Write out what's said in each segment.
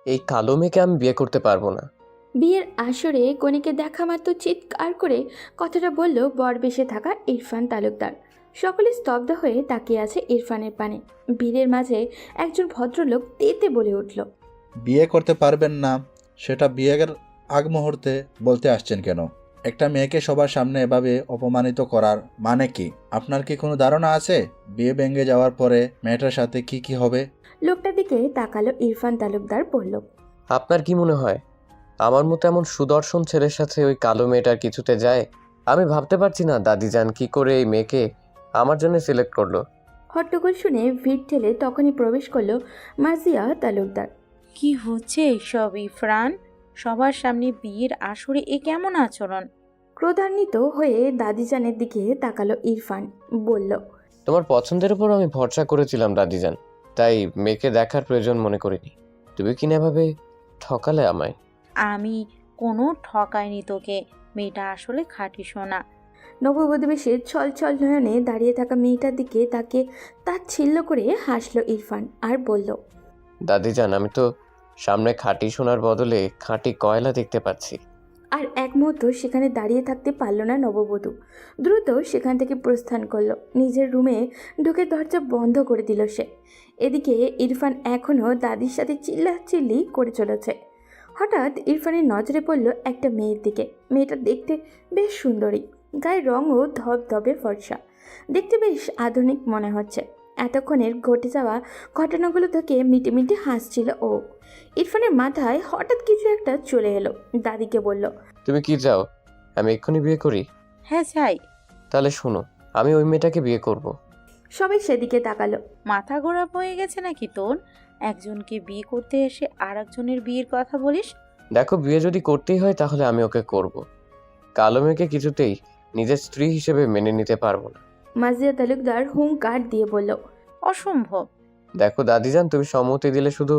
এই কালো মেয়েকে আমি বিয়ে করতে পারবো না। বিয়ের আসরে কনেকে দেখা মাত্র চিৎকার করে কথাটা বলল বরবেশে থাকা ইরফান তালুকদার। সকলে স্তব্ধ হয়ে তাকিয়ে আছে ইরফানের পানে। বীরের মাঝে একজন ভদ্রলোক তেতে বলে উঠল, বিয়ে করতে পারবেন না সেটা বিয়ের আগ মুহূর্তে বলতে আসছেন কেন? একটা মেয়েকে সবার সামনে এভাবে অপমানিত করার মানে কি? আপনার কি কোনো ধারণা আছে বিয়ে ভেঙে যাওয়ার পরে মেয়েটার সাথে কি কি হবে? লোকটার দিকে তাকালো ইরফান তালুকদার, বলল, আপনার কি মনে হয় আমার মতো এমন সুদর্শন ছেলের সাথে ওই কালো মেয়েটার কিছুতে যায়? আমি ভাবতে পারছি না দাদিজান কি করে এই মেয়েকে আমার জন্য সিলেক্ট করলো। হট্টগোল শুনে ভিড় ঠেলে তখনই প্রবেশ করলো মাজিয়া তালুকদার। কি হচ্ছে এসব ইরফান? সবার সামনে বিয়ের আসরে এ কেমন আচরণ? ক্রোধান্বিত হয়ে দাদিজানের দিকে তাকালো ইরফান, বলল, তোমার পছন্দের উপর আমি ভরসা করেছিলাম দাদিজান, তাই মেয়েকে দেখার প্রয়োজন মনে করিনি। তুমি কিনা এভাবে ঠকালে আমায়। আমি কোনো ঠকাইনি তোকে। মেয়েটা আসলে খাঁটি সোনা। নববধূবেশের ছল ছল নয়নে দাঁড়িয়ে থাকা মেয়েটার দিকে তাকে তাচ্ছিল্য করে হাসল ইরফান আর বলল, দাদিজান আমি তো সামনে খাঁটি সোনার বদলে খাঁটি কয়লা দেখতে পাচ্ছি। আর এক মুহূর্ত সেখানে দাঁড়িয়ে থাকতে পারল না নববধূ। দ্রুত সেখান থেকে প্রস্থান করলো। নিজের রুমে ঢুকে দরজা বন্ধ করে দিল সে। এদিকে ইরফান এখনও দাদির সাথে চিল্লাচিল্লি করে চলেছে। হঠাৎ ইরফানের নজরে পড়ল একটা মেয়ের দিকে। মেয়েটা দেখতে বেশ সুন্দরী, গায়ের রঙও ধবধবে ফর্সা, দেখতে বেশ আধুনিক মনে হচ্ছে। এতক্ষণের ঘটে যাওয়া ঘটনাগুলো থেকে মিটে মিটে হাসছিল ও। ইরফানের মাথায় হঠাৎ কিছু একটা চলে এলো। দাদিকে বলল, তুমি কি চাও আমি এক্ষুনি বিয়ে করি? হ্যাঁ চাই। তাহলে শোনো, আমি ওই মেয়েটাকে বিয়ে করব। সবাই সেদিকে তাকালো। মাথা ঘোরা হয়ে গেছে নাকি তোর? একজনকে বিয়ে করতে এসে আর একজনের বিয়ের কথা বলিস? দেখো, বিয়ে যদি করতেই হয় তাহলে আমি ওকে করব। কালো মেয়েকে কিছুতেই নিজের স্ত্রী হিসেবে মেনে নিতে পারবো না। মাজিয়া তালুকদার হুঙ্কার দিয়ে বলল, অসম্ভব। দেখো দাদিজান, তুমি সম্মতি দিলে শুধু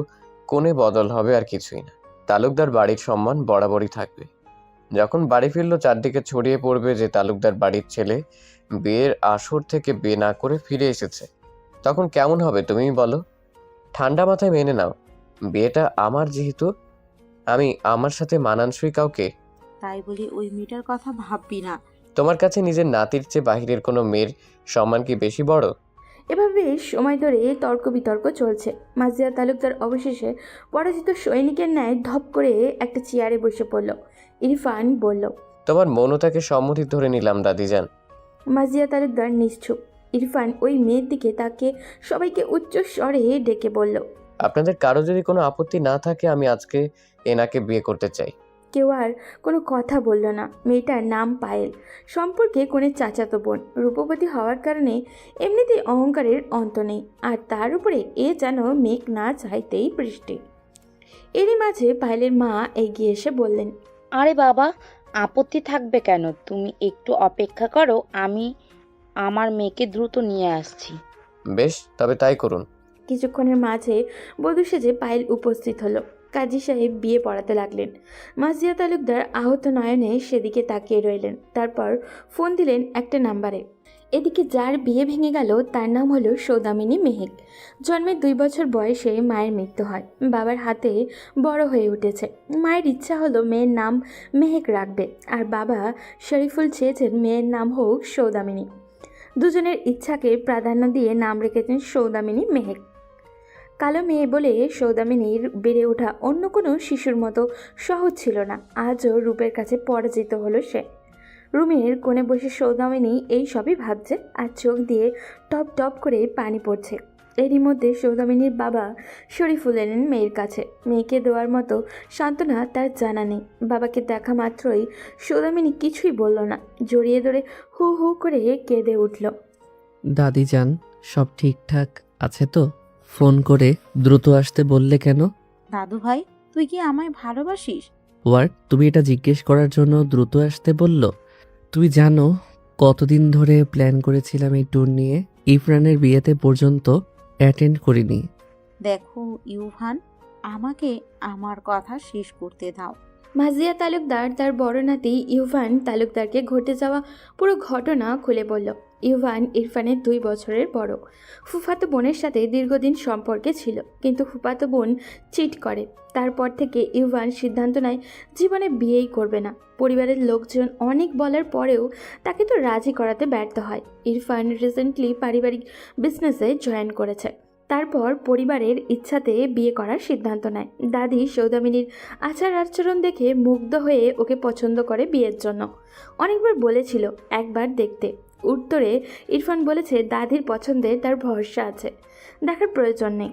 কোণে বদল হবে আর কিছুই না। তালুকদার বাড়ির সম্মান বরাবরই থাকবে। যখন বাড়ি ফিরলো চারদিকে ছড়িয়ে পড়বে যে তালুকদার বাড়ির ছেলে বিয়ের আসর থেকে বিয়ে না করে ফিরে এসেছে। তখন কেমন হবে তুমিই বলো? ঠান্ডা মাথায় মেনে নাও, বিয়েটা আমার যেহেতু, আমি আমার সাথে মানানসই কাউকে। তাই বলি ওই মেয়েটার কথা ভাববি না। তোমার কাছে নিজের নাতির চেয়ে বাহিরের কোনো মেয়ের সম্মান কি বেশি বড়? এভাবে সময় ধরে তর্ক বিতর্ক চলছে। মাজিয়া তালুকদার অবশেষে পরাজিত সৈনিকের ন্যায় ধপ করে একটা চেয়ারে বসে পড়ল। ইরফান বলল, তোমার মৌনতাকে সম্মতি ধরে নিলাম দাদিজান। মাজিয়া তালুকদার নিশ্চুপ। ইরফান ওই মেয়ের দিকে তাকে সবাইকে উচ্চ স্বরে ডেকে বলল, আপনাদের কারো যদি কোনো আপত্তি না থাকে আমি আজকে এনাকে বিয়ে করতে চাই। কেউ আর কোনো কথা বলল না। মেয়েটার নাম পায়েল, সম্পর্কে কোনে চাচাতো বোন, রূপবতী হওয়ার কারণে এমনিতেই অহংকারের অন্ত নেই। আর তার উপরে এ যেন মেঘ না চাইতেই বৃষ্টি। এরই মাঝে পায়েলের মা এগিয়ে এসে বললেন, আরে বাবা, আপত্তি থাকবে কেন? তুমি একটু অপেক্ষা করো, আমি আমার মেয়েকে দ্রুত নিয়ে আসছি। বেশ, তবে তাই করুন। কিছুক্ষণের মাঝে বধূ সেজে পায়েল উপস্থিত হলো। কাজী সাহেব বিয়ে পড়াতে লাগলেন। মাজিয়া তালুকদার আহত নয়নে সেদিকে তাকিয়ে রইলেন। তারপর ফোন দিলেন একটা নাম্বারে। এদিকে যার বিয়ে ভেঙে গেল তার নাম হলো সৌদামিনী মেহেক। জন্মের 2 বছর বয়সে মায়ের মৃত্যু হয়। বাবার হাতে বড় হয়ে উঠেছে। মায়ের ইচ্ছা হলো মেয়ের নাম মেহেক রাখবে, আর বাবা শরীফুল চেয়েছেন মেয়ের নাম হোক সৌদামিনী। দুজনের ইচ্ছাকে প্রাধান্য দিয়ে নাম রেখেছেন সৌদামিনী মেহেক। কালো মেয়ে বলে সৌদামিনীর বেড়ে ওঠা অন্য কোনো শিশুর মতো সহজ ছিল না। আজও রূপের কাছে পরাজিত হলো সে। রুমের কোণে বসে সৌদামিনী এই সবই ভাবছে, আর চোখ দিয়ে টপ টপ করে পানি পড়ছে। এরই মধ্যে সৌদামিনীর বাবা শরীফুল এলেন মেয়ের কাছে। মেয়েকে দেওয়ার মতো সান্ত্বনা তার জানা নেই। বাবাকে দেখা মাত্রই সৌদামিনী কিছুই বলল না, জড়িয়ে ধরে হু হু করে কেঁদে উঠল। দাদিজান, সব ঠিকঠাক আছে তো? ফোন করে দ্রুত আসতে বললে কেন? দাদু ভাই, তুই কি আমায় ভালোবাসিস? ওয়ার্ড, তুমি এটা জিজ্ঞেস করার জন্য দ্রুত আসতে বলল? তুমি জানো কতদিন ধরে প্ল্যান করেছিলাম এই ট্যুর নিয়ে? ইরফানের বিয়েতে পর্যন্ত অ্যাটেন্ড করিনি। দেখো ইউভান, আমাকে আমার কথা শেষ করতে দাও। মাজিয়া তালুকদার তার বড় নাতি ইউভান তালুকদারকে ঘটে যাওয়া পুরো ঘটনা খুলে বলল। ইউভান ইরফানের 2 বছরের বড়। ফুফাতো বোনের সাথে দীর্ঘদিন সম্পর্কে ছিল, কিন্তু ফুফাতো বোন চিট করে। তারপর থেকে ইউভান সিদ্ধান্ত নেয় জীবনে বিয়েই করবে না। পরিবারের লোকজন অনেক বলার পরেও তাকে তো রাজি করাতে ব্যর্থ হয়। ইরফান রিসেন্টলি পারিবারিক বিজনেসে জয়েন করেছে। তারপর পরিবারের ইচ্ছাতে বিয়ে করার সিদ্ধান্ত নেয়। দাদি সৌদামিনীর আচার আচরণ দেখে মুগ্ধ হয়ে ওকে পছন্দ করে বিয়ের জন্য। অনেকবার বলেছিল একবার দেখতে। উত্তরে ইরফান বলেছে দাদির পছন্দে তার ভরসা আছে, দেখার প্রয়োজন নেই।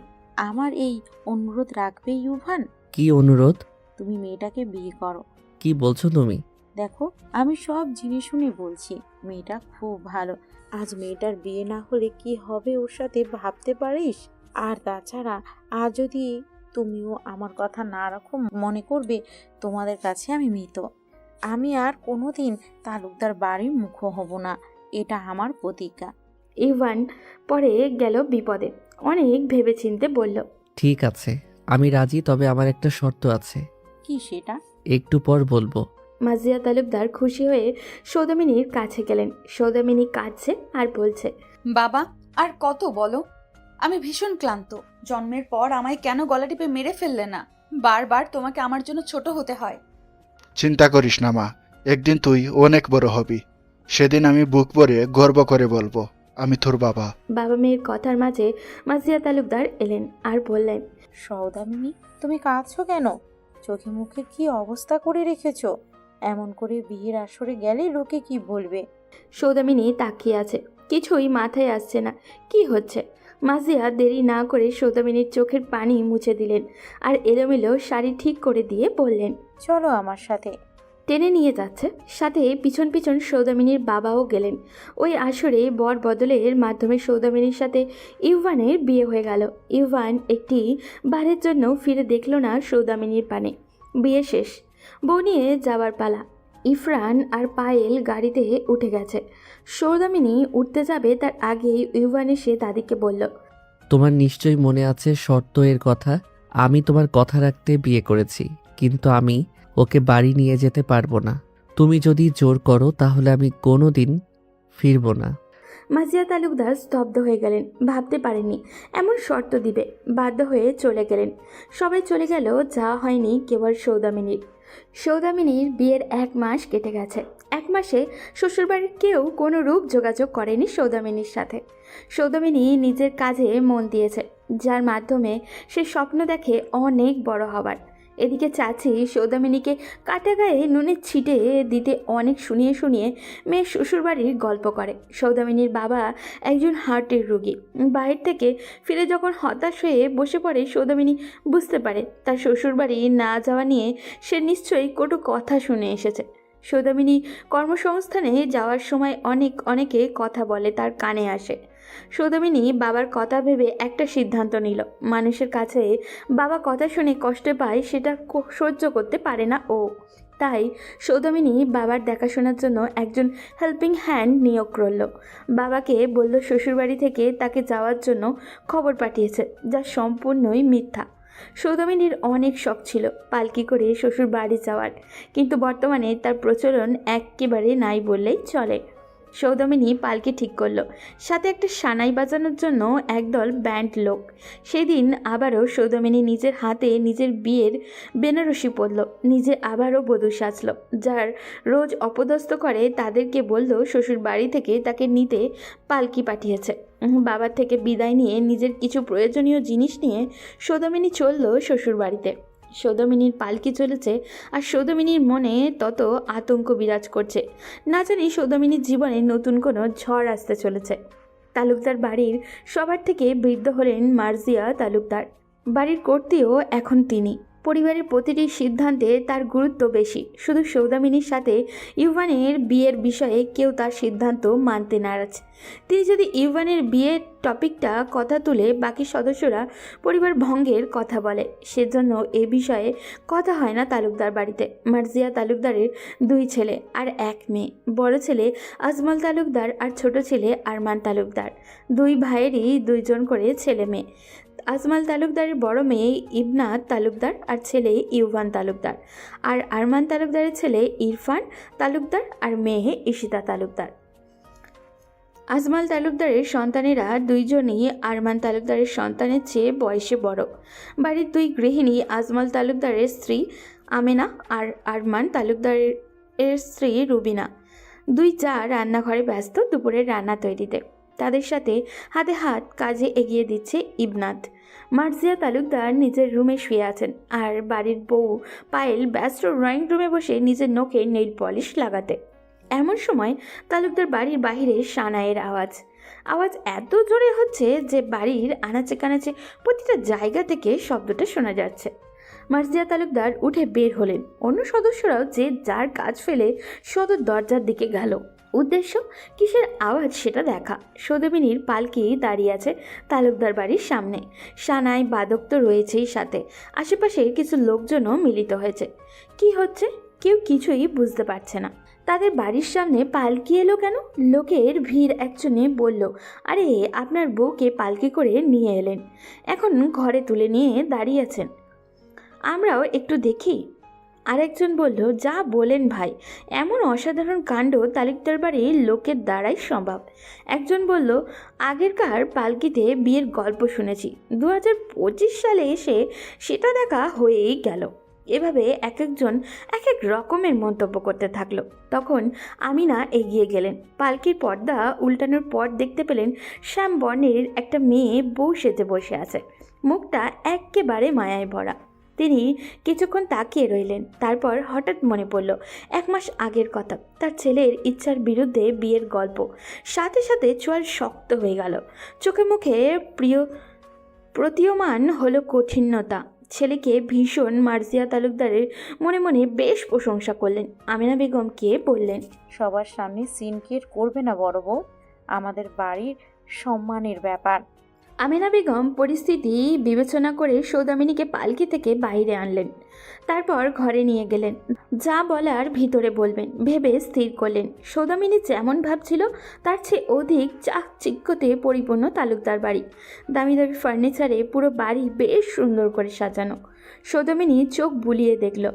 আমার এই অনুরোধ রাখবে ইউভান? কি অনুরোধ? তুমি মেয়েটাকে বিয়ে করো। কি বলছো তুমি? দেখো, আমি সব জেনে শুনে বলছি, মেয়েটা খুব ভালো। আজ মেয়েটার বিয়ে না হলে কি হবে ওর সাথে ভাবতে পারিস? আর তাছাড়া আর যদি তুমিও আমার কথা না রাখো, মনে করবে তোমাদের কাছে আমি মৃত। আমি আর কোনোদিন তালুকদার বাড়ির মুখ হব না, এটা আমার প্রতিজ্ঞা। ইভান পরে গেল বিপদে। অনেক ভেবেচিন্তে বলল, ঠিক আছে, আমি রাজি, তবে আমার একটা শর্ত আছে। কি সেটা? একটু পর বলবো। মাজিয়া তালুকদার খুশি হয়ে সৌদামিনীর কাছে গেলেন। সৌদামিনী কাঁদছে আর বলছে, বাবা আর কত বলো, আমি ভীষণ ক্লান্ত। জন্মের পর আমায় কেন গলা টিপে মেরে ফেললে না? বারবার তোমাকে আমার জন্য ছোট হতে হয়। চিন্তা করিস না মা, একদিন তুই অনেক বড় হবি। সেদিন আমি বুক ভরে গর্ব করে বলবো আমি তোর বাবা। বাবা মেয়ের কথার মাঝে মাজিয়া তালুকদার এলেন আর বললেন, সৌদামিনী, তুমি কাঁদছো কেন? চোখে মুখে কি অবস্থা করে রেখেছো? এমন করে বিয়ের আসরে গেলে লোকে কি বলবে? সৌদামিনী তাকিয়ে আছে, কিছুই মাথায় আসছে না কি হচ্ছে। মাজিয়া দেরি না করে সৌদামিনীর চোখের পানি মুছে দিলেন আর এলোমেলো শাড়ি ঠিক করে দিয়ে বললেন, চলো আমার সাথে। টেনে নিয়ে যাচ্ছে। সাথে পিছন পিছন সৌদামিনীর বাবাও গেলেন। ওই আসরে বর বদলের মাধ্যমে সৌদামিনীর সাথে ইউভানের বিয়ে হয়ে গেল। ইউভান একটি বারের জন্য ফিরে দেখল না সৌদামিনীর পানে। বিয়ে শেষ, বউ নিয়ে যাওয়ার পালা। ইরফান আর পায়েল গাড়িতে উঠে গেছে। সৌদামিনী উঠতে যাবে তার আগেই ইউভান এসে দাদিকে বলল, তোমার নিশ্চয়ই মনে আছে শর্ত এর কথা। আমি তোমার কথা রাখতে বিয়ে করেছি, কিন্তু আমি ওকে বাড়ি নিয়ে যেতে পারবো না। তুমি যদি জোর করো তাহলে আমি কোনো দিন ফিরবো না। মাজিয়া তালুকদার স্তব্ধ হয়ে গেলেন। ভাবতে পারেননি এমন শর্ত দিবে। বাধ্য হয়ে চলে গেলেন। সবাই চলে গেল, যা হয়নি কেবল সৌদামিনীর। সৌদামিনীর বিয়ের 1 মাস কেটে গেছে। 1 মাসে শ্বশুরবাড়ির কেউ কোনো রূপ যোগাযোগ করেনি সৌদামিনীর সাথে। সৌদামিনী নিজের কাজে মন দিয়েছে, যার মাধ্যমে সে স্বপ্ন দেখে অনেক বড় হবার। এদিকে চাচি সৌদামিনীকে কাটা গায়ে নুনের ছিটে দিতে অনেক শুনিয়ে শুনিয়ে মেয়ের শ্বশুরবাড়ির গল্প করে। সৌদামিনীর বাবা একজন হার্টের রোগী। বাইরে থেকে ফিরে যখন হতাশ হয়ে বসে পড়ে, সৌদামিনী বুঝতে পারে তার শ্বশুরবাড়ি না যাওয়া নিয়ে সে নিশ্চয়ই কটু কথা শুনে এসেছে। সৌদামিনী কর্মসংস্থানে যাওয়ার সময় অনেকে কথা বলে তার কানে আসে। সৌদামিনী বাবার কথা ভেবে একটা সিদ্ধান্ত নিল। মানুষের কাছে বাবা কথা শুনে কষ্ট পায়, সেটা সহ্য করতে পারে না ও। তাই সৌদামিনী বাবার দেখাশোনার জন্য একজন হেল্পিং হ্যান্ড নিয়োগ করল। বাবাকে বলল শ্বশুরবাড়ি থেকে তাকে যাওয়ার জন্য খবর পাঠিয়েছে, যা সম্পূর্ণই মিথ্যা। সৌদামিনীর অনেক শখ ছিল পালকি করে শ্বশুর বাড়ি যাওয়ার, কিন্তু বর্তমানে তার প্রচলন একেবারে নাই বললেই চলে। সৌদামিনী পালকি ঠিক করলো, সাথে একটা সানাই বাজানোর জন্য একদল ব্যান্ড লোক। সেদিন আবারও সৌদামিনী নিজের হাতে নিজের বিয়ের বেনারসি পরল, নিজে আবারও বধূ সাজল। যার রোজ অপদস্থ করে তাদেরকে বলল শ্বশুর বাড়ি থেকে তাকে নিতে পালকি পাঠিয়েছে। বাবার থেকে বিদায় নিয়ে নিজের কিছু প্রয়োজনীয় জিনিস নিয়ে সৌদামিনী চলল শ্বশুর বাড়িতে। সৌদামিনীর পালকি চলেছে আর সৌদামিনীর মনে তত আতঙ্ক বিরাজ করছে। না জানি সৌদামিনীর জীবনে নতুন কোনো ঝড় আসতে চলেছে। তালুকদার বাড়ির সবার থেকে বৃদ্ধ হলেন মার্জিয়া তালুকদার। বাড়ির কর্ত্রীও এখন তিনি। পরিবারের প্রতিটি সিদ্ধান্তে তার গুরুত্ব বেশি। শুধু সৌদামিনীর সাথে ইউভানের বিয়ের বিষয়ে কেউ তার সিদ্ধান্ত মানতে নারাজ। তিনি যদি ইউভানের বিয়ের টপিকটা কথা তুলে বাকি সদস্যরা পরিবার ভঙ্গের কথা বলে, সেজন্য এ বিষয়ে কথা হয় না তালুকদার বাড়িতে। মার্জিয়া তালুকদারের 2 ছেলে আর 1 মেয়ে। বড় ছেলে আজমল তালুকদার আর ছোট ছেলে আরমান তালুকদার। 2 ভাইয়েরই 2 জন করে ছেলে মেয়ে। আজমাল তালুকদারের বড় মেয়ে ইবনাত তালুকদার আর ছেলে ইউভান তালুকদার, আর আরমান তালুকদারের ছেলে ইরফান তালুকদার আর মেয়ে ঈশিতা তালুকদার। আজমাল তালুকদারের সন্তানেরা দুইজনই আরমান তালুকদারের সন্তানের চেয়ে বয়সে বড়। বাড়ির দুই গৃহিণী আজমাল তালুকদারের স্ত্রী আমেনা আর আরমান তালুকদারের স্ত্রী রুবিনা। দুই যা রান্নাঘরে ব্যস্ত দুপুরের রান্না তৈরিতে। তাদের সাথে হাতে হাত কাজে এগিয়ে দিচ্ছে ইবনাত। মার্জিয়া তালুকদার নিজের রুমে শুয়ে আছেন, আর বাড়ির বউ পায়েল ব্যস্ত ড্রয়িং রুমে বসে নিজের নখে নেইল পলিশ লাগাতে। এমন সময় তালুকদার বাড়ির বাইরে সানাইয়ের আওয়াজ এত জোরে হচ্ছে যে বাড়ির আনাচে কানাচে প্রতিটা জায়গা থেকে শব্দটা শোনা যাচ্ছে। মার্জিয়া তালুকদার উঠে বের হলেন। অন্য সদস্যরাও যে যার কাজ ফেলে সদর দরজার দিকে গেল। উদ্দেশ্য কিসের আওয়াজ সেটা দেখা। সৌদামিনীর পালকি দাঁড়িয়ে আছে তালুকদার বাড়ির সামনে। সানাই বাদক তো রয়েছেই, সাথে আশেপাশে কিছু লোকজনও মিলিত হয়েছে। কি হচ্ছে কেউ কিছুই বুঝতে পারছে না। তাদের বাড়ির সামনে পালকি এলো কেন? লোকের ভিড়। একজনে বলল, আরে আপনার বউকে পালকি করে নিয়ে এলেন, এখন ঘরে তুলে নিয়ে দাঁড়িয়ে আছেন, আমরাও একটু দেখি। আরেকজন বলল, যা বলেন ভাই, এমন অসাধারণ কাণ্ড তালুকদার বাড়ির লোকের দ্বারাই সম্ভব। একজন বলল, আগেরকার পালকিতে বিয়ের গল্প শুনেছি, 2025 সালে এসে সেটা দেখা হয়েই গেল। এভাবে এক একজন এক এক রকমের মন্তব্য করতে থাকলো। তখন আমিনা এগিয়ে গেলেন। পালকির পর্দা উল্টানোর পর দেখতে পেলেন শ্যাম বর্ণের একটা মেয়ে বউ সেজে বসে আছে, মুখটা একেবারে মায়ায় ভরা। তিনি কিছুক্ষণ তাকিয়ে রইলেন। তারপর হঠাৎ মনে পড়ল 1 মাস আগের কথা, তার ছেলের ইচ্ছার বিরুদ্ধে বিয়ের গল্প। সাথে সাথে চোয়াল শক্ত হয়ে গেল, চোখে মুখে প্রতীয়মান হলো কঠিনতা। ছেলেকে ভীষণ মার্জিয়া তালুকদারের মনে মনে বেশ প্রশংসা করলেন। আমিনা বেগমকে বললেন, সবার সামনে সিন ক্রিয়েট করবে না বড় বউ, আমাদের বাড়ির সম্মানের ব্যাপার। আমিনা বেগম পরিস্থিতি বিবেচনা করে সৌদামিনীকে পালকি থেকে বাইরে আনলেন। তারপর ঘরে নিয়ে গেলেন। যা বলার ভিতরে বলবেন ভেবে স্থির করলেন। সৌদামিনী যেমন ভাবছিল তার চেয়ে অধিক চাকচিক্যতে পরিপূর্ণ তালুকদার বাড়ি। দামি দামি ফার্নিচারে পুরো বাড়ি বেশ সুন্দর করে সাজানো। সৌদামিনী চোখ বুলিয়ে দেখল।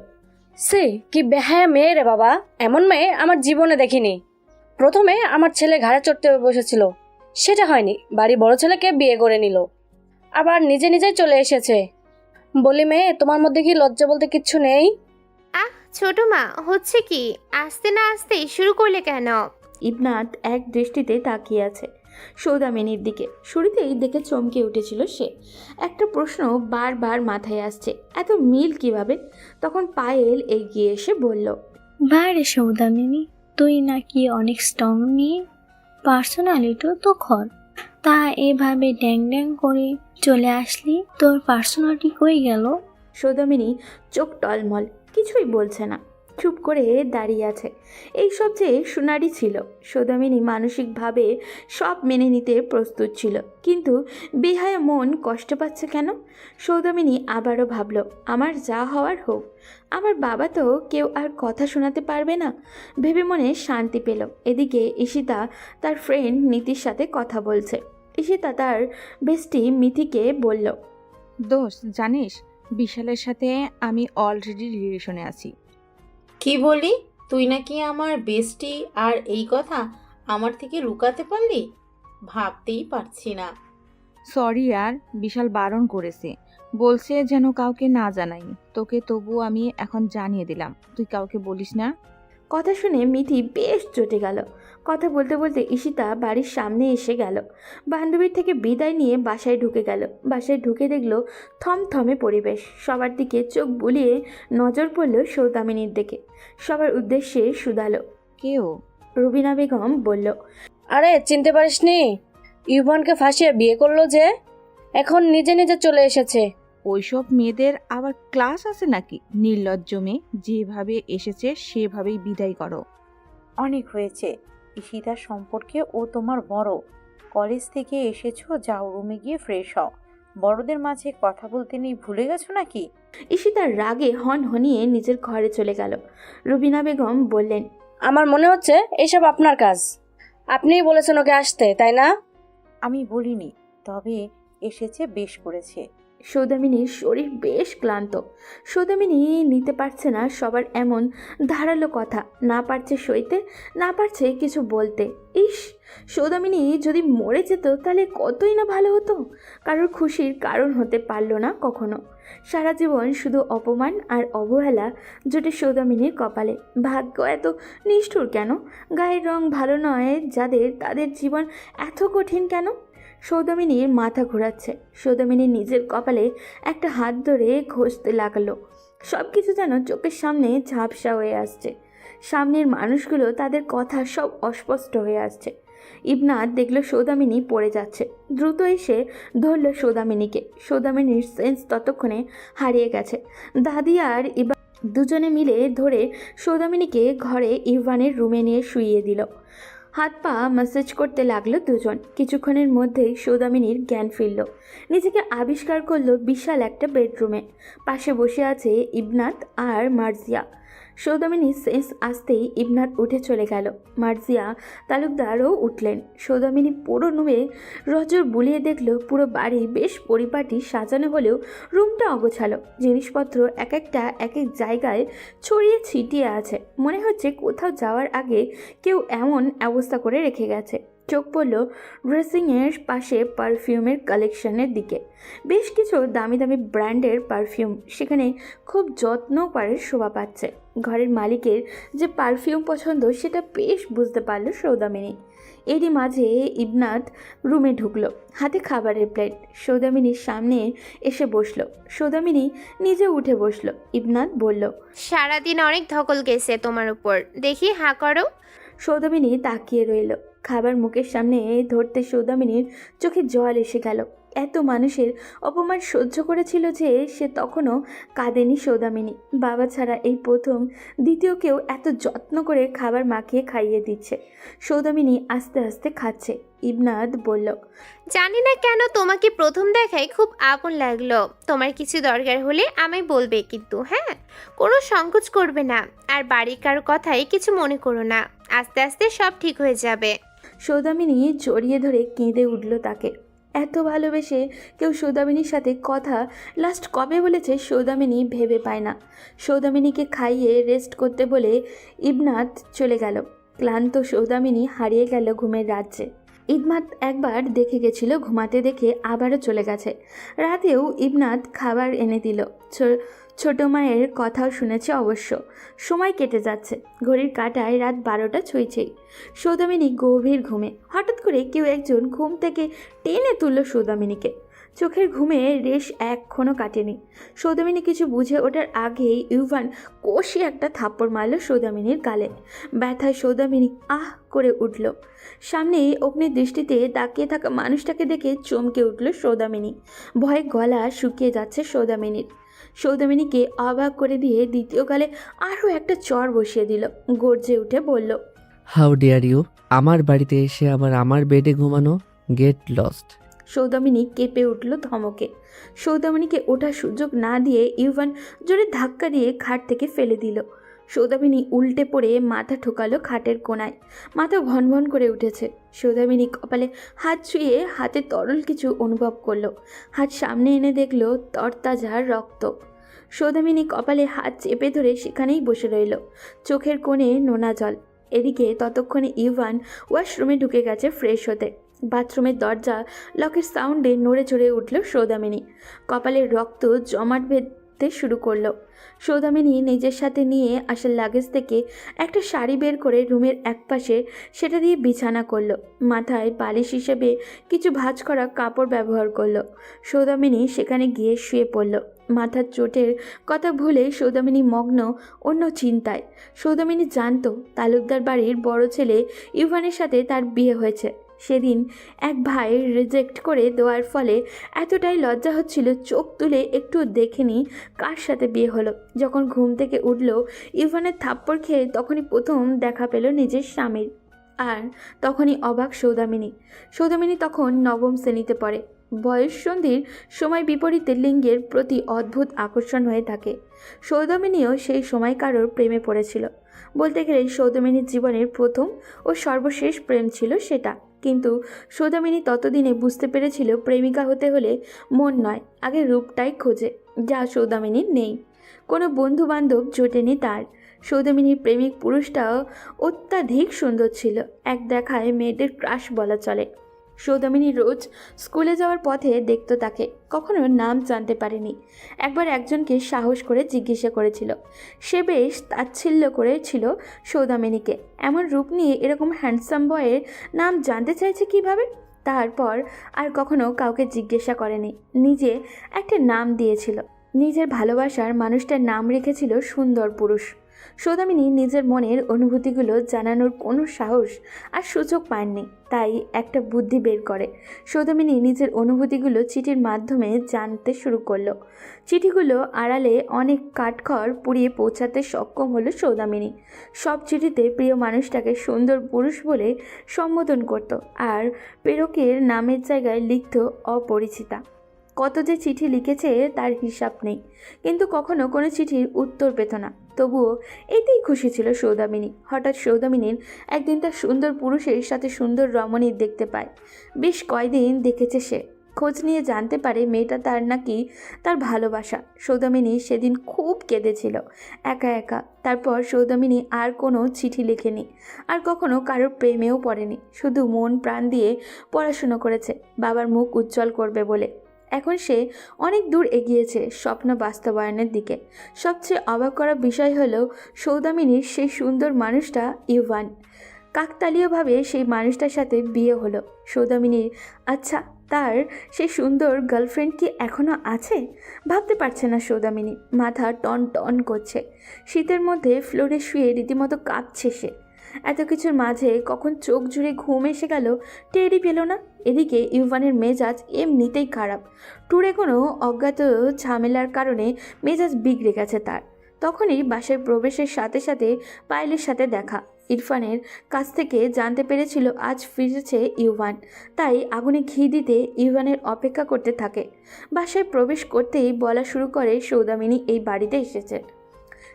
সে কি বেহায়া মেয়ে রে বাবা, এমন মেয়ে আমার জীবনে দেখিনি। প্রথমে আমার ছেলে ঘাড়ে চড়তে বসেছিল, সেটা হয়নি, বাড়ি বড় ছেলেকে বিয়ে করে নিল, আবার নিজে নিজেই চলে এসেছে। বলি মেয়ে, তোমার মধ্যে কি লজ্জা বলতে কিচ্ছু নেই? ছোট মা, হচ্ছে কি? আসতে না আসতেই শুরু করলে কেন? ইবনাত এক দৃষ্টিতে তাকিয়ে আছে সৌদামিনীর দিকে। শুরুতেই দেখে চমকে উঠেছিল সে। একটা প্রশ্ন বারবার মাথায় আসছে, এত মিল কিভাবে? তখন পায়েল এগিয়ে এসে বলল, বাইরে সৌদামিনী, তুই নাকি অনেক স্ট্রং নিয়ে পার্সোনালিটিও তো খর, তা এভাবে ড্যাং ড্যাং করে চলে আসলি, তোর পার্সোনালিটি কই গেল? সৌদামিনী চোখ টলমল, কিছুই বলছে না, চুপ করে দাঁড়িয়ে আছে। এই সব যে সুনারি ছিল। সৌদামিনী মানসিকভাবে সব মেনে নিতে প্রস্তুত ছিল, কিন্তু বেহায়া মন কষ্ট পাচ্ছে কেন? সৌদামিনী আবারও ভাবল, আমার যা হওয়ার হোক, আমার বাবা তো কেউ আর কথা শোনাতে পারবে না। ভেবে মনে শান্তি পেল। এদিকে ঈশিতা তার ফ্রেন্ড নীতির সাথে কথা বলছে। ঈশিতা তার বেস্টি মিথিকে বলল, দোস্ত জানিস, বিশালের সাথে আমি অলরেডি রিলেশনে আছি। কি বলি? তুই নাকি আমার বেস্টি, আর এই কথা আমার থেকে লুকাতে পারলি? ভাবতেই পারছি না। সরি আর, বিশাল বারণ করেছে, বলছে যেন কাউকে না জানাই। তোকে তবু আমি এখন জানিয়ে দিলাম, তুই কাউকে বলিস না। কথা শুনে মিথি বেশ চটে গেল। কথা বলতে বলতে ঈশিতা বাড়ির সামনে এসে গেল। বান্ধবীর থেকে বিদায় নিয়ে বাসায় ঢুকে গেল। বাসায় ঢুকে দেখল থমথমে পরিবেশ। সবার দিকে চোখ বুলিয়ে নজর পড়ল সৌদামিনীর দিকে। সবার উদ্দেশ্যে শুধালো, কেউ? রুবিনা বেগম বলল, আরে চিনতে পারিসনি? ইউভানকে ফাঁসিয়ে বিয়ে করলো যে, এখন নিজে নিজে চলে এসেছে। ওইসব মেয়েদের আবার ক্লাস আছে নাকি? নির্লজ্জ মেয়ে, যেভাবে এসেছে সেভাবেই বিদায় করো। অনেক হয়েছে, ঈশিতার সম্পর্কে ও তোমার বড়, কলেজ থেকে এসেছো, যাও রুমে গিয়ে ফ্রেশ হও। বড়দের মাঝে কথা বলতে নেই, ভুলে গেছো নাকি? ঈশিতার রাগে হনহনিয়ে নিজের ঘরে চলে গেল। রুবিনা বেগম বললেন, আমার মনে হচ্ছে এসব আপনার কাজ, আপনিই বলেছেন ওকে আসতে, তাই না? আমি বলিনি, তবে এসেছে বেশ করেছে। সৌদামিনীর শরীর বেশ ক্লান্ত। সৌদামিনী নিতে পারছে না সবার এমন ধারালো কথা, না পারছে সইতে, না পারছে কিছু বলতে। ইস, সৌদামিনী যদি মরে যেত তাহলে কতই না ভালো হতো। কারোর খুশির কারণ হতে পারল না কখনো। সারা জীবন শুধু অপমান আর অবহেলা জোটে সৌদামিনীর কপালে। ভাগ্য এত নিষ্ঠুর কেন? গায়ের রং ভালো নয় যাদের, তাদের জীবন এত কঠিন কেন? সৌদামিনীর মাথা ঘোরাচ্ছে। সৌদামিনী নিজের কপালে একটা হাত ধরে ঘষতে লাগলো। সব কিছু যেন চোখের সামনে ঝাপসা হয়ে আসছে। সামনের মানুষগুলো, তাদের কথা সব অস্পষ্ট হয়ে আসছে। ইবনাত দেখলো সৌদামিনী পড়ে যাচ্ছে, দ্রুত এসে ধরল সৌদামিনীকে। সৌদামিনীর সেন্স ততক্ষণে হারিয়ে গেছে। দাদি আর ইবান দুজনে মিলে ধরে সৌদামিনীকে ঘরে ইরফানের রুমে নিয়ে শুইয়ে দিল। হাত পা ম্যাসাজ করতে লাগলো দুজন। কিছুক্ষণের মধ্যেই সৌদামিনীর জ্ঞান ফিরল। নিজেকে আবিষ্কার করলো বিশাল একটা বেডরুমে। পাশে বসে আছে ইবনাত আর মার্জিয়া। সৌদামিনীর সেন্স আসতেই ইবনাত উঠে চলে গেল। মার্জিয়া তালুকদারও উঠলেন। সৌদামিনী পুরো রুমে নজর বুলিয়ে দেখলো পুরো বাড়ি বেশ পরিপাটি সাজানো হলেও রুমটা অগোছালো। জিনিসপত্র এক একটা এক এক জায়গায় ছড়িয়ে ছিটিয়ে আছে। মনে হচ্ছে কোথাও যাওয়ার আগে কেউ এমন অবস্থা করে রেখে গেছে। চোখ পড়ল ড্রেসিংয়ের পাশে পারফিউমের কালেকশনের দিকে। বেশ কিছু দামি দামি ব্র্যান্ডের পারফিউম সেখানে খুব যত্ন করে শোভা পাচ্ছে। ঘরের মালিকের যে পারফিউম পছন্দ সেটা বেশ বুঝতে পারল সৌদামিনী। এরই মাঝে ইবনাত রুমে ঢুকলো, হাতে খাবারের প্লেট। সৌদামিনীর সামনে এসে বসলো। সৌদামিনী নিজে উঠে বসলো। ইবনাত বলল, সারাদিন অনেক ধকল গেছে তোমার উপর, দেখি হাঁ করো। সৌদামিনী তাকিয়ে রইল। খাবার মুখের সামনে ধরতে সৌদামিনীর চোখে জল এসে গেল। এত মানুষের অপমান সহ্য করেছিল যে সে তখনও কাঁদেনি সৌদামিনী। বাবা ছাড়া এই প্রথম দ্বিতীয় কেউ এত যত্ন করে খাবার মাখিয়ে খাইয়ে দিচ্ছে। সৌদামিনী আস্তে আস্তে খাচ্ছে। ইবনাত বলল, জানি না কেন তোমাকে প্রথম দেখায় খুব আপন লাগলো। তোমার কিছু দরকার হলে আমায় বলবে কিন্তু, হ্যাঁ? কোনো সংকোচ করবে না। আর বাড়ির কারো কথাই কিছু মনে করো না, আস্তে আস্তে সব ঠিক হয়ে যাবে। সৌদামিনী জড়িয়ে ধরে কেঁদে উঠল তাকে। এত ভালোবেসে কেউ সৌদামিনীর সাথে কথা লাস্ট কবে বলেছে সৌদামিনী ভেবে পায় না। সৌদামিনীকে খাইয়ে রেস্ট করতে বলে ইবনাত চলে গেল। ক্লান্ত সৌদামিনী হারিয়ে গেল ঘুমের রাজ্যে। ইবনাত একবার দেখে গেছিল, ঘুমাতে দেখে আবারও চলে গেছে। রাতেও ইবনাত খাবার এনে দিল। ছোট মায়ের কথাও শুনেছে অবশ্য। সময় কেটে যাচ্ছে। ঘড়ির কাঁটায় রাত 12টা ছুঁইছেই। সৌদামিনী গভীর ঘুমে। হঠাৎ করে কেউ একজন ঘুম থেকে টেনে তুলল সৌদামিনীকে। চোখের ঘুমে রেশ এখনও কাটেনি। সৌদামিনী কিছু বুঝে ওঠার আগেই ইউভান কষি একটা থাপ্পড় মারল সৌদামিনীর গালে। ব্যথায় সৌদামিনী আহ করে উঠল। সামনেই অগ্নির দৃষ্টিতে তাকিয়ে থাকা মানুষটাকে দেখে চমকে উঠল সৌদামিনী। ভয়ে গলা শুকিয়ে যাচ্ছে সৌদামিনীর। সৌদামিনীকে অবাক করে দিয়ে দ্বিতীয় গালে আরও একটা চর বসিয়ে দিল। গর্জে উঠে বলল, হাউ ডেয়ার ইউ! আমার বাড়িতে এসে আবার আমার বেডে ঘুমানো, গেট লস্ট! সৌদামিনী কেঁপে উঠল ধমকে। সৌদামিনীকে ওঠার সুযোগ না দিয়ে ইউভান জোরে ধাক্কা দিয়ে খাট থেকে ফেলে দিল। সৌদামিনী উল্টে পড়ে মাথা ঠোকালো খাটের কোণায়। মাথা ভনভন করে উঠেছে। সৌদামিনী কপালে হাত ছুঁয়ে হাতে তরল কিছু অনুভব করলো। হাত সামনে এনে দেখল তরতাজা রক্ত। সৌদামিনী কপালে হাত চেপে ধরে সেখানেই বসে রইল, চোখের কোণে নোনা জল। এদিকে ততক্ষণে ইউভান ওয়াশরুমে ঢুকে গেছে ফ্রেশ হতে। বাথরুমের দরজা লকের সাউন্ডে নড়ে চড়ে উঠল সৌদামিনী। কপালের রক্ত জমাট বেঁধতে শুরু করলো। সৌদামিনী নিজের সাথে নিয়ে আসা লাগেজ থেকে একটা শাড়ি বের করে রুমের একপাশে সেটা দিয়ে বিছানা করলো। মাথায় বালিশ হিসেবে কিছু ভাঁজ করা কাপড় ব্যবহার করলো। সৌদামিনী সেখানে গিয়ে শুয়ে পড়ল। মাথার চোটের কথা ভুলে সৌদামিনী মগ্ন অন্য চিন্তায়। সৌদামিনী জানতো তালুকদার বাড়ির বড় ছেলে ইউভানের সাথে তার বিয়ে হয়েছে। সেদিন এক ভাই রিজেক্ট করে দেওয়ার ফলে এতটাই লজ্জা হচ্ছিল, চোখ তুলে একটু দেখেনি কার সাথে বিয়ে হলো। যখন ঘুম থেকে উঠল ইউভানের থাপ্পড় খেয়ে, তখনই প্রথম দেখা পেল নিজের স্বামীর। আর তখনই অবাক সৌদামিনী। সৌদামিনী তখন নবম শ্রেণীতে পড়ে। বয়ঃসন্ধির সময় বিপরীতে লিঙ্গের প্রতি অদ্ভুত আকর্ষণ হয়ে থাকে। সৌদামিনীও সেই সময় কারোর প্রেমে পড়েছিল। বলতে গেলে সৌদামিনীর জীবনের প্রথম ও সর্বশেষ প্রেম ছিল সেটা। কিন্তু সৌদামিনী ততদিনে বুঝতে পেরেছিল প্রেমিকা হতে হলে মন নয়, আগে রূপটাই খোঁজে, যা সৌদামিনীর নেই। কোনো বন্ধু বান্ধব জোটেনি তার। সৌদামিনীর প্রেমিক পুরুষটাও অত্যাধিক সুন্দর ছিল, এক দেখায় মেয়েদের ক্রাশ বলা চলে। সৌদামিনী রোজ স্কুলে যাওয়ার পথে দেখতো তাকে, কখনো নাম জানতে পারেনি। একবার একজনকে সাহস করে জিজ্ঞাসা করেছিল। সে বেশ তাচ্ছিল্য করেছিল সৌদামিনীকে, এমন রূপ নিয়ে এরকম হ্যান্ডসাম বয়ের নাম জানতে চাইছে কিভাবে। তারপর আর কখনো কাউকে জিজ্ঞাসা করেনি, নিজে একটা নাম দিয়েছিল। নিজের ভালোবাসার মানুষটার নাম রেখেছিল সুন্দর পুরুষ। সৌদামিনী নিজের মনের অনুভূতিগুলো জানানোর কোনো সাহস আর সুযোগ পায়নি, তাই একটা বুদ্ধি বের করে। সৌদামিনী নিজের অনুভূতিগুলো চিঠির মাধ্যমে জানতে শুরু করলো। চিঠিগুলো আড়ালে অনেক কাঠখড় পুড়িয়ে পৌঁছাতে সক্ষম হলো সৌদামিনী। সব চিঠিতে প্রিয় মানুষটাকে সুন্দর পুরুষ বলে সম্বোধন করত, আর প্রেরকের নামের জায়গায় লিখত অপরিচিতা। কত যে চিঠি লিখেছে তার হিসাব নেই, কিন্তু কখনো কোনো চিঠির উত্তর পেত না। তবুও এতেই খুশি ছিল সৌদামিনী। হঠাৎ সৌদামিনীর একদিন তার সুন্দর পুরুষের সাথে সুন্দর রমণীর দেখতে পায়। বেশ কয়দিন দেখেছে সে, খোঁজ নিয়ে জানতে পারে মেয়েটা তার নাকি তার ভালোবাসা। সৌদামিনী সেদিন খুব কেঁদেছিল একা একা। তারপর সৌদামিনী আর কোনো চিঠি লেখেনি, আর কখনো কারোর প্রেমেও পড়েনি। শুধু মন প্রাণ দিয়ে পড়াশুনো করেছে বাবার মুখ উজ্জ্বল করবে বলে। এখন সে অনেক দূর এগিয়েছে স্বপ্ন বাস্তবায়নের দিকে। সবচেয়ে অবাক করা বিষয় হলো সৌদামিনীর সেই সুন্দর মানুষটা ইভান। কাকতালীয়ভাবে সেই মানুষটার সাথে বিয়ে হলো সৌদামিনীর। আচ্ছা, তার সেই সুন্দর গার্লফ্রেন্ড কি এখনও আছে? ভাবতে পারছে না সৌদামিনী, মাথা টন টন করছে। শীতের মধ্যে ফ্লোরে শুয়ে রীতিমতো কাঁপছে সে। এত কিছুর মাঝে কখন চোখ জুড়ে ঘুম এসে গেল টেরই পেল না। এদিকে ইউভানের মেজাজ এমনিতেই খারাপ। ট্যুরে কোনো অজ্ঞাত ঝামেলার কারণে মেজাজ বিগড়ে গেছে তার। তখনই বাসায় প্রবেশের সাথে সাথে পায়েলের সাথে দেখা। ইরফানের কাছ থেকে জানতে পেরেছিল আজ ফিরেছে ইউভান, তাই আগুনে ঘি দিতে ইউভানের অপেক্ষা করতে থাকে। বাসায় প্রবেশ করতেই বলা শুরু করে সৌদামিনী এই বাড়িতে এসেছে,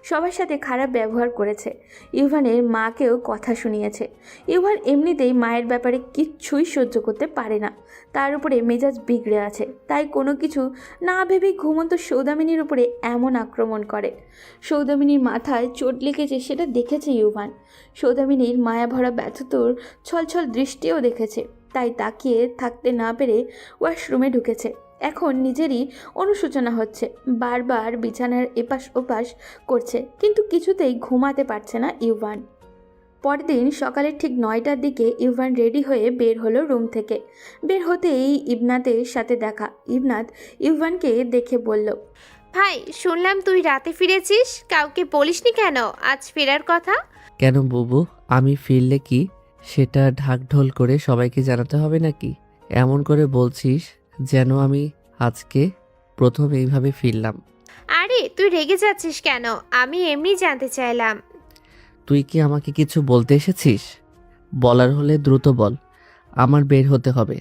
সবার সাথে খারাপ ব্যবহার করেছে, ইউভানের মাকেও কথা শুনিয়েছে। ইউভান এমনিতেই মায়ের ব্যাপারে কিচ্ছুই সহ্য করতে পারে না, তার উপরে মেজাজ বিগড়ে আছে। তাই কোনো কিছু না ভেবেই ঘুমন্ত সৌদামিনীর উপরে এমন আক্রমণ করে। সৌদামিনীর মাথায় চোট লেগেছে সেটা দেখেছে ইউভান। সৌদামিনীর মায়াভরা ব্যথতর ছলছল দৃষ্টিও দেখেছে, তাই তাকিয়ে থাকতে না পেরে ওয়াশরুমে ঢুকেছে। এখন নিজেরই অনুশোচনা হচ্ছে, বারবার বিছানার এপাশ ওপাশ করছে, কিন্তু কিছুতেই ঘুমাতে পারছে না ইউভান। পরদিন সকালে ঠিক 9টার দিকে ইউভান রেডি হয়ে বের হলো রুম থেকে। বের হতেই ইবনাতের সাথে দেখা। ইবনাত ইউভানকে দেখে বলল, ভাই, শুনলাম তুই রাতে ফিরেছিস, কাউকে বলিসনি কেন আজ ফেরার কথা? কেন বুবু, আমি ফিরলে কি সেটা ঢাকঢোল করে সবাইকে জানাতে হবে নাকি? এমন করে বলছিস যেন আমি আজকে প্রথম এইভাবে ফিরলাম। আরে তুই রেগে যাচ্ছিস কেন? আমি এমনি জানতে চাইলাম। তুই কি আমাকে কিছু বলতে এসেছিস? বলার হলে দ্রুত বল, আমার বের হতে হবে।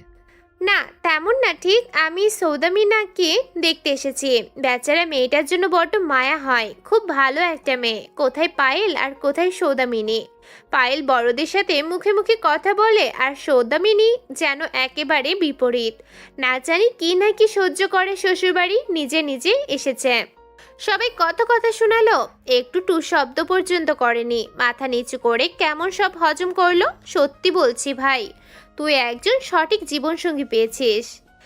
না তেমন না, ঠিক আমি সৌদামিনাকে দেখতে এসেছি। বেচারা মেয়েটার জন্য বড্ড মায়া হয়, খুব ভালো একটা মেয়ে। কোথায় পায়েল আর কোথায় সৌদামিনী? পায়েল বড়দের সাথে মুখে মুখে কথা বলে, আর সৌদামিনী যেন একেবারে বিপরীত। না জানি কি না কি সহ্য করে শ্বশুরবাড়ি, নিজে নিজে এসেছে। সবাই কত কথা শোনালো, একটু টু শব্দ পর্যন্ত করেনি। মাথা নিচু করে কেমন সব হজম করলো। সত্যি বলছি ভাই, তুই একজন সঠিক জীবনসঙ্গী পেয়েছিস।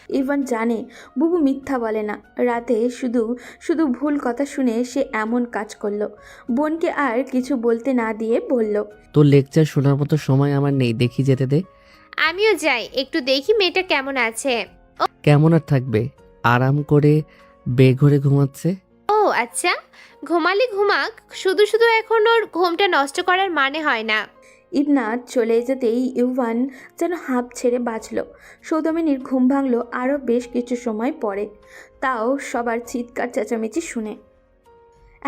ইভান জানে বুবু মিথ্যা বলে না। রাতে শুধু শুধু ভুল কথা শুনে সে এমন কাজ করলো। বোনকে আর কিছু বলতে না দিয়ে বলল, তোর লেকচার শোনার মতো সময় আমার নেই, দেখি যেতে দে। আমিও যাই, একটু দেখি মেয়েটা কেমন আছে। কেমন আর থাকবে, আরাম করে বেঘরে ঘুমাচ্ছে। ও আচ্ছা, ঘুমালে ঘুমাক, শুধু শুধু এখন ওর ঘুমটা নষ্ট করার মানে হয় না। ইবনাত চলে যেতেই ইউভান যেন হাঁপ ছেড়ে বাঁচল। সৌদামিনীর ঘুম ভাঙল আরও বেশ কিছু সময় পরে, তাও সবার চিৎকার চেঁচামেচি শুনে।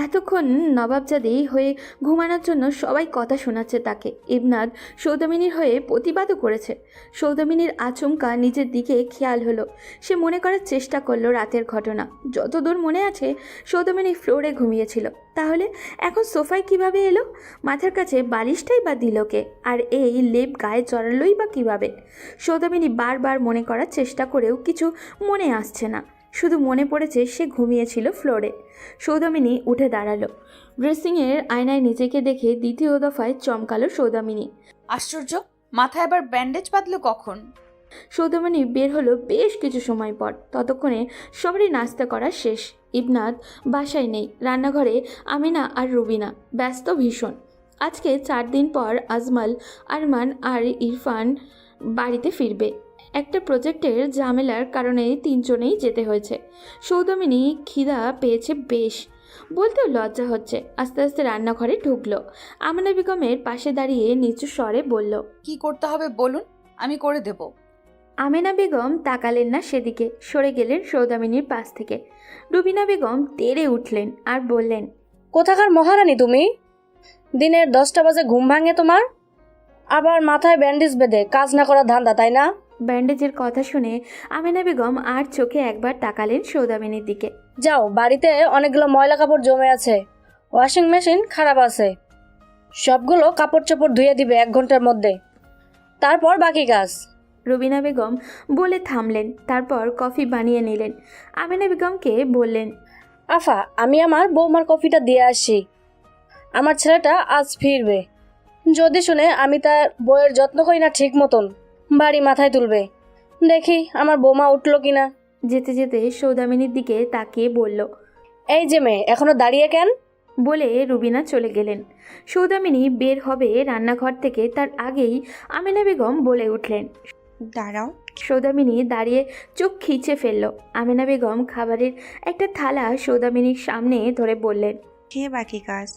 এতক্ষণ নবাবজাদি হয়ে ঘুমানোর জন্য সবাই কথা শোনাচ্ছে তাকে। ইবনাদ সৌদামিনীর হয়ে প্রতিবাদও করেছে। সৌদামিনীর আচমকা নিজের দিকে খেয়াল হলো। সে মনে করার চেষ্টা করলো রাতের ঘটনা। যতদূর মনে আছে সৌদামিনী ফ্লোরে ঘুমিয়েছিল, তাহলে এখন সোফায় কিভাবে এলো? মাথার কাছে বালিশটাই বা দিল কে? আর এই লেপ গায়ে জড়ালোই বা কীভাবে? সৌদামিনী বারবার মনে করার চেষ্টা করেও কিছু মনে আসছে না। শুধু মনে পড়েছে সে ঘুমিয়েছিল ফ্লোরে। সৌদামিনী উঠে দাঁড়ালো। ড্রেসিংয়ের আয়নায় নিজেকে দেখে দ্বিতীয় দফায় চমকালো সৌদামিনী। আশ্চর্য, মাথায় আবার ব্যান্ডেজ বাঁধলো কখন? সৌদামিনী বের হলো বেশ কিছু সময় পর। ততক্ষণে সবারই নাস্তা করা শেষ। ইবনাদ বাসায় নেই, রান্নাঘরে আমিনা আর রুবিনা ব্যস্ত ভীষণ। আজকে 4 দিন পর আজমাল, আরমান আর ইরফান বাড়িতে ফিরবে। একটা প্রজেক্টের ঝামেলার কারণে 3 জনেই যেতে হয়েছে। সৌদামিনী খিদা পেয়েছে বেশ, বলতেও লজ্জা হচ্ছে। আস্তে আস্তে রান্নাঘরে ঢুকলো। আমিনা বেগমের পাশে দাঁড়িয়ে নিচু স্বরে বলল, কি করতে হবে বলুন, আমি করে দেব। আমেনা বেগম তাকালেন না সেদিকে, সরে গেলেন সৌদামিনীর পাশ থেকে। রুবিনা বেগম তেড়ে উঠলেন আর বললেন, কোথাকার মহারানী তুমি? দিনের 10টা বাজে ঘুম ভাঙে তোমার? আবার মাথায় ব্যান্ডেজ বেঁধে কাজ না করার ধান্দা, তাই না? ব্যান্ডেজের কথা শুনে আমেনা বেগম আর চোখে একবার তাকালেন সৌদামিনীর দিকে। যাও, বাড়িতে অনেকগুলো ময়লা কাপড় জমে আছে, ওয়াশিং মেশিন খারাপ আছে, সবগুলো কাপড় চোপড় ধুয়ে দিবে 1 ঘন্টার মধ্যে, তারপর বাকি কাজ। রুবিনা বেগম বলে থামলেন, তারপর কফি বানিয়ে নিলেন। আমেনা বেগমকে বললেন, আফা, আমি আমার বৌমার কফিটা দিয়ে আসি। আমার ছেলেটা আজ ফিরবে, যদি শুনে আমি তার বইয়ের যত্ন করি না ঠিক মতন, বাড়ি মাথায় তুলবে। দেখি আমার বৌমা উঠলো কিনা। যেতে যেতে সৌদামিনীর দিকে তাকিয়ে বলল, এই যে মেয়ে, এখনো দাঁড়িয়ে কেন? বলে রুবিনা চলে গেলেন। সৌদামিনী বের হবে রান্নাঘর থেকে, তার আগেই আমেনা বেগম বলে উঠলেন, দাঁড়াও। সৌদামিনী দাঁড়িয়ে চোখ খিচে ফেলল। আমেনা বেগম খাবারের একটা থালা সৌদামিনীর সামনে ধরে বললেন, খেয়ে বাকি কাজ।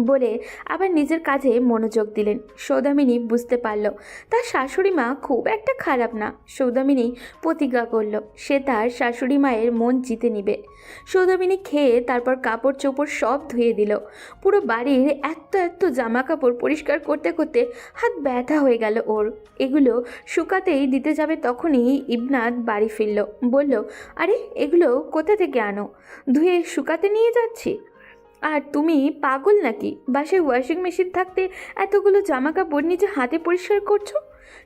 বলে আবার নিজের কাজে মনোযোগ দিলেন। সৌদামিনী বুঝতে পারল তার শাশুড়ি মা খুব একটা খারাপ না। সৌদামিনী প্রতিজ্ঞা করল সে তার শাশুড়ি মায়ের মন জিতে নিবে। সৌদামিনী খেয়ে তারপর কাপড় চোপড় সব ধুয়ে দিল। পুরো বাড়ির এত জামা কাপড় পরিষ্কার করতে করতে হাত ব্যথা হয়ে গেল ওর। এগুলো শুকাতেই দিতে যাবে তখনই ইবনাদ বাড়ি ফিরল। বলল, আরে এগুলো কোথা থেকে আনো? ধুয়ে শুকাতে নিয়ে যাচ্ছি। আর তুমি পাগল নাকি? বাসায় ওয়াশিং মেশিন থাকতে এতগুলো জামা কাপড় নিজে হাতে পরিষ্কার করছো?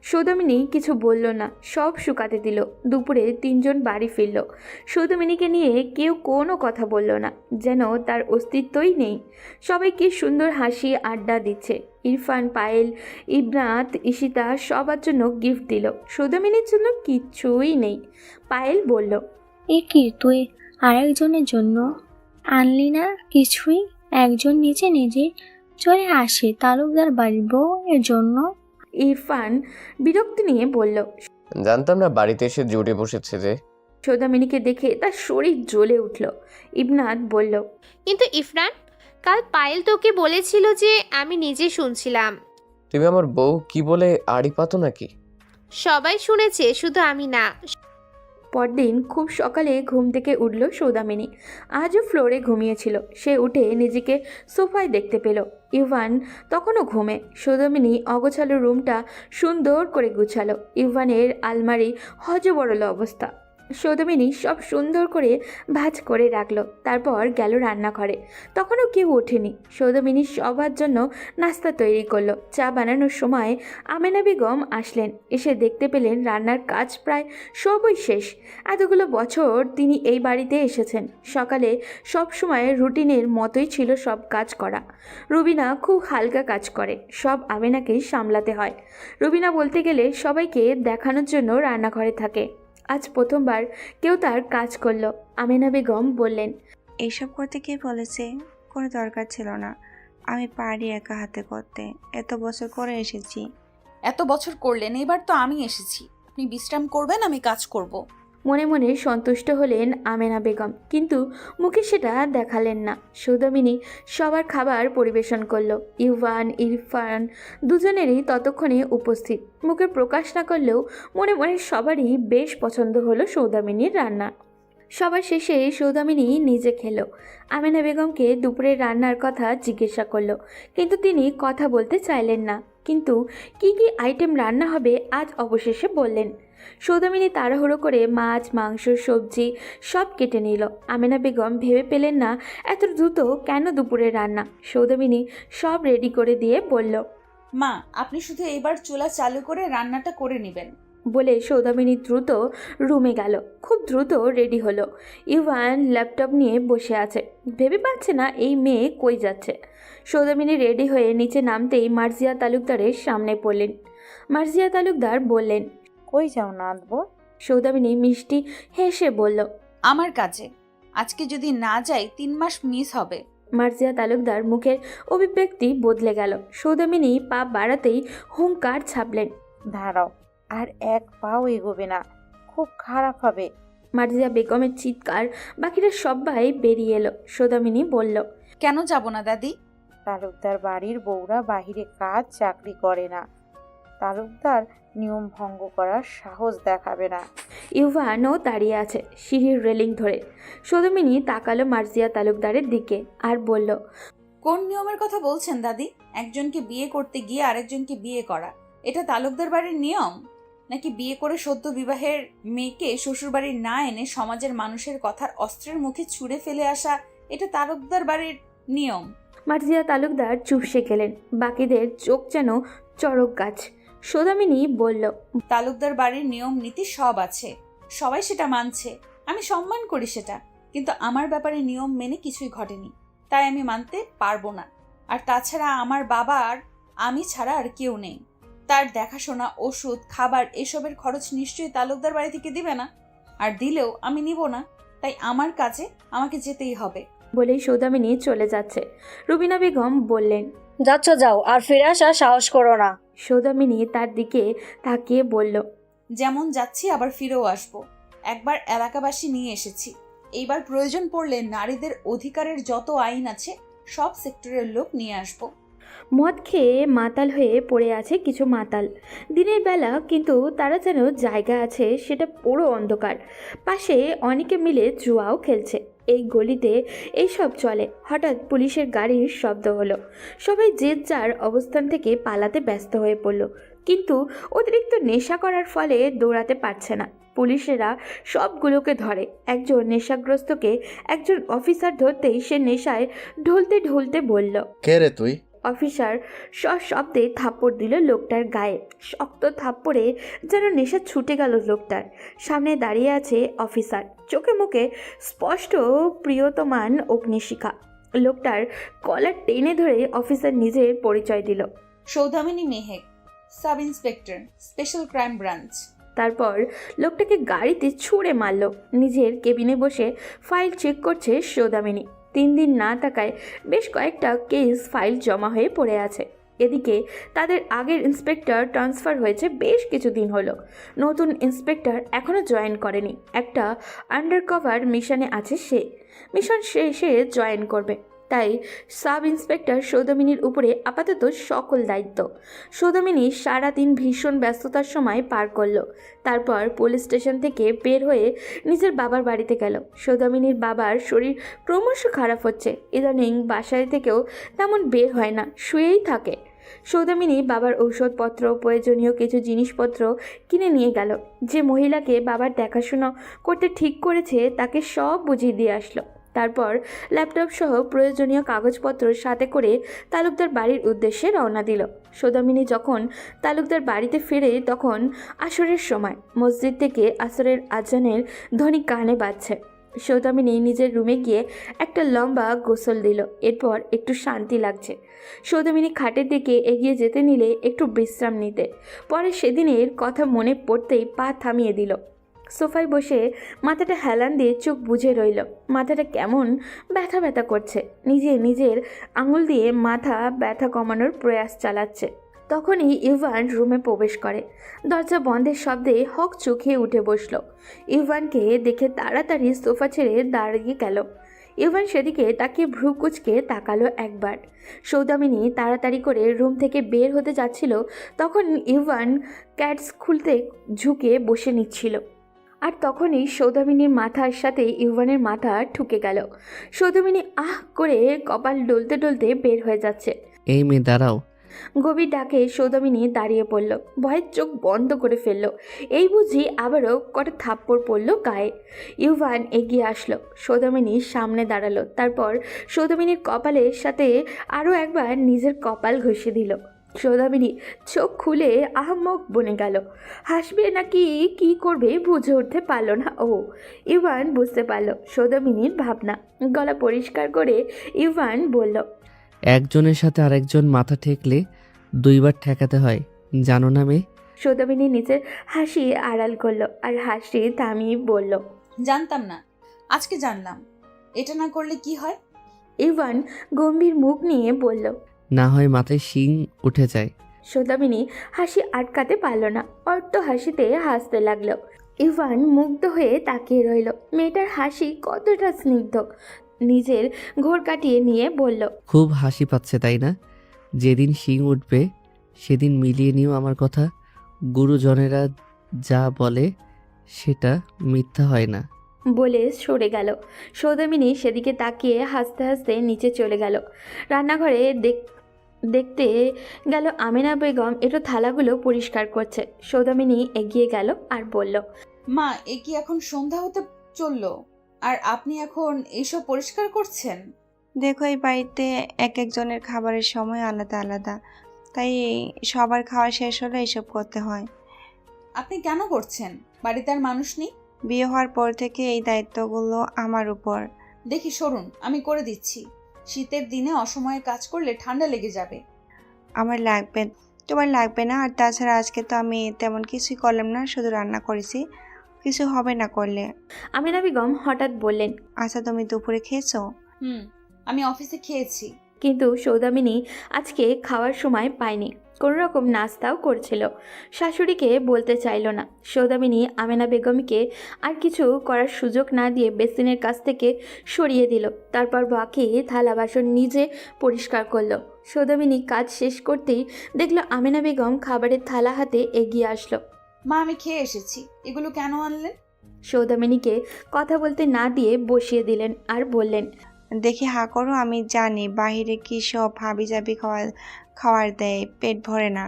সৌদামিনী কিছু বলল না, সব শুকাতে দিল। দুপুরে 3 জন বাড়ি ফিরল। সৌদামিনীকে নিয়ে কেউ কোনো কথা বলল না, যেন তার অস্তিত্বই নেই। সবাই কি সুন্দর হাসি আড্ডা দিচ্ছে। ইরফান, পায়েল, ইবনাত, ঈশিতা সবার জন্য গিফট দিল। সৌদামিনীর জন্য কিচ্ছুই নেই। পায়েল বলল, এ কি তুই আরেকজনের জন্য আনলি না কিছুই? একজন নিজে নিজে চলে আসে তালুকদার বাড়ির বউ এর জন্য। ইরফান বিরক্তি নিয়ে বলল, জানতাম না বাড়িতে এসে জুড়ে বসেছে যে। সৌদামিনীকে দেখে তার শরীর জ্বলে উঠল। ইবনাত বলল, কিন্তু ইফরান, কাল পায়েল তোকে বলেছিল যে আমি নিজে শুনছিলাম। তুমি আমার বউ কি বলে আড়ি পাতো নাকি? সবাই শুনেছে, শুধু আমি না। পরদিন খুব সকালে ঘুম থেকে উঠল সৌদামিনী। আজও ফ্লোরে ঘুমিয়েছিল। সে উঠে নিজেকে সোফায় দেখতে পেল। ইভান তখনও ঘুমে। সৌদামিনী অগোছালো রুমটা সুন্দর করে গুছালো। ইভানের আলমারি হজবরল অবস্থা। সৌদামিনী সব সুন্দর করে ভাঁজ করে রাখলো। তারপর গেল রান্নাঘরে। তখনও কেউ ওঠেনি। সৌদামিনী সবার জন্য নাস্তা তৈরি করলো। চা বানানোর সময় আমেনা বেগম আসলেন। এসে দেখতে পেলেন রান্নার কাজ প্রায় সবই শেষ। এতগুলো বছর তিনি এই বাড়িতে এসেছেন। সকালে সব সময় রুটিনের মতোই ছিল সব কাজ করা। রুবিনা খুব হালকা কাজ করে, সব আমেনাকেই সামলাতে হয়। রুবিনা বলতে গেলে সবাইকে দেখানোর জন্য রান্নাঘরে থাকে। আজ প্রথমবার কেউ তার কাজ করলো। আমেনা বেগম বললেন, এইসব করতে কে বলেছে? কোনো দরকার ছিল না, আমি পারি একা হাতে করতে, এত বছর করে এসেছি। এত বছর করলেন, এবার তো আমি এসেছি, আপনি বিশ্রাম করবেন, আমি কাজ করব। মনে মনে সন্তুষ্ট হলেন আমেনা বেগম, কিন্তু মুখে সেটা দেখালেন না। সৌদামিনী সবার খাবার পরিবেশন করলো। ইভান, ইরফান দুজনেরই ততক্ষণে উপস্থিত। মুখে প্রকাশ না করলেও মনে মনে সবারই বেশ পছন্দ হলো সৌদামিনীর রান্না। সবার শেষে সৌদামিনী নিজে খেলো। আমেনা বেগমকে দুপুরের রান্নার কথা জিজ্ঞাসা করলো, কিন্তু তিনি কথা বলতে চাইলেন না। কিন্তু কি কি আইটেম রান্না হবে আজ অবশেষে বললেন। সৌদামিনী তাড়াহুড়ো করে মাছ, মাংস, সবজি সব কেটে নিল। আমেনা বেগম ভেবে পেলেন না এত দ্রুত কেন দুপুরের রান্না। সৌদামিনী সব রেডি করে দিয়ে বলল, মা, আপনি শুধু এবার চুলা চালু করে রান্নাটা করে নেবেন। বলে সৌদামিনী দ্রুত রুমে গেল। খুব দ্রুত রেডি হলো। ইভান ল্যাপটপ নিয়ে বসে আছে, ভেবে পাচ্ছে না এই মেয়ে কই যাচ্ছে। সৌদামিনী রেডি হয়ে নিচে নামতেই মার্জিয়া তালুকদারের সামনে পড়লেন। মার্জিয়া তালুকদার বললেন, কই যাও নাথবো? সৌদামিনী মিষ্টি হেসে বলল, আমার কাছে। আজকে যদি না যাই 3 মাস মিস হবে। মার্জিয়া তালুকদার মুখের অভিব্যক্তি বদলে গেল। সৌদামিনী পা বাড়াতেই হুঙ্কার ছাপলেন, দাঁড়াও, আর এক পাও এগোবে না, খুব খারাপ হবে। মার্জিয়া বেগমের চিৎকার বাকিরা সবাই বেরিয়ে এলো। সৌদামিনী বলল, কেন যাব না দাদি? তালুকদার বাড়ির বউরা বাহিরে কাজ চাকরি করে না। তালুকদার নিয়ম ভঙ্গ করার সাহস দেখাবে না। ইউভানও দাঁড়িয়ে আছে সিঁড়ির রেলিং ধরে। সৌদামিনী তাকালো মার্জিয়া তালুকদারের দিকে আর বলল, কোন নিয়মের কথা বলছেন দাদি? একজনকে বিয়ে করতে গিয়ে আরেকজনকে বিয়ে করা, এটা তালুকদার বাড়ির নিয়ম? নাকি বিয়ে করে সদ্য বিবাহের মেয়েকে শ্বশুরবাড়ির না এনে সমাজের মানুষের কথার অস্ত্রের মুখে ছুঁড়ে ফেলে আসা, এটা তালুকদার বাড়ির নিয়ম? মার্জিয়া তালুকদার চুপসে গেলেন। বাকিদের চোখ যেন চড়ক গাছ। সৌদামিনী বলল, তালুকদার বাড়ির নিয়ম নীতি সব আছে, সবাই সেটা মানছে, আমি সম্মান করি সেটা, কিন্তু আমার ব্যাপারে নিয়ম মেনে কিছুই ঘটেনি, তাই আমি মানতে পারবো না। আর তাছাড়া আমার বাবা আর আমি ছাড়া আর কেউ নেই, তার দেখাশোনা, ওষুধ, খাবার এসবের খরচ নিশ্চয়ই তালুকদার বাড়ি থেকে দিবে না, আর দিলেও আমি নিব না, তাই আমার কাজে আমাকে যেতেই হবে। বলেই সৌদামিনী চলে যাচ্ছে। রুবিনা বেগম বললেন, যাচ্ছ যাও, আর ফিরে আসার সাহস করো না। সৌদামিনী তার দিকে তাকিয়ে বলল, যেমন যাচ্ছি আবার ফিরেও আসবো। একবার এলাকাবাসী নিয়ে এসেছি, এইবার প্রয়োজন পড়লে নারীদের অধিকারের যত আইন আছে সব সেক্টরের লোক নিয়ে আসবো। মদ খেয়ে মাতাল হয়ে পড়ে আছে কিছু মাতাল। দিনের বেলা কিন্তু তারা যেন জায়গা আছে সেটা পুরো অন্ধকার। পাশে অনেকে মিলে জুয়াও খেলছে। এই গলিতে এইসব চলে। হঠাৎ পুলিশের গাড়ির শব্দ হলো। সবাই যে যার অবস্থান থেকে পালাতে ব্যস্ত হয়ে পড়ল, কিন্তু অতিরিক্ত নেশা করার ফলে দৌড়াতে পারছে না। পুলিশেরা সবগুলোকে ধরে। একজন নেশাগ্রস্তকে একজন অফিসার ধরতেই সে নেশায় ঢলতে ঢলতে বলল, কে রে তুই? অফিসার সশব্দে থাপ্পড় দিল লোকটার গায়ে। শক্ত থাপ্পড়ে যেন নেশা ছুটে গেল লোকটার। সামনে দাঁড়িয়ে আছে অফিসার, চোখে মুখে স্পষ্ট প্রিয়তমান অগ্নিশিখা। লোকটার কলার টেনে ধরে অফিসার নিজের পরিচয় দিল, Soudamini Mehek, sub inspector, special crime branch. তারপর লোকটাকে গাড়িতে ছুঁড়ে মারল। নিজের কেবিনে বসে ফাইল চেক করছে সৌদামিনী। 3 দিন না থাকায় বেশ কয়েকটা কেস ফাইল জমা হয়ে পড়ে আছে। এদিকে তাদের আগের ইন্সপেক্টর ট্রান্সফার হয়েছে বেশ কিছুদিন হলো। নতুন ইন্সপেক্টর এখনও জয়েন করেনি। একটা আন্ডারকভার মিশনে আছে সে। মিশন শেষে জয়েন করবে। তাই সাব ইন্সপেক্টর সৌদামিনীর উপরে আপাতত সকল দায়িত্ব। সৌদামিনী সারাদিন ভীষণ ব্যস্ততার সময় পার করলো। তারপর পুলিশ স্টেশন থেকে বের হয়ে নিজের বাবার বাড়িতে গেল। সৌদামিনীর বাবার শরীর ক্রমশ খারাপ হচ্ছে। ইদানিং বাসায় থেকেও তেমন বের হয় না, শুয়েই থাকে। সৌদামিনী বাবার ঔষধপত্র, প্রয়োজনীয় কিছু জিনিসপত্র কিনে নিয়ে গেল। যে মহিলাকে বাবার দেখাশোনা করতে ঠিক করেছে তাকে সব বুঝিয়ে দিয়ে আসলো। তারপর ল্যাপটপ সহ প্রয়োজনীয় কাগজপত্র সাথে করে তালুকদার বাড়ির উদ্দেশ্যে রওনা দিল। সৌদামিনী যখন তালুকদার বাড়িতে ফিরে তখন আসরের সময়। মসজিদ থেকে আসরের আজানের ধ্বনি কানে বাজছে। সৌদামিনী নিজের রুমে গিয়ে একটা লম্বা গোসল দিল। এরপর একটু শান্তি লাগছে। সৌদামিনী খাটের দিকে এগিয়ে যেতে নিলে একটু বিশ্রাম নিতে। পরে সেদিনের কথা মনে পড়তেই পা থামিয়ে দিল। সোফায় বসে মাথাটা হেলান দিয়ে চোখ বুজে রইল। মাথাটা কেমন ব্যথা ব্যথা করছে। নিজের আঙুল দিয়ে মাথা ব্যথা কমানোর প্রয়াস চালাচ্ছে। তখনই ইভান রুমে প্রবেশ করে। দরজা বন্ধের শব্দে হক চোখে উঠে বসল। ইভানকে দেখে তাড়াতাড়ি সোফা ছেড়ে দাঁড়িয়ে গেল। ইভান সেদিকে তাকিয়ে ভ্রু কুচকে তাকালো একবার। সৌদামিনী তাড়াতাড়ি করে রুম থেকে বের হতে যাচ্ছিল, তখন ইভান ক্যাটস খুলতে ঝুঁকে বসে নিচ্ছিল। আর তখনই সৌদামিনীর মাথার সাথে ইউভানের মাথা ঠুকে গেল। সৌদামিনী আহ করে কপাল ডলতে ডলতে বের হয়ে যাচ্ছে। এই মেয়ে দাঁড়াও। গভীর ডাকে সৌদামিনী দাঁড়িয়ে পড়ল, ভয়ের চোখ বন্ধ করে ফেলল। এই বুঝি আবারও কটা থাপ্পড় পড়ল গায়ে। ইউভান এগিয়ে আসলো, সৌদামিনীর সামনে দাঁড়ালো, তারপর সৌদামিনীর কপালের সাথে আরও একবার নিজের কপাল ঘষে দিল। সৌদামিনী চোখ খুলে আহাম্মক বনে গেল। হাসবে নাকি কি করবে বুঝে উঠতে পারল না ও। ইউভান বুঝতে পারল সৌদামিনীর ভাবনা। গলা পরিষ্কার করে ইউভান বলল, একজনের সাথে আরেকজন মাথা ঠেকলে দুইবার ঠেকাতে হয়, জানো না মেয়ে? সৌদামিনী নিজের হাসি আড়াল করলো আর হাসি থামিয়ে বলল, জানতাম না, আজকে জানলাম। এটা না করলে কি হয়? ইভান গম্ভীর মুখ নিয়ে বলল। না হয় মাথায় শিং উঠে যায়। সৌদামিনী হাসি আটকাতে পারল না, অট্ট হাসিতে হাসতে লাগলো। ইভান মুগ্ধ হয়ে তাকিয়ে রইল। মেয়েটার হাসি কতটা স্নিগ্ধ। নিজের ঘোর কাটিয়ে নিয়ে বলল, খুব হাসি পাচ্ছে তাই না? যেদিন শিং উঠবে সেদিন মিলিয়ে নিও আমার কথা। গুরুজনেরা যা বলে সেটা মিথ্যা হয় না। বলে সরে গেল। সৌদামিনী সেদিকে তাকিয়ে হাসতে হাসতে নিচে চলে গেল। রান্নাঘরে দেখতে গেল আমিনা বেগম একটু থালাগুলো পরিষ্কার করছে। সৌদামিনী এগিয়ে গেল আর বলল, মা, এ কি এখন সন্ধ্যা হতে চললো আর আপনি এখন এইসব পরিষ্কার করছেন? দেখো, এই বাড়িতে এক একজনের খাবারের সময় আলাদা আলাদা, তাই সবার খাওয়া শেষ হলে এসব করতে হয়। আপনি কেন করছেন? বাড়িতে আর মানুষ নেই? বিয়ে হওয়ার পর থেকে এই দায়িত্বগুলো আমার উপর। দেখি সরুন, আমি করে দিচ্ছি। শীতের দিনে অসময়ে কাজ করলে ঠান্ডা লেগে যাবে। আমার লাগবে, তোমার লাগবে না। আর তাছাড়া আজকে তো আমি তেমন কিছুই করলাম না, শুধু রান্না করেছি, কিছু হবে না করলে। আমিনা বেগম হঠাৎ বললেন, আচ্ছা, তুমি দুপুরে খেয়েছো? আমি অফিসে খেয়েছি। কিন্তু সৌদামিনী আজকে খাওয়ার সময় পায়নি, কোনো রকম নাস্তাও করছিল। শাশুড়িকে বলতে চাইল না। সৌদামিনী আমেনা বেগমকে আর কিছু করার সুযোগ না দিয়ে বেসিনের কাছ থেকে সরিয়ে দিল। তারপর বাকি থালা বাসন নিজে পরিষ্কার করলো। সৌদামিনী কাজ শেষ করতেই দেখলো আমেনা বেগম খাবারের থালা হাতে এগিয়ে আসলো। মা, আমি খেয়ে এসেছি, এগুলো কেন আনলেন? সৌদামিনীকে কথা বলতে না দিয়ে বসিয়ে দিলেন আর বললেন, দেখি হা করো, আমি জানি বাহিরে কি সব হাবি জাবি খাওয়ার দেয়, পেট ভরে না।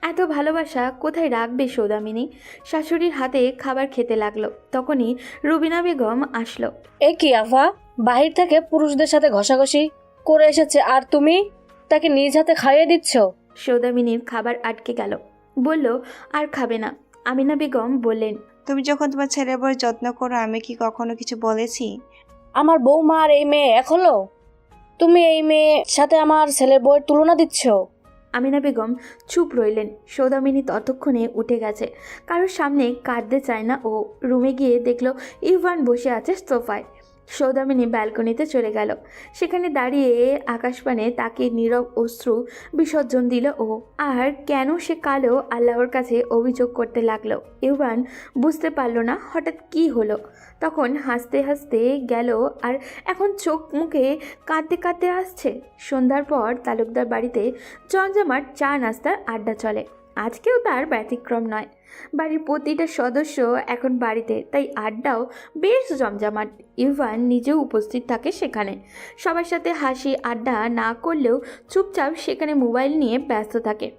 এত ভালোবাসা কোথায় রাখবে সৌদামিনী? শাশুড়ির হাতে খাবার খেতে লাগলো। তখনই রুবিনা বেগম আসলো। এ কি আফা, বাহির থেকে পুরুষদের সাথে ঘষাঘষি করে এসেছে আর তুমি তাকে নিজ হাতে খাইয়ে দিচ্ছ? সৌদামিনীর খাবার আটকে গেল, বলল আর খাবে না। আমিনা বেগম বললেন, তুমি যখন তোমার ছেলের বউয়ের যত্ন করো, আমি কি কখনো কিছু বলেছি? আমার বৌমা আর এই মেয়ে এক হলো? তুমি এই মেয়ের সাথে আমার ছেলের বউয়ের তুলনা দিচ্ছ? আমিনা বেগম চুপ রইলেন। সৌদামিনী ততক্ষণে উঠে গেছে, কারোর সামনে কাঁদতে চায় না ও। রুমে গিয়ে দেখলো ইভান বসে আছে সোফায়। সৌদামিনী ব্যালকনিতে চলে গেল। সেখানে দাঁড়িয়ে আকাশপানে তাকে নীরব অশ্রু বিসর্জন দিল ও। আর কেন সে কালো আল্লাহর কাছে অভিযোগ করতে লাগলো। ইভান বুঝতে পারল না হঠাৎ কি হলো। তখন হাসতে হাসতে গেল আর এখন চোখ মুখে কাঁদতে কাঁদতে আসছে। সন্ধ্যার পর তালুকদার বাড়িতে জমজমাট চা নাস্তার আড্ডা চলে। আজকেও তার ব্যতিক্রম নয়। বাড়ির প্রতিটা সদস্য এখন বাড়িতে, তাই আড্ডাও বেশ জমজমাট। ইভান নিজেও উপস্থিত থাকে সেখানে। সবার সাথে হাসি আড্ডা না করলেও চুপচাপ সেখানে মোবাইল নিয়ে ব্যস্ত থাকে।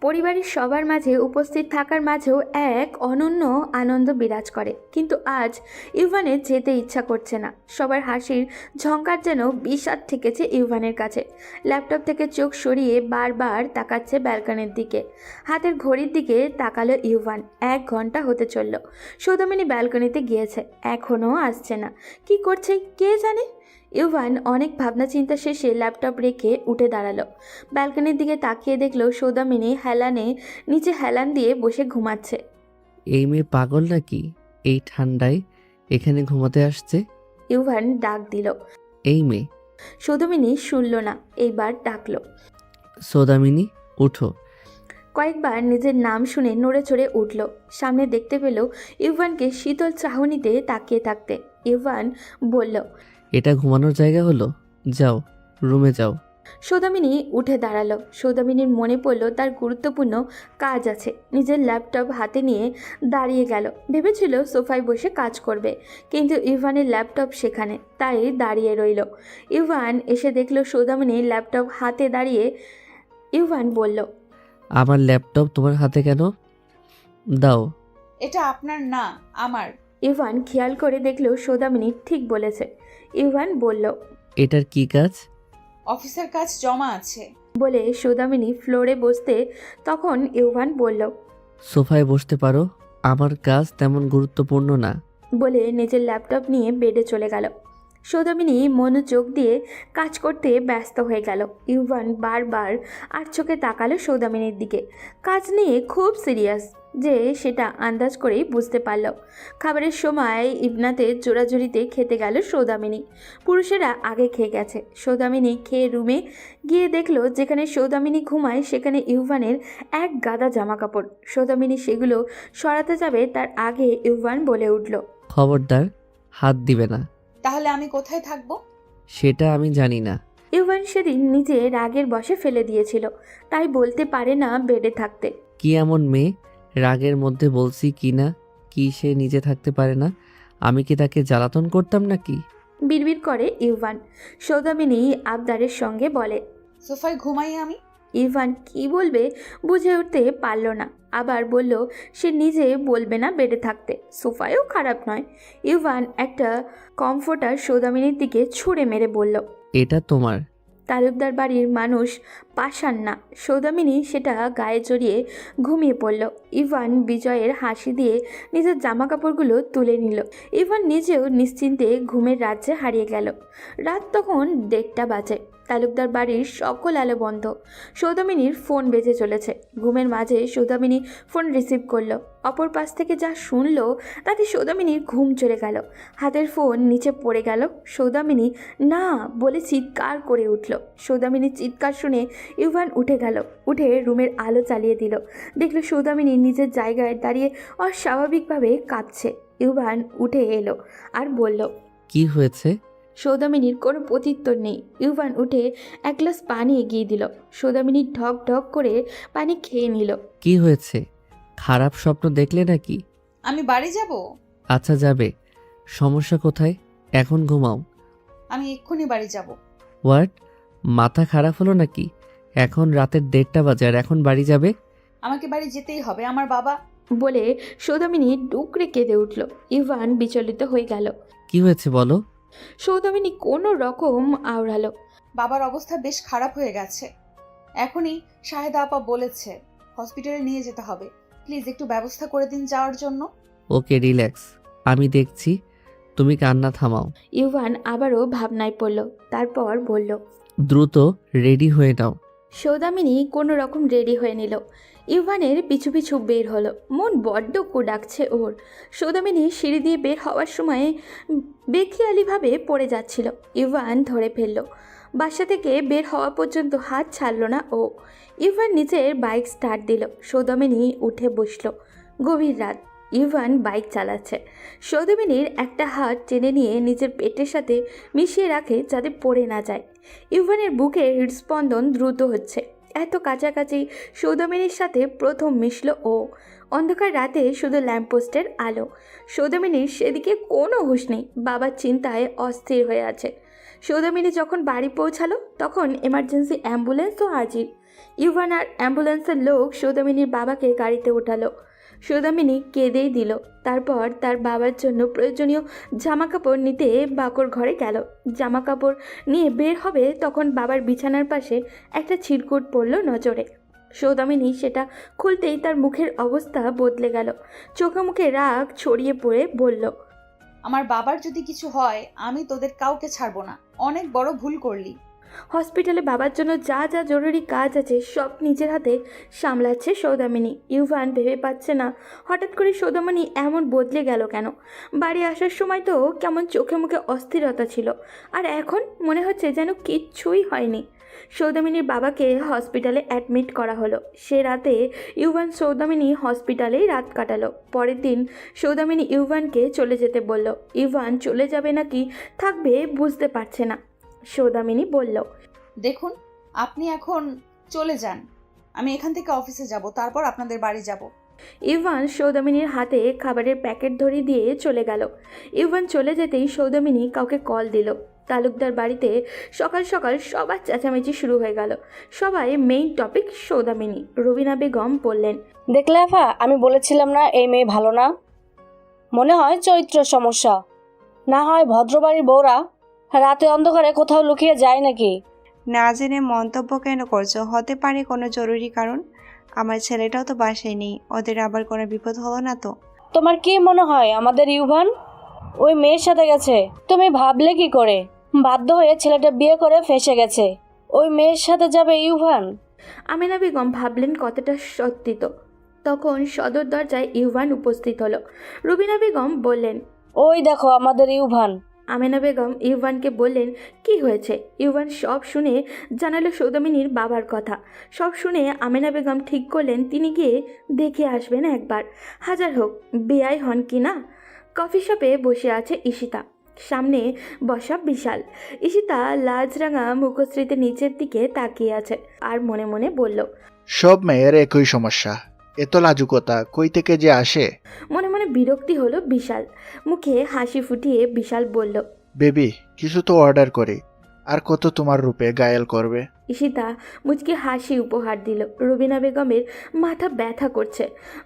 পরিবারের সবার মাঝে উপস্থিত থাকার মাঝেও এক অনন্য আনন্দ বিরাজ করে। কিন্তু আজ ইভানের যেতে ইচ্ছা করছে না। সবার হাসির ঝঙ্কার যেন বিষাদ ঠেকেছে ইভানের কাছে। ল্যাপটপ থেকে চোখ সরিয়ে বারবার তাকাচ্ছে ব্যালকনির দিকে। হাতের ঘড়ির দিকে তাকালো ইভান। 1 ঘন্টা হতে চলল। সৌদামিনী ব্যালকনিতে গিয়েছে, এখনও আসছে না। কি করছে কে জানে। ইভান অনেক ভাবনা চিন্তা শেষে ল্যাপটপ রেখে উঠে দাঁড়ালো। ব্যালকনির দিকে তাকিয়ে দেখলো সৌদামিনী নিচে হেলান দিয়ে বসে ঘুমাচ্ছে। এই মেয়ে পাগল নাকি এই ঠান্ডায় এখানে ঘুমাতে আসছে? ইভান ডাক দিল। এই মেয়ে। সৌদামিনী শুনল না, এইবার ডাকলো, সৌদামিনী উঠো। কয়েকবার নিজের নাম শুনে নড়ে চড়ে উঠল। সামনে দেখতে পেল ইভানকে শীতল চাহনিতে তাকিয়ে থাকতে। ইভান বলল, এটা ঘুমানোর জায়গা হলো? যাও রুমে যাও। সৌদামিনী উঠে দাঁড়ালো। সৌদামিনীর মনে পড়ল তার গুরুত্বপূর্ণ কাজ আছে। নিজের ল্যাপটপ হাতে নিয়ে দাঁড়িয়ে গেল। ভেবেছিল সোফায় বসে কাজ করবে, কিন্তু ইভানের ল্যাপটপ সেখানে, তাই দাঁড়িয়ে রইল। ইভান এসে দেখলো সৌদামিনীর ল্যাপটপ হাতে দাঁড়িয়ে। ইভান বলল, আমার ল্যাপটপ তোমার হাতে কেন? দাও। এটা আপনার না, আমার। ইভান খেয়াল করে দেখলো সৌদামিনী ঠিক বলেছে। ইভান বলল, এটার কি কাজ? অফিসের কাজ জমা আছে। বলে সৌদামিনী ফ্লোরে বসতে তখন ইভান বলল, সোফায় বসতে পারো, আমার কাজ তেমন গুরুত্বপূর্ণ না। বলে নিজের ল্যাপটপ নিয়ে বেডে চলে গেল। সৌদামিনী মনোযোগ দিয়ে কাজ করতে ব্যস্ত হয়ে গেল। ইভান বারবার আর চোখে তাকালো সৌদামিনীর দিকে। কাজ নিয়ে খুব সিরিয়াস যে সেটা আন্দাজ করেই বুঝতে পারল। খাবারের সময় ইবনাতে জোড়াজুড়িতে খেতে গেল সৌদামিনী। পুরুষেরা আগে খেয়ে গেছে। সৌদামিনী খেয়ে রুমে গিয়ে দেখলো যেখানে সৌদামিনী ঘুমায় সেখানে ইউভানের এক গাদা জামা কাপড়। সৌদামিনী সেগুলো সরাতে যাবে তার আগে ইউভান বলে উঠল, খবরদার, হাত দিবে না। তাহলে আমি কোথায় থাকবো? সেটা আমি জানি না। ইউভান সেদিন নিজে রাগের বশে ফেলে দিয়েছিল, তাই বলতে পারে না বেডে থাকতে। কি এমন মেয়ে, রাগের মধ্যে বলছি কি না কি সে নিজে থাকতে পারে না? আমি কি তাকে জ্বালাতন করতাম নাকি? বিড়বিড় করে ইউভান। সৌদামিনী আবদারের সঙ্গে বলে, সোফায় ঘুমাই আমি। ইভান কি বলবে বুঝে উঠতে পারল না। আবার বলল সে নিজে বলবে না বেডে থাকতে। সোফায়ও খারাপ নয়। ইভান একটা কমফোর্টার সৌদামিনীর দিকে ছুঁড়ে মেরে বলল, এটা তোমার। তালুকদার বাড়ির মানুষ পাষাণ না। সৌদামিনী সেটা গায়ে জড়িয়ে ঘুমিয়ে পড়ল। ইভান বিজয়ের হাসি দিয়ে নিজের জামা কাপড়গুলো তুলে নিল। ইভান নিজেও নিশ্চিন্তে ঘুমের রাজ্যে হারিয়ে গেল। রাত তখন 1:30 বাজে। তালুকদার বাড়ির সকল আলো বন্ধ। সৌদামিনীর ফোন বেজে চলেছে। ঘুমের মাঝে সৌদামিনী ফোন রিসিভ করলো। অপর পাশ থেকে যা শুনলো তাতে সৌদামিনীর ঘুম চলে গেল। হাতের ফোন নিচে পড়ে গেল। সৌদামিনী না বলে চিৎকার করে উঠল। সৌদামিনীর চিৎকার শুনে ইভান উঠে গেল। উঠে রুমের আলো চালিয়ে দিল। দেখলো সৌদামিনী নিজের জায়গায় দাঁড়িয়ে অস্বাভাবিকভাবে কাঁদছে। ইভান উঠে এলো আর বলল, কি হয়েছে? সৌদামিনীর কোনো প্রত্যুত্তর নেই। ইউভান উঠে এক গ্লাস পানি এগিয়ে দিল। সৌদামিনী ঢক ঢক করে পানি খেয়ে নিল। কি হয়েছে? খারাপ স্বপ্ন দেখলে নাকি? আমি বাড়ি যাব। আচ্ছা, যাবে। সমস্যা কোথায়? এখন ঘুমাও। আমি এক্ষুনি বাড়ি যাব। হোয়াট? মাথা খারাপ হলো নাকি? এখন রাতের 1:30 বাজে আর এখন বাড়ি যাবে? আমাকে বাড়ি যেতেই হবে, আমার বাবা। বলে সৌদামিনী ডুকরে কেঁদে উঠল। ইভান বিচলিত হয়ে গেল। কি হয়েছে বলো? সৌদামিনী কোনো রকম আওড়ালো, বাবার অবস্থা বেশ খারাপ হয়ে গেছে। এখনই শাহেদা আপা বলেছে হসপিটালে নিয়ে যেতে হবে। প্লিজ একটু ব্যবস্থা করে দিন যাওয়ার জন্য। ওকে, রিল্যাক্স, আমি দেখছি। তুমি কান্না থামাও। ইভান আবারও ভাবনায় পড়ল। তারপর বলল, দ্রুত রেডি হয়ে নাও। সৌদামিনী কোনো রকম রেডি হয়ে নিল। ইভানের পিছু পিছু বের হলো। মন বড্ড ডাকছে ওর। সৌদামিনী সিঁড়ি দিয়ে বের হওয়ার সময় বেখেয়ালিভাবে পড়ে যাচ্ছিল। ইভান ধরে ফেলল। বাসা থেকে বের হওয়া পর্যন্ত হাত ছাড়ল না ও। ইভান নিজের বাইক স্টার্ট দিল। সৌদামিনী উঠে বসল। গভীর রাত। ইভান বাইক চালাচ্ছে। সৌদামিনীর একটা হাত টেনে নিয়ে নিজের পেটের সাথে মিশিয়ে রাখে যাতে পড়ে না যায়। ইভানের বুকে হৃদস্পন্দন দ্রুত হচ্ছে। এত কাছাকাছি সৌদামিনীর সাথে প্রথম মিশল ও। অন্ধকার রাতে শুধু ল্যাম্পপোস্টের আলো। সৌদামিনীর সেদিকে কোনো হুঁশ নেই। বাবার চিন্তায় অস্থির হয়ে আছে। সৌদামিনী যখন বাড়ি পৌঁছালো তখন এমার্জেন্সি অ্যাম্বুলেন্সও হাজির। ইভান আর অ্যাম্বুলেন্সের লোক সৌদামিনীর বাবাকে গাড়িতে ওঠালো। সৌদামিনী কেঁদেই দিল। তারপর তার বাবার জন্য প্রয়োজনীয় জামাকাপড় নিতে বাকর ঘরে গেল। জামাকাপড় নিয়ে বের হবে তখন বাবার বিছানার পাশে একটা ছিটকুট পড়ল নজরে। সৌদামিনী সেটা খুলতেই তার মুখের অবস্থা বদলে গেল। চোখে মুখে রাগ ছড়িয়ে পড়ে বলল, আমার বাবার যদি কিছু হয় আমি তোদের কাউকে ছাড়বো না। অনেক বড় ভুল করলি। হসপিটালে বাবার জন্য যা যা জরুরি কাজ আছে সব নিজের হাতে সামলাচ্ছে সৌদামিনী। ইউভান ভেবে পাচ্ছে না হঠাৎ করে সৌদামিনী এমন বদলে গেল কেন। বাড়ি আসার সময় তো কেমন চোখে মুখে অস্থিরতা ছিল, আর এখন মনে হচ্ছে যেন কিচ্ছুই হয়নি। সৌদামিনীর বাবাকে হসপিটালে অ্যাডমিট করা হলো। সে রাতে ইউভান সৌদামিনী হসপিটালেই রাত কাটালো। পরের দিন সৌদামিনী ইউভানকে চলে যেতে বলল। ইউভান চলে যাবে নাকি থাকবে বুঝতে পারছে না। সৌদামিনী বলল, দেখুন আপনি এখন চলে যান, আমি এখান থেকে অফিসে যাব, তারপর আপনাদের বাড়ি যাব। ইভান সৌদামিনীর হাতে খাবারের প্যাকেট ধরিয়ে দিয়ে চলে গেল। ইভান চলে যেতেই সৌদামিনী কাউকে কল দিল। তালুকদার বাড়িতে সকাল সকাল সবার চেঁচামেচি শুরু হয়ে গেল। সবাই মেইন টপিক সৌদামিনী। রুবিনা বেগম বললেন, দেখলে আফা, আমি বলেছিলাম না এই মেয়ে ভালো না? মনে হয় চরিত্র সমস্যা। না হয় ভদ্রবাড়ির বউরা রাতে অন্ধকারে কোথাও লুকিয়ে যায় নাকি? না জেনে মন্তব্য কেন করছো? হতে পারে কোনো জরুরি কারণ। আমার ছেলেটাও তো বাসায় নেই, ওদের আবার কোনো বিপদ হলো না তো? তোমার কি মনে হয় আমাদের ইউভান ওই মেয়ের সাথে গেছে? তুমি ভাবলে কি করে? বাধ্য হয়ে ছেলেটা বিয়ে করে ফেসে গেছে, ওই মেয়ের সাথে যাবে ইউভান? আমেনা বেগম ভাবলেন কতটা সত্যি। তো তখন সদর দরজায় ইউভান উপস্থিত হলো। রুবিনা বেগম বললেন, ওই দেখো আমাদের ইউভান। আমেনা বেগম ইউভানকে বললেন, কি হয়েছে? ইউভান সব শুনে জানালো সৌদামিনীর বাবার কথা। সব শুনে আমেনা বেগম ঠিক করলেন তিনি গিয়ে দেখে আসবেন একবার, হাজার হোক বেয়াই হন কি না। কফি শপে বসে আছে ঈশিতা, সামনে বসা বিশাল। ঈশিতা লাজরাঙা মুখশ্রীতে নিচের দিকে তাকিয়ে আছে আর মনে মনে বলল, সব মেয়ের একই সমস্যা, এত লাজুকতা কই থেকে যে আসে। মনে মনে বিরক্তি হলো বিশাল। মুখে হাসি ফুটিয়ে বিশাল বলল, বেবি কিছু তো অর্ডার করি, আর কত তোমার রূপে গায়েল করবে। ঈশিতা মুচকে হাসি উপহার দিল। রুবিনা বেগমের মাথা ব্যথা করছে।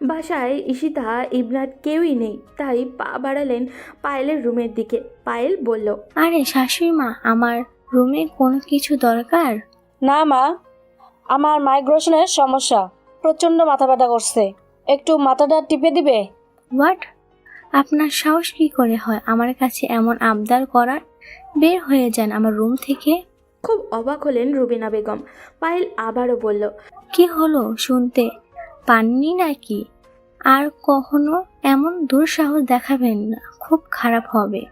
বাসায় ঈশিতা ইবনাথ কেউই নেই, তাই পা বাড়ালেন পায়েলের রুমের দিকে। পায়েল বলল, আরে শাশুড়ি মা, আমার রুমে কোনো কিছু দরকার? না মা, আমার মাইগ্রেশনের সমস্যা, প্রচণ্ড মাথা ব্যথা করছে, একটু মাথাটা টিপে দিবে? হোয়াট? আপনার সাহস কি করে হয় আমার কাছে এমন আবদার করার? বের হয়ে যান আমার রুম থেকে। খুব অবাক হলেন রুবিনা বেগম। পায়েল আবারও বলল, কি হলো শুনতে পাননি নাকি? আর কখনো এমন দুঃসাহস দেখাবেন না, খুব খারাপ হবে।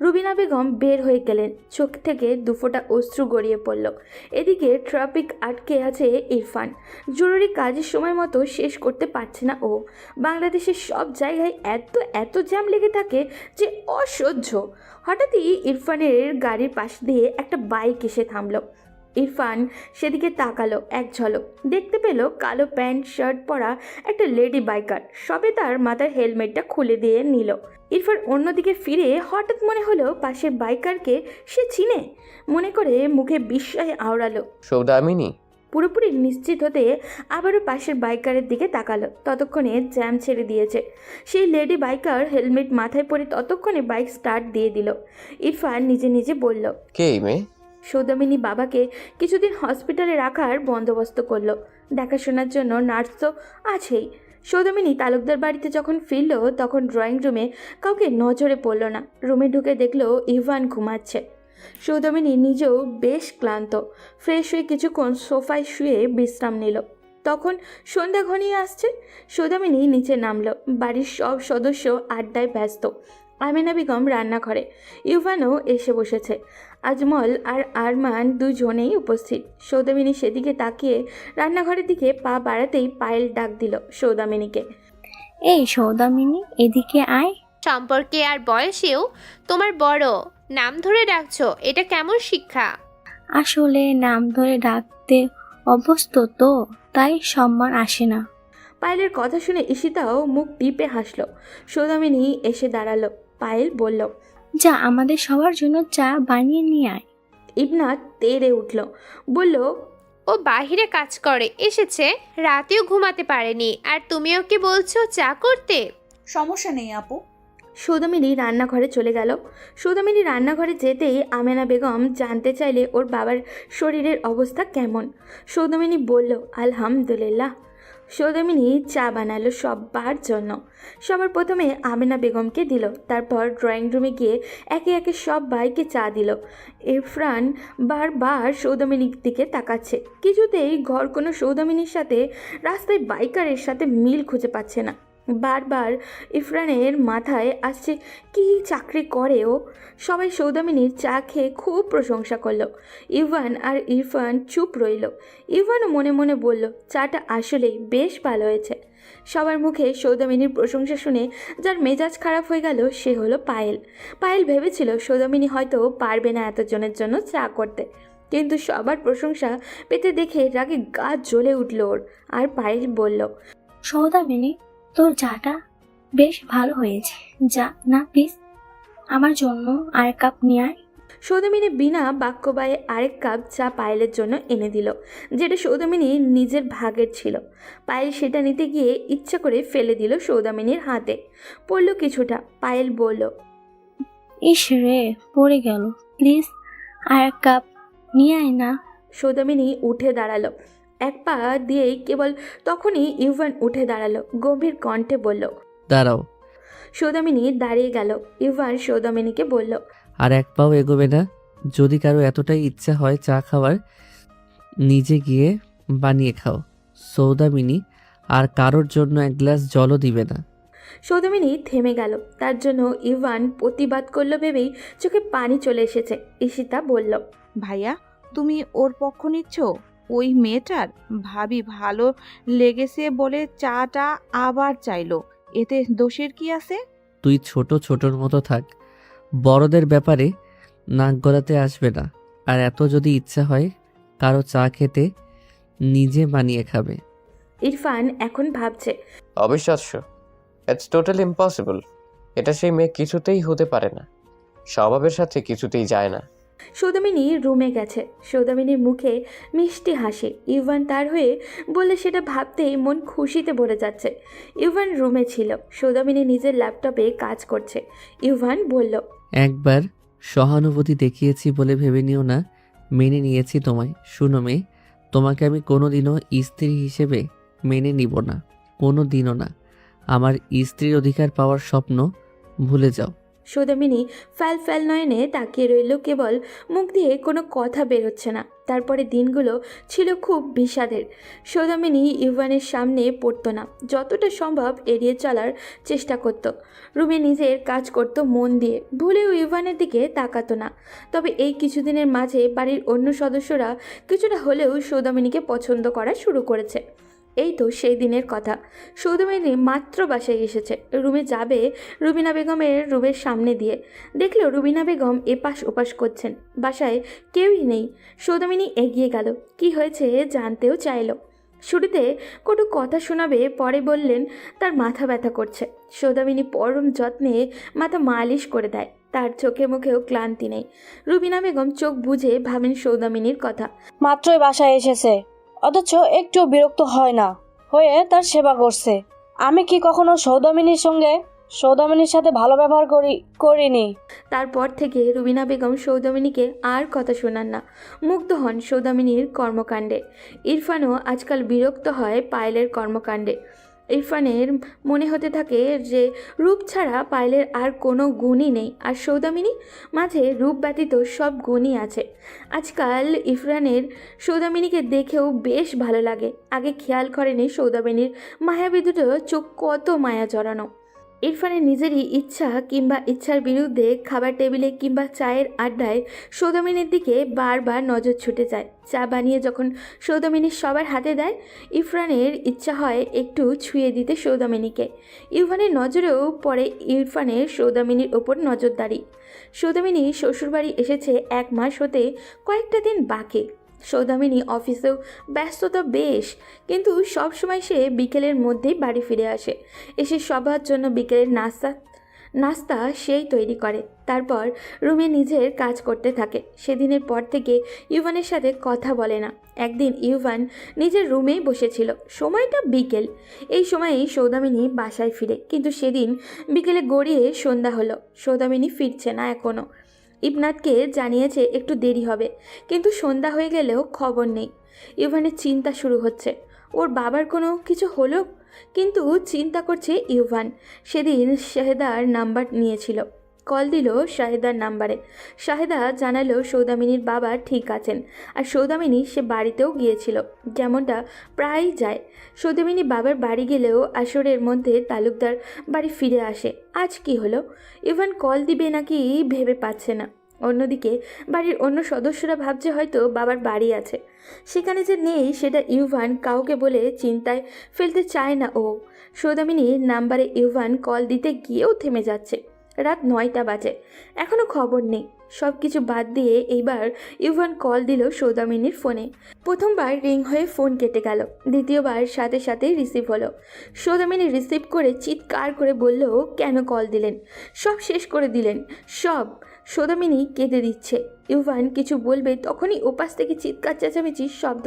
রুবিনা বেগম বের হয়ে গেলেন। চোখ থেকে দুফোঁটা অশ্রু গড়িয়ে পড়ল। এদিকে ট্রাফিক আটকে আছে ইরফান। জরুরি কাজের সময় মতো শেষ করতে পারছে না ও। বাংলাদেশের সব জায়গায় এত জ্যাম লেগে থাকে যে অসহ্য। হঠাৎই ইরফানের গাড়ির পাশ দিয়ে একটা বাইক এসে থামলো। ইরফান সেদিকে তাকালো এক ঝলক, দেখতে পেল কালো প্যান্ট শার্ট পরা একটা লেডি বাইকার সবে তার মাথার হেলমেটটা খুলে দিয়ে নিল। ইরফান অন্যদিকে ফিরে হঠাৎ মনে হলো পাশের বাইকারকে সে চিনে। মনে করে মুখে বিস্ময় আওড়ালো। সৌদামিনী? পুরোপুরি নিশ্চিত হতে আবারও পাশের বাইকারের দিকে তাকালো। ততক্ষণে জ্যাম ছেড়ে দিয়েছে। সেই লেডি বাইকার হেলমেট মাথায় পরে ততক্ষণে বাইক স্টার্ট দিয়ে দিল। ইরফান নিজে নিজে বলল, কে এই মেয়ে? সৌদামিনী বাবাকে কিছুদিন হসপিটালে রাখার বন্দোবস্ত করলো। দেখাশোনার জন্য নার্স তো আছেই। সৌদামিনী তালুকদার বাড়িতে যখন ফিরল তখন ড্রয়িং রুমে কাউকে নজরে পড়ল না। রুমে ঢুকে দেখলো ইভান ঘুমাচ্ছে। সৌদামিনী নিজেও বেশ ক্লান্ত। ফ্রেশ হয়ে কিছুক্ষণ সোফায় শুয়ে বিশ্রাম নিল। তখন সন্ধ্যা ঘনিয়ে আসছে। সৌদামিনী নিচে নামলো। বাড়ির সব সদস্য আড্ডায় ব্যস্ত। আমেনা বেগম রান্নাঘরে, ইউভানও এসে বসেছে। আজমল আর আরমান দুজনেই উপস্থিত। সৌদামিনী সেদিকে তাকিয়ে রান্নাঘরের দিকে পা বাড়াতেই পায়েল ডাক দিল সৌদামিনীকে, এই সৌদামিনী, এদিকে আয়। সম্পর্কে আর বয়সেও তোমার বড়, নাম ধরে ডাকছো, এটা কেমন শিক্ষা? আসলে নাম ধরে ডাকতে অভ্যস্ত তো, তাই সম্মান আসে না। পায়েলের কথা শুনে ঈশিতাও মুখ টিপে হাসল। সৌদামিনী এসে দাঁড়ালো। পায়েল বলল, যা আমাদের সবার জন্য চা বানিয়ে নিয়ে আয়। ইবনাথ তেড়ে উঠল, বলল, ও বাহিরে কাজ করে এসেছে, রাতেও ঘুমাতে পারেনি, আর তুমি ওকে বলছো চা করতে? সমস্যা নেই আপু। সৌদামিনী রান্নাঘরে চলে গেল। সৌদামিনী রান্নাঘরে যেতেই আমেনা বেগম জানতে চাইলে ওর বাবার শরীরের অবস্থা কেমন। সৌদামিনী বলল, আলহামদুলিল্লাহ। সৌদামিনী চা বানালো সবার জন্য। সবার প্রথমে আমেনা বেগমকে দিল, তারপর ড্রয়িং রুমে গিয়ে একে একে সব ভাইকে চা দিল। ইরফান বারবার সৌদামিনীর দিকে তাকাচ্ছে। কিছুতেই ঘর কোনো সৌদামিনীর সাথে রাস্তায় বাইকারের সাথে মিল খুঁজে পাচ্ছে না। বারবার ইরফানের মাথায় আসছে কি চাকরি করে ও। সবাই সৌদামিনীর চা খেয়ে খুব প্রশংসা করলো। ইভান আর ইরফান চুপ রইল। ইভানও মনে মনে বলল, চাটা আসলেই বেশ ভালো হয়েছে। সবার মুখে সৌদামিনীর প্রশংসা শুনে যার মেজাজ খারাপ হয়ে গেল সে হলো পায়েল। পায়েল ভেবেছিল সৌদামিনী হয়তো পারবে না এতজনের জন্য চা করতে। কিন্তু সবার প্রশংসা পেতে দেখে রাগে গা জ্বলে উঠল ওর। আর পায়েল বলল, সৌদামিনী, তোর চাটা বেশ ভালো হয়েছে। যা না প্লিজ, আমার জন্য আরেক কাপ নিয়ে আয়। সৌদামিনী বিনা বাক্য বায়ে আরেক কাপ চা পায়েলের জন্য এনে দিল, যেটা সৌদামিনী নিজের ভাগের ছিল। পায়েল সেটা নিতে গিয়ে ইচ্ছা করে ফেলে দিল সৌদামিনীর হাতে। পড়ল কিছুটা। পায়েল বলল, ইস রে, পড়ে গেল। প্লিজ আরেক কাপ নিয়ে আয় না। সৌদামিনী উঠে দাঁড়ালো। এক পা দিয়েই কেবল তখনই ইউভান উঠে দাঁড়ালো, গম্ভীর কণ্ঠে বলল। দাঁড়াও। সৌদামিনী দাঁড়িয়ে গেল। ইউভান সৌদামিনীকে বলল, আর এক পাও এগোবে না। যদি কারো এতটাই ইচ্ছা হয় চা খাওয়ার, নিজে গিয়ে বানিয়ে খাও। সৌদামিনী আর কারোর জন্য এক গ্লাস জলও দিবে না। সৌদামিনী থেমে গেল। তার জন্য ইভান প্রতিবাদ করলো ভেবেই চোখে পানি চলে এসেছে। ঈশিতা বলল, ভাইয়া, তুমি ওর পক্ষ নিচ্ছ? ওই মেয়েটার ভাবি ভালো লেগেছে বলে চাটা আবার চাইলো, এতে দোষের কি আছে? তুই ছোটর মতো থাক, বড়দের ব্যাপারে নাক গলাতে আসবে না। আর এত যদি ইচ্ছা হয় কারো চা খেতে, নিজে বানিয়ে খাবে। ইরফান এখন ভাবছে, অবিশ্বাস্য, ইটস টোটালি ইম্পসিবল। এটা সেই মেয়ে কিছুতেই হতে পারে না, স্বভাবের সাথে কিছুতেই যায় না। সৌদামিনী রুমে গেছে। সৌদামিনীর মুখে মিষ্টি হাসি। ইভান তার হয়ে বললে সেটা ভাবতেই মন খুশিতে ভরে যাচ্ছে। ইভান রুমে ছিল। সৌদামিনী নিজের ল্যাপটপে কাজ করছে। ইভান বলল, একবার সহানুভূতি দেখিয়েছি বলে ভেবে নিও না মেনে নিয়েছি তোমায়। শুনো মেয়ে, তোমাকে আমি কোনোদিনও স্ত্রী হিসেবে মেনে নিব না, কোনো দিনও না। আমার স্ত্রীর অধিকার পাওয়ার স্বপ্ন ভুলে যাও। সৌদামিনী ফ্যাল নয়নে তাকিয়ে রইল। কেবল মুখ দিয়ে কোনো কথা বের হচ্ছে না। তারপরে দিনগুলো ছিল খুব বিষাদের। সৌদামিনী ইভানের সামনে পড়তো না, যতটা সম্ভব এড়িয়ে চলার চেষ্টা করত। রুমে নিজের কাজ করত মন দিয়ে, ভুলেও ইভানের দিকে তাকাতো না। তবে এই কিছুদিনের মাঝে বাড়ির অন্য সদস্যরা কিছুটা হলেও সৌদামিনীকে পছন্দ করা শুরু করেছে। এই তো সেই দিনের কথা। সৌদামিনী মাত্র বাসায় এসেছে। রুমে যাবে রুবিনা বেগমের রুমের সামনে দিয়ে দেখলো রুবিনা বেগম এপাশ ওপাশ করছেন। বাসায় কেউই নেই। সৌদামিনী এগিয়ে গেল। কি হয়েছে জানতেও চাইল। শুরুতে কোনো কথা শোনাবে, পরে বললেন তার মাথা ব্যথা করছে। সৌদামিনী পরম যত্নে মাথা মালিশ করে দেয়। তার চোখে মুখেও ক্লান্তি নেই। রুবিনা বেগম চোখ বুজে ভাবেন সৌদামিনীর কথা। মাত্রই বাসায় এসেছে, অথচ একটু বিরক্ত হয় না হয়ে তার সেবা করছে। আমি কি কখনো সৌদামিনীর সাথে ভালো ব্যবহার করিনি? তারপর থেকে রুবিনা বেগম সৌদামিনীকে আর কথা শোনান না। মুগ্ধ হন সৌদামিনীর কর্মকাণ্ডে। ইরফানও আজকাল বিরক্ত হয় পায়েলের কর্মকাণ্ডে। ইরফানের মনে হতে থাকে যে রূপ ছাড়া পায়েলের আর কোনো গুণই নেই, আর সৌদামিনী মাঝে রূপ ব্যতীত সব গুণই আছে। আজকাল ইরফানের সৌদামিনীকে দেখেও বেশ ভালো লাগে। আগে খেয়াল করেনি সৌদামিনীর মায়াবী দুটো চোখ কত মায়া জড়ানো। ইরফানের নিজেরই ইচ্ছা কিংবা ইচ্ছার বিরুদ্ধে খাবার টেবিলে কিংবা চায়ের আড্ডায় সৌদামিনীর দিকে বারবার নজর ছুটে যায়। চা বানিয়ে যখন সৌদামিনী সবার হাতে দেয়, ইরফানের ইচ্ছা হয় একটু ছুঁয়ে দিতে সৌদামিনীকে। ইরফানের নজরেও পড়ে ইরফানের সৌদামিনীর ওপর নজরদারি। সৌদামিনী শ্বশুরবাড়ি এসেছে 1 মাস হতে কয়েকটা দিন বাকি। সৌদামিনী অফিসেও ব্যস্ততা বেশ, কিন্তু সবসময় সে বিকেলের মধ্যেই বাড়ি ফিরে আসে। এসে সবার জন্য বিকেলের নাস্তা সেই তৈরি করে। তারপর রুমে নিজের কাজ করতে থাকে। সেদিনের পর থেকে ইউভানের সাথে কথা বলে না। একদিন ইউভান নিজের রুমেই বসেছিল। সময়টা বিকেল। এই সময়েই সৌদামিনী বাসায় ফিরে, কিন্তু সেদিন বিকেলে গড়িয়ে সন্ধ্যা হলো। সৌদামিনী ফিরছে না এখনও। ইবনাথকে জানিয়েছে একটু দেরি হবে, কিন্তু সন্ধ্যা হয়ে গেলেও খবর নেই। ইউভানের চিন্তা শুরু হচ্ছে, ওর বাবার কোনো কিছু হলো। কিন্তু চিন্তা করছে ইউভান। সেদিন শাহেদার নাম্বার নিয়েছিল, কল দিল শাহেদার নাম্বারে। শাহেদা জানালো সৌদামিনীর বাবা ঠিক আছেন, আর সৌদামিনী সে বাড়িতেও গিয়েছিল, যেমনটা প্রায়ই যায়। সৌদামিনী বাবার বাড়ি গেলেও আসরের মধ্যে তালুকদার বাড়ি ফিরে আসে। আজ কি হলো? ইভান কল দিবে নাকি ভেবে পাচ্ছে না। অন্যদিকে বাড়ির অন্য সদস্যরা ভাবছে হয়তো বাবার বাড়ি আছে, সেখানে যে নেই সেটা ইউভান কাউকে বলে চিন্তায় ফেলতে চায় না ও। সৌদামিনীর নাম্বারে ইউভান কল দিতে গিয়েও থেমে যাচ্ছে। রাত 9টা বাজে, এখনও খবর নেই। সব কিছু বাদ দিয়ে এইবার ইভান কল দিল সৌদামিনীর ফোনে। প্রথমবার রিং হয়ে ফোন কেটে গেল, দ্বিতীয়বার সাথে সাথেই রিসিভ হলো। সৌদামিনী রিসিভ করে চিৎকার করে বলল, কেন কল দিলেন, সব শেষ করে দিলেন সব। সৌদামিনী কেঁদে দিচ্ছে। ইভান কিছু বলবে তখনই ওপাশ থেকে চিৎকার চেঁচামেচির শব্দ।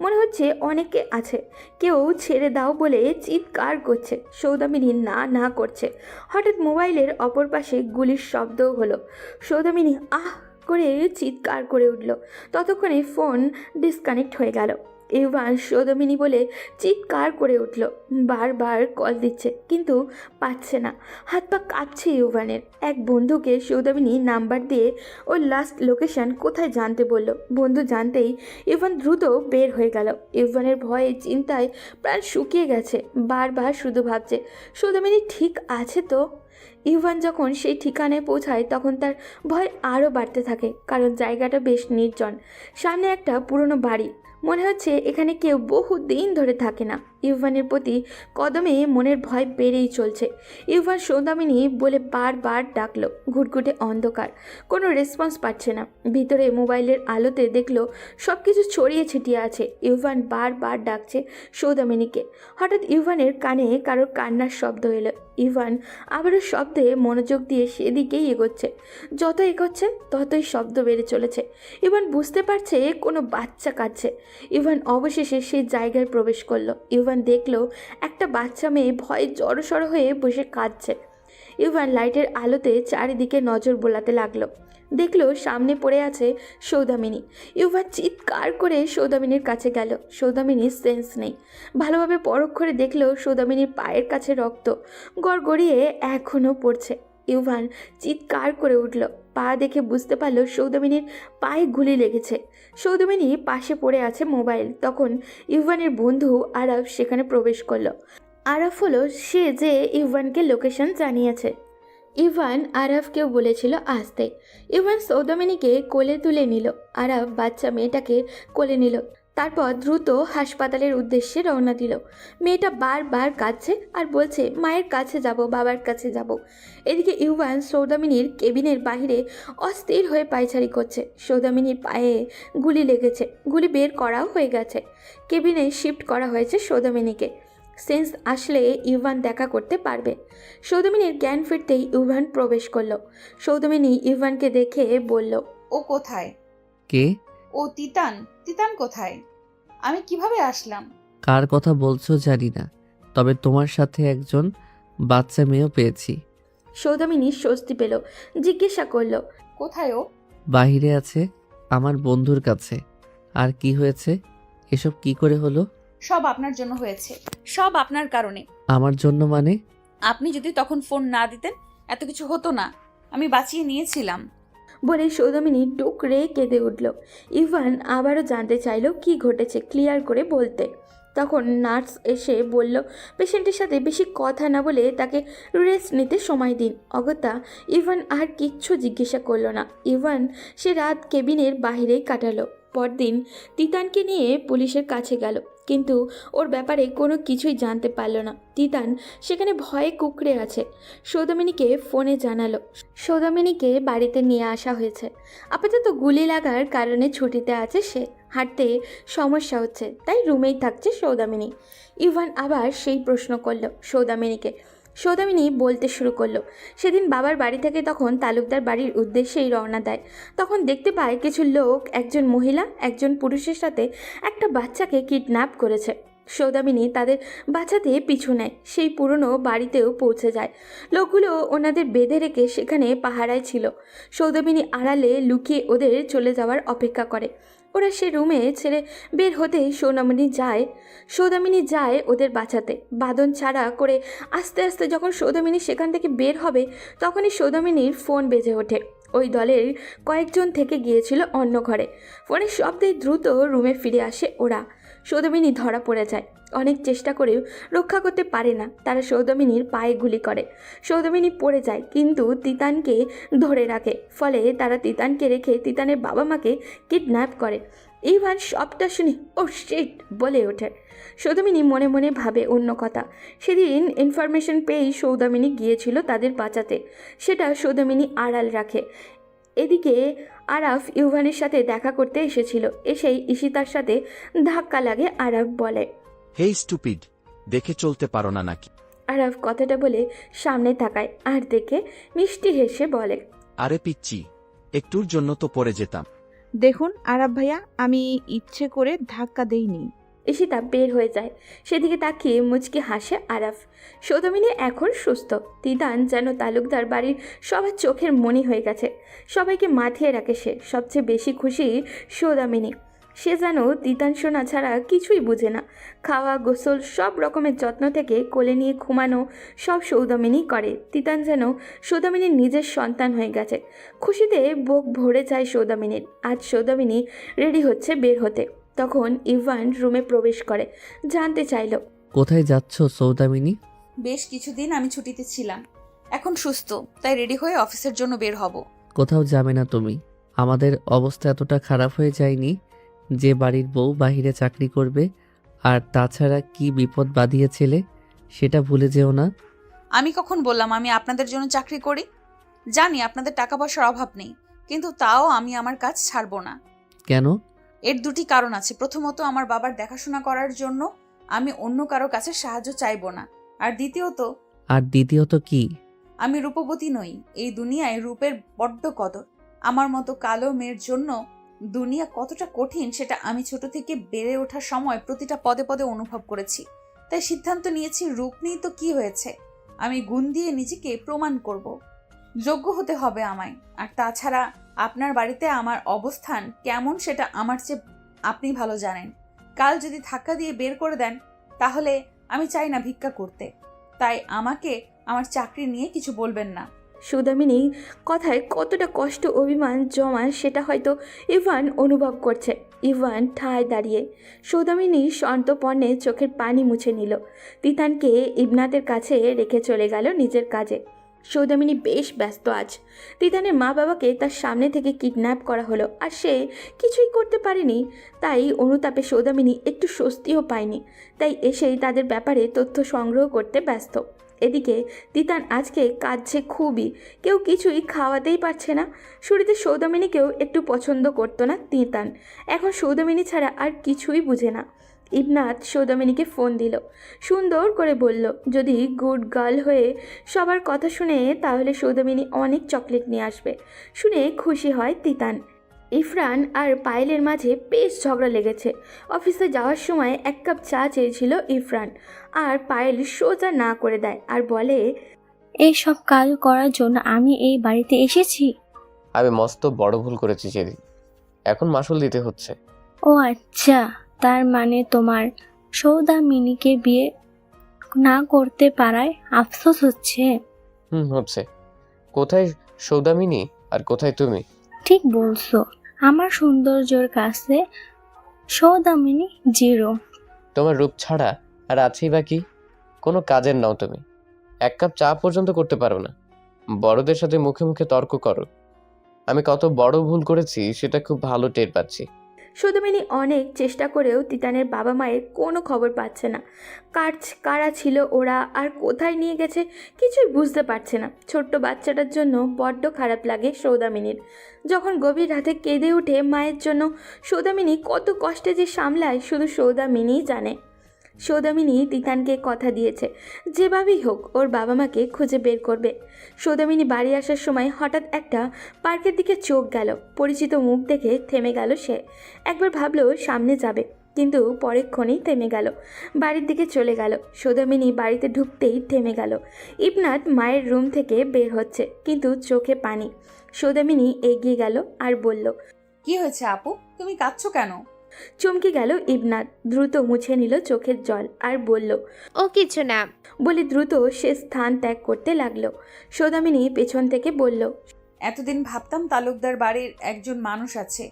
মনে হচ্ছে অনেকে আছে, কেউ ছেড়ে দাও বলে চিৎকার করছে। সৌদামিনী না না করছে। হঠাৎ মোবাইলের অপর পাশে গুলির শব্দও হলো। সৌদামিনী আহ করে চিৎকার করে উঠল। ততক্ষণে ফোন ডিসকানেক্ট হয়ে গেল। ইভান সৌদামিনী বলে চিৎকার করে উঠল। বারবার কল দিচ্ছে কিন্তু পাচ্ছে না। হাত পা কাঁপছে ইভানের। এক বন্ধুকে সৌদামিনী নাম্বার দিয়ে ওর লাস্ট লোকেশন কোথায় জানতে বলল। বন্ধু জানতেই ইভান দ্রুত বের হয়ে গেল। ইভানের ভয়ে চিন্তায় প্রাণ শুকিয়ে গেছে। বারবার শুধু ভাবছে সৌদামিনী ঠিক আছে তো। ইভান যখন সেই ঠিকানায় পৌঁছায় তখন তার ভয় আরও বাড়তে থাকে, কারণ জায়গাটা বেশ নির্জন। সামনে একটা পুরনো বাড়ি, মনে হচ্ছে এখানে কেউ বহু দিন ধরে থাকে না। ইভানের প্রতি কদমে মনের ভয় বেড়েই চলছে। ইভান সৌদামিনী বলে বারবার ডাকলো। ঘুটঘুটে অন্ধকার, কোনো রেসপন্স পাচ্ছে না। ভিতরে মোবাইলের আলোতে দেখলো সব কিছু ছড়িয়ে ছিটিয়ে আছে। ইভান বারবার ডাকছে সৌদামিনীকে। হঠাৎ ইভানের কানে কারোর কান্নার শব্দ এলো। ইভান আবারও শব্দে মনোযোগ দিয়ে সেদিকেই এগোচ্ছে। যত এগোচ্ছে ততই শব্দ বেড়ে চলেছে। ইভান বুঝতে পারছে কোনো বাচ্চা কাঁদছে। ইভান অবশেষে সেই জায়গায় প্রবেশ করলো। ইভান দেখলো একটা বাচ্চা মেয়ে ভয়ে জড়সড় হয়ে বসে কাঁদছে। ইভান লাইটের আলোতে চারিদিকে নজর বোলাতে লাগলো। দেখলো সামনে পড়ে আছে সৌদামিনী। ইভান চিৎকার করে সৌদামিনীর কাছে গেল। সৌদামিনীর সেন্স নেই। ভালোভাবে পরখ করে দেখলো সৌদামিনীর পায়ের কাছে রক্ত গড়গড়িয়ে এখনও পড়ছে। ইভান চিৎকার করে উঠল। পা দেখে বুঝতে পারলো সৌদামিনীর পায়ে গুলি লেগেছে। সৌদামিনী পাশে পড়ে আছে মোবাইল। তখন ইভানের বন্ধু আরাফ সেখানে প্রবেশ করলো। আরাফ হলো সে যে ইভানকে লোকেশন জানিয়েছে। ইভান আরাফকেও বলেছিল আসতে। ইভান সৌদামিনীকে কোলে তুলে নিল। আরাফ বাচ্চা মেয়েটাকে কোলে নিল। তারপর দ্রুত হাসপাতালের উদ্দেশ্যে রওনা দিল। মেয়েটা বারবার কাঁদছে আর বলছে মায়ের কাছে যাব, বাবার কাছে যাব। এদিকে ইভান সৌদামিনীর কেবিনের বাইরে অস্থির হয়ে পায়চারি করছে। সৌদামিনীর পায়ে গুলি লেগেছে, গুলি বের করাও হয়ে গেছে। কেবিনে শিফট করা হয়েছে সৌদামিনীকে। সেন্স আসলে ইভান দেখা করতে পারবে। সৌদামিনীর জ্ঞান ফিরতেই ইভান প্রবেশ করলো। সৌদামিনী ইভানকে দেখে বলল, ও কোথায়? কে? ও তিতান। তিতান কোথায়? আমি কিভাবে আসলাম? কার কথা বলছো জানি না, তবে তোমার সাথে একজন বাচ্চা মেয়েও পেয়েছি। সৌদামিনী স্বস্তি পেল। জিজ্ঞাসা করলো, কোথায় ও? বাহিরে আছে, আমার বন্ধুর কাছে। আর কি হয়েছে? এসব কি করে হলো? সব আপনার জন্য হয়েছে, সব আপনার কারণে। আমার জন্য মানে? আপনি যদি তখন ফোন না দিতেন এত কিছু হতো না। আমি বাঁচিয়ে নিয়েছিলাম। বলে সৌদামিনী ডুকরে কেঁদে উঠল। ইভান আবারও জানতে চাইল কি ঘটেছে, ক্লিয়ার করে বলতে। তখন নার্স এসে বলল পেশেন্টের সাথে বেশি কথা না বলে তাকে রেস্ট নিতে সময় দিন। অগত্যা ইভান আর কিচ্ছু জিজ্ঞাসা করলো না। ইভান সে রাত কেবিনের বাহিরেই কাটালো। পরদিন তিতানকে নিয়ে পুলিশের কাছে গেল, কিন্তু ওর ব্যাপারে কোনো কিছুই জানতে পারল না। তিতান সেখানে ভয়ে কুঁকড়ে আছে। সৌদামিনীকে ফোনে জানালো সৌদামিনীকে বাড়িতে নিয়ে আসা হয়েছে। আপাতত গুলি লাগার কারণে ছুটিতে আছে সে। হাঁটতে সমস্যা হচ্ছে, তাই রুমেই থাকছে সৌদামিনী। ইভান আবার সেই প্রশ্ন করল সৌদামিনীকে। সৌদামিনী বলতে শুরু করলো সেদিন বাবার বাড়ি থেকে তখন তালুকদার বাড়ির উদ্দেশ্যেই রওনা দেয়। তখন দেখতে পায় কিছু লোক একজন মহিলা একজন পুরুষের সাথে একটা বাচ্চাকে কিডন্যাপ করেছে। সৌদামিনী তাদের বাঁচাতে পিছু নেয়। সেই পুরনো বাড়িতেও পৌঁছে যায়। লোকগুলো ওনাদের বেঁধে রেখে সেখানে পাহারায় ছিল। সৌদামিনী আড়ালে লুকিয়ে ওদের চলে যাওয়ার অপেক্ষা করে। ওরা সে রুমে ছেড়ে বের হতেই সৌদামিনী যায় ওদের বাঁচাতে। বাঁধন ছাড়া করে আস্তে আস্তে যখন সৌদামিনী সেখান থেকে বের হবে তখনই সৌদামিনীর ফোন বেজে ওঠে। ওই দলের কয়েকজন থেকে গিয়েছিল অন্য ঘরে। ফোনের শব্দে দ্রুত রুমে ফিরে আসে ওরা। সৌদামিনী ধরা পড়ে যায়। অনেক চেষ্টা করেও রক্ষা করতে পারে না। তারা সৌদামিনীর পায়ে গুলি করে। সৌদামিনী পড়ে যায়, কিন্তু তিতানকে ধরে রাখে। ফলে তারা তিতানকে রেখে তিতানের বাবা মাকে কিডন্যাপ করে। ইভান সবটা শুনে ও শিট বলে ওঠে। সৌদামিনী মনে মনে ভাবে অন্য কথা। সেদিন ইনফরমেশন পেয়েই সৌদামিনী গিয়েছিল তাদের বাঁচাতে। সেটা সৌদামিনী আড়াল রাখে। এদিকে আরাফ ইউভানের সাথে দেখা করতে এসেছিল। এসেই ঈশিতার সাথে ধাক্কা লাগে। আরাফ বলে, হেই স্টুপিড, দেখে চলতে পারো না নাকি? আরাফ কথাটা বলে সামনে তাকায় আর দেখে মিষ্টি হেসে বলে, আরে পিচ্চি, একটুর জন্য তো পড়ে যেতাম। দেখুন আরাব ভাইয়া, আমি ইচ্ছে করে ধাক্কা দেইনি। ঈশিতা বের হয়ে যায়। সেদিকে তাকিয়ে মুচকি হাসে আরাফ। সৌদামিনী এখন সুস্থ। তিতান যেন তালুকদার বাড়ির সবার চোখের মনি হয়ে গেছে। সবাইকে মাথিয়ে রাখে সে। সবচেয়ে বেশি খুশি সৌদামিনী। সে যেন তিতান সোনা ছাড়া কিছুই বুঝে না। খাওয়া, গোসল, সব রকমের যত্ন থেকে কোলে নিয়ে ঘুমানো সব সৌদামিনী করে। তিতান যেন সৌদামিনীর নিজের সন্তান হয়ে গেছে। খুশিতে বুক ভরে যায় সৌদামিনীর। আজ সৌদামিনী রেডি হচ্ছে বের হতে। তখন ইভান রুমে প্রবেশ করে। জানতে চাইল, কোথায় যাচ্ছ সৌদামিনী? বেশ কিছুদিন আমি ছুটিতে ছিলাম, এখন সুস্থ, তাই রেডি হয়ে অফিসের জন্য বের হব। কোথাও যাবে না তুমি? আমাদের অবস্থা এতটা খারাপ হয়ে যায়নি যে বাড়ির বউ বাহিরে চাকরি করবে? আর তাছাড়া কি বিপদ বাঁধিয়েছিলে সেটা ভুলে যেও না। আমি কখন বললাম আমি আপনাদের জন্য চাকরি করি? জানি আপনাদের টাকা পয়সার অভাব নেই, কিন্তু তাও আমি আমার কাজ ছাড়বো না। কেন? এর দুটি কারণ আছে। প্রথমত, আমার বাবার দেখাশোনা করার জন্য আমি অন্য কারো কাছে সাহায্য চাইবো না। আর দ্বিতীয়ত কি? আমি রূপবতী নই। এই দুনিয়ায় রূপের বড্ড কদর। আমার মতো কালো মেয়ের জন্য দুনিয়া কতটা কঠিন সেটা আমি ছোট থেকে বেড়ে ওঠার সময় প্রতিটা পদে পদে অনুভব করেছি। তাই সিদ্ধান্ত নিয়েছি, রূপ নেই তো কি হয়েছে, আমি গুণ দিয়ে নিজেকে প্রমাণ করব। যোগ্য হতে হবে আমায়। আর তাছাড়া আপনার বাড়িতে আমার অবস্থান কেমন সেটা আমার চেয়ে আপনি ভালো জানেন। কাল যদি ধাক্কা দিয়ে বের করে দেন তাহলে আমি চাই না ভিক্ষা করতে। তাই আমাকে আমার চাকরি নিয়ে কিছু বলবেন না। সৌদামিনী কথায় কতটা কষ্ট, অভিমান জমা সেটা হয়তো ইভান অনুভব করছে। ইভান ঠায় দাঁড়িয়ে সৌদামিনী সন্তপর্ণে চোখের পানি মুছে নিল। তিতানকে ইবনাতের কাছে রেখে চলে গেল নিজের কাজে। সৌদামিনী বেশ ব্যস্ত আজ। তিতানের মা বাবাকে তার সামনে থেকে কিডন্যাপ করা হলো আর সে কিছুই করতে পারেনি। তাই অনুতাপে সৌদামিনী একটু স্বস্তিও পায়নি। তাই এসেই তাদের ব্যাপারে তথ্য সংগ্রহ করতে ব্যস্ত। এদিকে তিতান আজকে কাঁদছে খুবই। কেউ কিছুই খাওয়াতেই পারছে না। শুরুতে সৌদামিনীকেও একটু পছন্দ করতো না তিতান। এখন সৌদামিনী ছাড়া আর কিছুই বুঝে না। ইবনাত সৌদামিনীকে ফোন দিল। সুন্দর করে বলল যদি গুড গার্ল হয়ে সবার কথা শুনে তাহলে সৌদামিনী অনেক চকলেট নিয়ে আসবে। শুনে খুশি হয় তিতান। ইফরান আর পায়েলের মাঝে বেশ ঝগড়া লেগেছে। অফিসে যাওয়ার সময় 1 কাপ চা চেয়েছিল ইফরান, আর পায়েল সোজা না করে দেয় আর বলে, এই সব কাজ করার জন্য আমি এই বাড়িতে এসেছি? আমি মস্ত বড় ভুল করেছি সেদিন, এখন মাসুল দিতে হচ্ছে। ও আচ্ছা, তার মানে তোমার সৌদামিনীকে বিয়ে না করতে পারায় আফসোস হচ্ছে? হচ্ছে। কোথায় সৌদামিনী আর কোথায় তুমি? ঠিক বলছো, আমার সৌন্দর্যের কাছে সৌদামিনী জিরো। তোমার রূপ ছাড়া আর আছেই বা কি? কোনো কাজের নাও তুমি। 1 কাপ চা পর্যন্ত করতে পারো না। বড়দের সাথে মুখে মুখে তর্ক করো। আমি কত বড় ভুল করেছি সেটা খুব ভালো টের পাচ্ছি। সৌদামিনী অনেক চেষ্টা করেও তিতানের বাবা মায়ের কোনো খবর পাচ্ছে না। কারা ছিল ওরা আর কোথায় নিয়ে গেছে কিছুই বুঝতে পারছে না। ছোট্ট বাচ্চাটার জন্য বড্ড খারাপ লাগে সৌদামিনীর। যখন গভীর রাতে কেঁদে ওঠে মায়ের জন্য, সৌদামিনী কত কষ্টে যে সামলায় শুধু সৌদামিনীই জানে। সৌদামিনী তিতানকে কথা দিয়েছে যেভাবেই হোক ওর বাবা মাকে খুঁজে বের করবে। সৌদামিনী বাড়ি আসার সময় হঠাৎ একটা পার্কের দিকে চোখ গেল। পরিচিত মুখ দেখে থেমে গেল সে। একবার ভাবলো সামনে যাবে, কিন্তু পরেক্ষণেই থেমে গেল। বাড়ির দিকে চলে গেল। সৌদামিনী বাড়িতে ঢুকতেই থেমে গেল। ইবনাত মায়ের রুম থেকে বের হচ্ছে, কিন্তু চোখে পানি। সৌদামিনী এগিয়ে গেল আর বলল, কি হয়েছে আপু, তুমি কাঁদছো কেন? চমকে গেল ইবনাত। দ্রুত মুছে নিল চোখের জল আর বলল, ও কিছু না। বলে দ্রুত সে স্থান ত্যাগ করতে লাগলো। সৌদামিনী পেছন থেকে বলল, এতদিন ভাবতাম তালুকদার বাড়ির একজন মানুষ আছে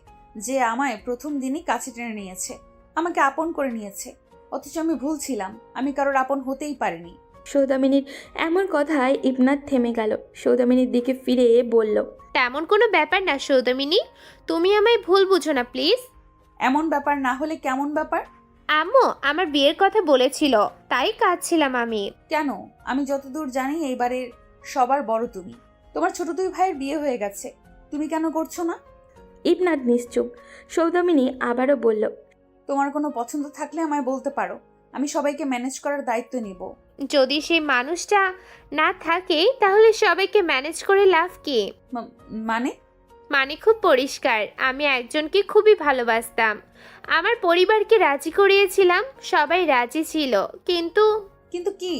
যে আমায় প্রথম দিনই কাছে টেনে নিয়েছে, আমাকে আপন করে নিয়েছে। অথচ আমি ভুল ছিলাম, আমি কারোর আপন হতেই পারিনি। সৌদামিনীর এমন কথায় ইবনাত থেমে গেল। সৌদামিনীর দিকে ফিরে বলল, তেমন কোনো ব্যাপার না সৌদামিনী, তুমি আমায় ভুল বুঝো না প্লিজ। এমন ব্যাপার না হলে কেমন ব্যাপার? আম্মু আমার বিয়ের কথা বলেছিল, তাই কাঁদছিলাম আমি। কেন? আমি যতদূর জানি এই বাড়ির সবার বড় তুমি। তোমার ছোট 2 ভাইয়ের বিয়ে হয়ে গেছে, তুমি কেন করছো না? ইবনাথ নিশ্চুপ। সৌদামিনী আবারও বলল, তোমার কোনো পছন্দ থাকলে আমায় বলতে পারো, আমি সবাইকে ম্যানেজ করার দায়িত্ব নিব। যদি সেই মানুষটা না থাকে তাহলে সবাইকে ম্যানেজ করে লাভ কি? মানে? মানে খুব পরিষ্কার, আমি একজনকে খুবই ভালোবাসতাম, আমার পরিবারকে রাজি করিয়েছিলাম, সবাই রাজি ছিল, কিন্তু কিন্তু কি?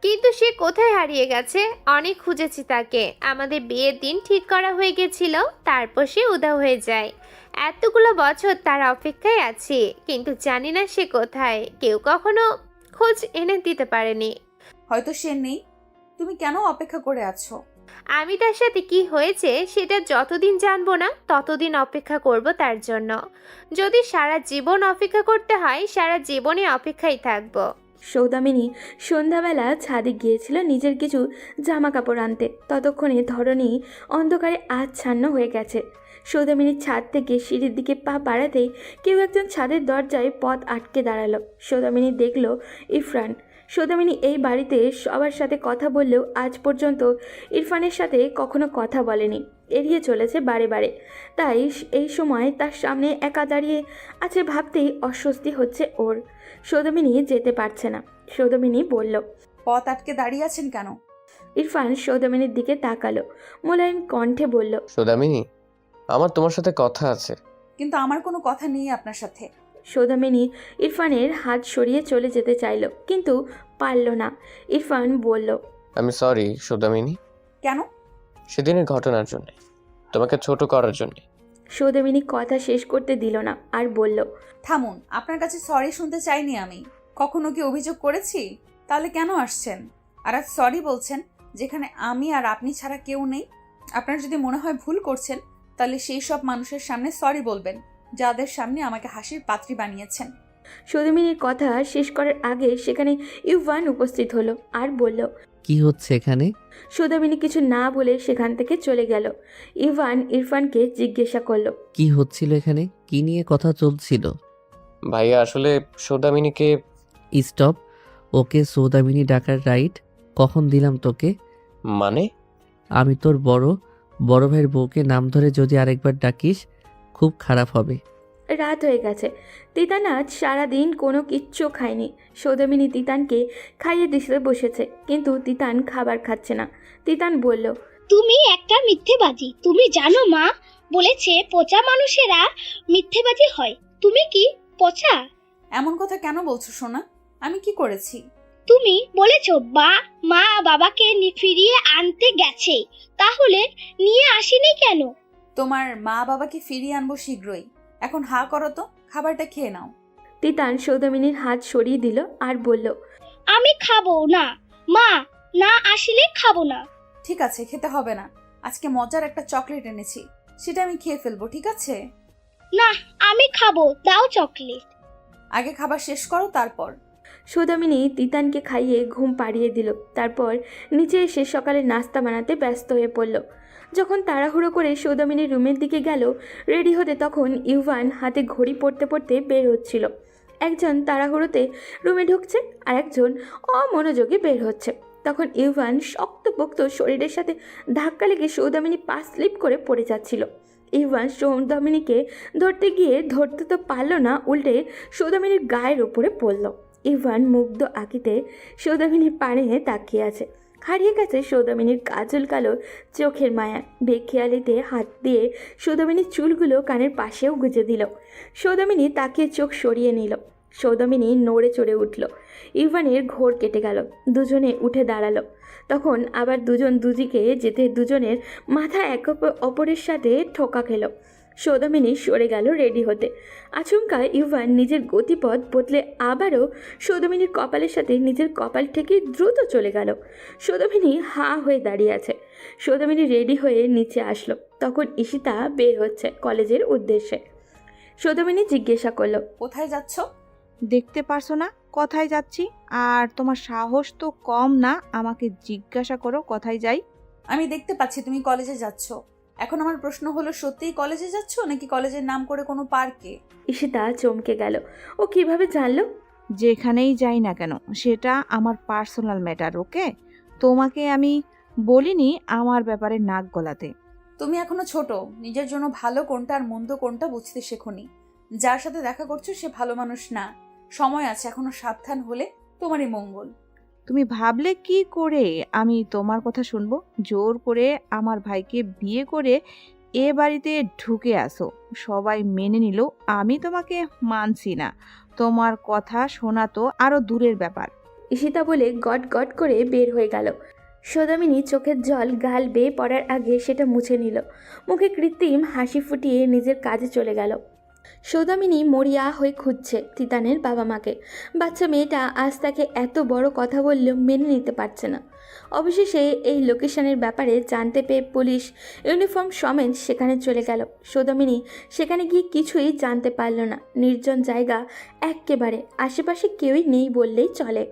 কিন্তু সে কোথায় হারিয়ে গেছে। অনেক খুঁজেছি তাকে, আমাদের বিয়ের দিন ঠিক করা হয়ে গেছিল, তারপর সে উধাও হয়ে যায়। এতগুলো বছর তার অপেক্ষায় আছি, কিন্তু জানি না সে কোথায়, কেউ কখনো খোঁজ এনে দিতে পারেনি। হয়তো সে নেই, তুমি কেন অপেক্ষা করে আছো? আমি তার সাথে কি হয়েছে সেটা যতদিন জানবো না ততদিন অপেক্ষা করব তার জন্য। যদি সারা জীবন অপেক্ষা করতে হয়, সারা জীবনে অপেক্ষায় থাকবো। সৌদামিনী সন্ধ্যাবেলা ছাদে গিয়েছিল নিজের কিছু জামা কাপড় আনতে। ততক্ষণে ধরণী অন্ধকারে আচ্ছন্ন হয়ে গেছে। সৌদামিনীর ছাদ থেকে সিঁড়ির দিকে পা বাড়াতেই কেউ একজন ছাদের দরজায় পথ আটকে দাঁড়ালো। সৌদামিনী দেখল ইরফান। সৌদামিনী এই বাড়িতে সবার সাথে কথা বললেও আজ পর্যন্ত ইরফানের সাথে কখনো কথা বলেনি, এড়িয়ে চলেছে বারে বারে। তাই এই সময় তার সামনে একা দাঁড়িয়ে আছে ভাবতেই অস্বস্তি হচ্ছে ওর। সৌদামিনী যেতে পারছে না। সৌদামিনী বলল, পথ আটকে দাঁড়িয়ে আছেন কেন? ইরফান সৌদামিনীর দিকে তাকালো, মোলায়েম কণ্ঠে বলল, সৌদামিনী, আমার তোমার সাথে কথা আছে। কিন্তু আমার কোনো কথা নেই আপনার সাথে। সৌদামিনী ইরফানের হাত সরিয়ে চলে যেতে চাইল, কিন্তু পারল না। ইরফান বলল, আমি সরি সৌদামিনী, কেন? সেদিনের ঘটনার জন্য, তোমাকে ছোট করার জন্য। সৌদামিনী কথা শেষ করতে দিল না, আর বলল, থামুন, আপনার কাছে সরি শুনতে চাইনি আমি। কখনো কি অভিযোগ করেছি? তাহলে কেন আসছেন? আর আজ সরি বলছেন, যেখানে আমি আর আপনি ছাড়া কেউ নেই। আপনার যদি মনে হয় ভুল করছেন, তাহলে সেই সব মানুষের সামনে সরি বলবেন যাদের সামনে আমাকে হাসির পাত্রী বানিয়েছেন। সৌদামিনীর কথা শেষ করার আগে সেখানে ইরফান উপস্থিত হলো, আর বলল, কি হচ্ছে এখানে? সৌদামিনী কিছু না বলে সেখান থেকে চলে গেল। ইরফানকে জিজ্ঞাসা করলো, কি হচ্ছিল এখানে? কি নিয়ে কথা চলছিল? ভাইয়া আসলে সৌদামিনীকে। স্টপ। ওকে সৌদামিনী ডাকার রাইট কখন দিলাম তোকে? মানে? আমি তোর বড় ভাইয়ের বউকে নাম ধরে যদি আরেকবার ডাকিস খুব খারাপ হবে। রাত হয়ে গেছে। তিতান আজ সারাদিন কোনো কিচ্ছু খায়নি। সৌদামিনী তিতানকে খাইয়ে দিতে বসেছে, কিন্তু তিতান খাবার খাচ্ছে না। তিতান বলল, তুমি একটা মিথ্যেবাদী। তুমি জানো মা বলেছে পচা মানুষেরা মিথ্যেবাদী হয়। তুমি কি পচা? এমন কথা কেন বলছো সোনা? আমি কি করেছি? তুমি বলেছো মা বাবাকে ফিরিয়ে আনতে গেছে, তাহলে নিয়ে আসেনি কেন? তোমার মা বাবাকে ফিরিয়ে আনবো শীঘ্রই। এখন হা করো তো, খাবারটা খেয়ে নাও। তিতান সৌদামিনীর হাত সরিয়ে দিল, আর বলল, আমি খাবো না মা, না আসলে খাবো না। ঠিক আছে, খেতে হবে না। আজকে মজার একটা চকলেট এনেছি, সেটা আমি খেয়ে ফেলবো, ঠিক আছে? না, আমি খাবো, দাও চকলেট। আগে খাবার শেষ করো, তারপর। সৌদামিনী তিতানকে খাইয়ে ঘুম পাড়িয়ে দিল। তারপর নিচে এসে সকালে নাস্তা বানাতে ব্যস্ত হয়ে পড়ল। যখন তাড়াহুড়ো করে সৌদামিনীর রুমের দিকে গেল রেডি হতে, তখন ইরফান হাতে ঘড়ি পড়তে পড়তে বের হচ্ছিল। একজন তাড়াহুড়োতে রুমে ঢুকছে, আর একজন অমনোযোগে বের হচ্ছে। তখন ইরফান শক্তপোক্ত শরীরের সাথে ধাক্কা লেগে সৌদামিনী পা স্লিপ করে পড়ে যাচ্ছিল। ইরফান সৌদামিনীকে ধরতে গিয়ে ধরতে তো পারল না, উল্টে সৌদামিনীর গায়ের ওপরে পড়ল। ইরফান মুগ্ধ আঁকিতে সৌদামিনীর পানে তাকিয়ে আছে। হারিয়ে গেছে সৌদামিনীর কাজল কালো চোখের মায়া। বেখেয়ালিতে হাত দিয়ে সৌদামিনীর চুলগুলো কানের পাশেও গুজে দিল। সৌদামিনী তাকিয়ে চোখ সরিয়ে নিল। সৌদামিনী নড়ে চড়ে উঠল। ইরফানের ঘোর কেটে গেল। দুজনে উঠে দাঁড়ালো। তখন আবার দুজন দুদিকে যেতে দুজনের মাথা এক অপরের সাথে ঠোকা খেল। সৌদামিনী সরে গেল রেডি হতে। আচমকা ইরফান নিজের গতিপথ বদলে আবারও সৌদামিনীর কপালের সাথে নিজের কপাল থেকে দ্রুত চলে গেল। সৌদামিনী হাঁ হয়ে দাঁড়িয়ে আছে। সৌদামিনী রেডি হয়ে নিচে আসলো। তখন ঈশিতা বের হচ্ছে কলেজের উদ্দেশ্যে। সৌদামিনী জিজ্ঞাসা করলো, কোথায় যাচ্ছ? দেখতে পারছো না কোথায় যাচ্ছি? আর তোমার সাহস তো কম না, আমাকে জিজ্ঞাসা করো কোথায় যাই। আমি দেখতে পাচ্ছি তুমি কলেজে যাচ্ছ। এখন আমার প্রশ্ন হলো, সত্যিই কলেজে যাচ্ছ নাকি কলেজের নাম করে কোনো পার্কে? ঈশিতা চমকে গেল। ও কিভাবে জানলো? যেখানেই যাই না কেন সেটা আমার পার্সোনাল ম্যাটার, ওকে? তোমাকে আমি বলিনি আমার ব্যাপারে নাক গলাতে। তুমি এখনো ছোট, নিজের জন্য ভালো কোনটা আর মন্দ কোনটা বুঝতে শেখোনি। যার সাথে দেখা করছো সে ভালো মানুষ না। সময় আছে, এখনো সাবধান হলে তোমারই মঙ্গল। তুমি ভাবলে কি করে আমি তোমার কথা শুনবো? জোর করে আমার ভাইকে বিয়ে করে এ বাড়িতে ঢুকে আসো, সবাই মেনে নিল, আমি তোমাকে মানছি না। তোমার কথা শোনা তো আরো দূরের ব্যাপার। ঈশিতা বলে গট গট করে বের হয়ে গেল। সৌদামিনী চোখের জল গাল বেয়ে পড়ার আগে সেটা মুছে নিল। মুখে কৃত্রিম হাসি ফুটিয়ে নিজের কাজে চলে গেল। সৌদামিনী মরিয়া হয়ে খুঁজছে তিতানের বাবা মাকে। বাচ্চা মেয়েটা আজ তাকে এত বড় কথা বললেও মেনে নিতে পারছে না। অবশেষে এই লোকেশনের ব্যাপারে জানতে পেয়ে পুলিশ ইউনিফর্ম সমেত সেখানে চলে গেল। সৌদামিনী সেখানে গিয়ে কিছুই জানতে পারল না। নির্জন জায়গা এক্কেবারে, আশেপাশে কেউই নেই বললেই চলে।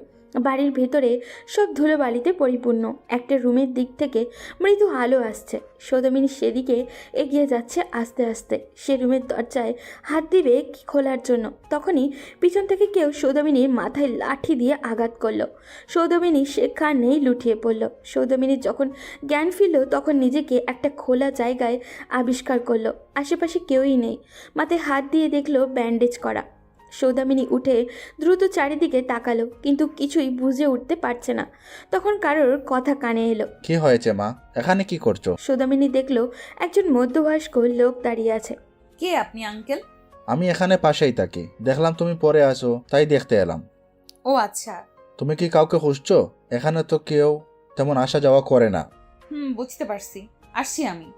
বাড়ির ভেতরে সব ধুলোবালিতে পরিপূর্ণ। একটা রুমের দিক থেকে মৃদু আলো আসছে। সৌদামিনী সেদিকে এগিয়ে যাচ্ছে আস্তে আস্তে। সে রুমের দরজায় হাত দিবে খোলার জন্য, তখনই পিছন থেকে কেউ সৌদামিনীর মাথায় লাঠি দিয়ে আঘাত করলো। সৌদামিনী সেখানেই লুটিয়ে পড়ল। সৌদামিনী যখন জ্ঞান ফিরল তখন নিজেকে একটা খোলা জায়গায় আবিষ্কার করলো। আশেপাশে কেউই নেই। মাথায় হাত দিয়ে দেখলো ব্যান্ডেজ করা। সৌদামিনী উঠে দ্রুত চারিদিকে তাকালো, কিন্তু কিছুই বুঝে উঠতে পারছে না। তখন কারোর কথা কানে এলো। কি হয়েছে মা, এখানে কি করছো? সৌদামিনী দেখলো একজন মধ্যবয়স্ক লোক দাঁড়িয়ে আছে। কে আপনি আঙ্কেল? আমি এখানে পাশেই থাকি, দেখলাম তুমি পরে আসো তাই দেখতে এলাম। ও আচ্ছা। তুমি কি কাউকে খুঁজছো? এখানে তো কেউ তেমন আসা যাওয়া করে না। বুঝতে পারছি, আসছি আমি।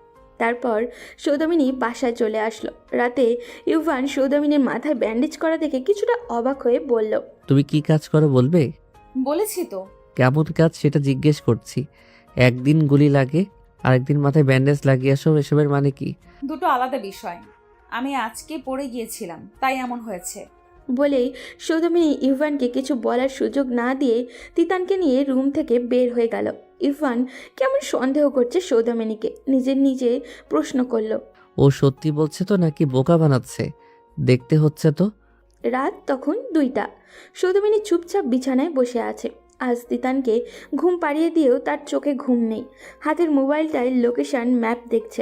তারপর সৌদামিনী বাসায় চলে আসলো। রাতে ইউভান সৌদামিনীর মাথায় ব্যান্ডেজ করা দেখে কিছুটা অবাক হয়ে বলল, তুমি কি কাজ করো বলবে? বলেছি তো। কেমন কাজ সেটা জিজ্ঞেস করছি। একদিন গুলি লাগে, আরেকদিন মাথায় ব্যান্ডেজ লাগিয়ে আসো, এসবের মানে কি? দুটো আলাদা বিষয়। আমি আজকে পড়ে গিয়েছিলাম, তাই এমন হয়েছে। বলেই সৌদামিনী ইউভানকে কিছু বলার সুযোগ না দিয়ে তিতানকে নিয়ে রুম থেকে বের হয়ে গেল। ইরফান কেমন সন্দেহ করছে সৌদামিনীকে, নিজে প্রশ্ন করল, ও সত্যি বলছে তো নাকি বোকা বানাচ্ছে? দেখতে হচ্ছে তো। রাত তখন 2টা। সৌদামিনী চুপচাপ বিছানায় বসে আছে। আজ তিতানকে ঘুম পাড়িয়ে দিয়েও তার চোখে ঘুম নেই। হাতের মোবাইলটায় লোকেশন ম্যাপ দেখছে।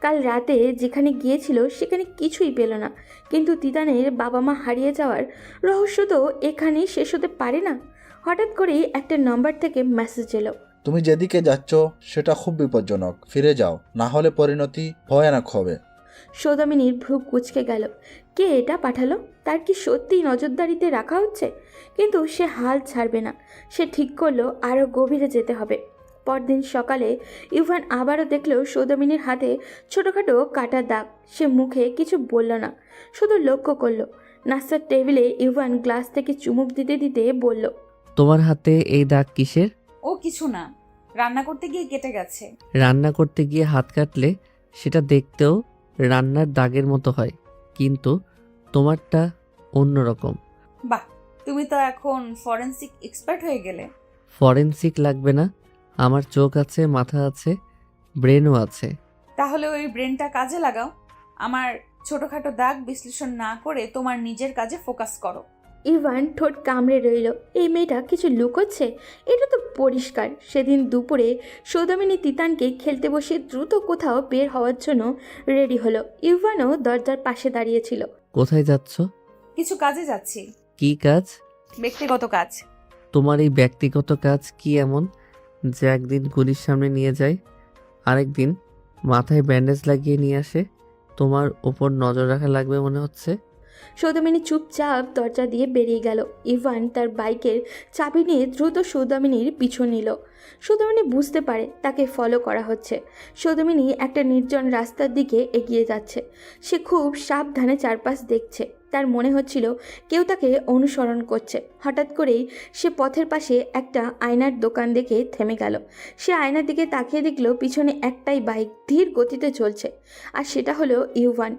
কাল রাতে যেখানে গিয়েছিল সেখানে কিছুই পেল না। কিন্তু তিতানের বাবা মা হারিয়ে যাওয়ার রহস্য তো এখানেই শেষ হতে পারে না। হঠাৎ করেই একটা নাম্বার থেকে মেসেজ এলো। তুমি যেদিকে যাচ্ছ সেটা খুব বিপজ্জনক, ফিরে যাও, না হলে পরিণতি ভয়ানক হবে। সৌদামিনীর ভ্রু কুঁচকে গেল। কে এটা পাঠালো? তার কি সত্যিই নজরদারিতে রাখা হচ্ছে? কিন্তু সে হাল ছাড়বে না। সে ঠিক করলো আরও গভীরে যেতে হবে। পরদিন সকালে ইউভান আবারও দেখল সৌদামিনীর হাতে ছোটোখাটো কাটা দাগ। সে মুখে কিছু বলল না, শুধু লক্ষ্য করলো। নাস্তার টেবিলে ইউভান গ্লাস থেকে চুমুক দিতে দিতে বলল, তোমার হাতে এই দাগ কিসের? ও কিছু না, রান্না করতে গিয়ে কেটে গেছে। রান্না করতে গিয়ে হাত কাটলে সেটা দেখতেও রান্নার দাগের মতো হয়, কিন্তু তোমারটা অন্যরকম। বাহ, তুমি তো এখন ফরেনসিক এক্সপার্ট হয়ে গেলে। ফরেনসিক লাগবে না, আমার চোখ আছে, মাথা আছে, ব্রেনও আছে। তাহলে ওই ব্রেনটা কাজে লাগাও। আমার ছোটখাটো দাগ বিশ্লেষণ না করে তোমার নিজের কাজে ফোকাস করো। ইভান ঠোঁট কামড়ে রইল। এই মেয়েটা কিছু লুকোচ্ছে, এটা তো পরিষ্কার। সেদিন দুপুরে সৌদামিনী তিতানকে খেলতে বসে দ্রুত কোথাও বের হওয়ার জন্য রেডি হলো। ইভানও দরজার পাশে দাঁড়িয়েছিল। কোথায় যাচ্ছ? কিছু কাজে যাচ্ছি। কি কাজ? ব্যক্তিগত কাজ। তোমার এই ব্যক্তিগত কাজ কি এমন যে একদিন গুলির সামনে নিয়ে যায়, আরেকদিন মাথায় ব্যান্ডেজ লাগিয়ে নিয়ে আসে? তোমার ওপর নজর রাখা লাগবে মনে হচ্ছে। সৌদামিনী চুপচাপ দরজা দিয়ে বেরিয়ে গেল। ইভান তার বাইকের চাবি নিয়ে দ্রুত সৌদামিনীর পিছু নিল। সৌদামিনী বুঝতে পারে তাকে ফলো করা হচ্ছে। সৌদামিনী একটা নির্জন রাস্তার দিকে এগিয়ে যাচ্ছে। সে খুব সাবধানে চারপাশ দেখছে। তার মনে হচ্ছিল কেউ তাকে অনুসরণ করছে। হঠাৎ করেই সে পথের পাশে একটা আয়নার দোকান দেখে থেমে গেল। সে আয়নার দিকে তাকিয়ে দেখল পিছনে একটাই বাইক ধীর গতিতে চলছে, আর সেটা হলো ইউভান।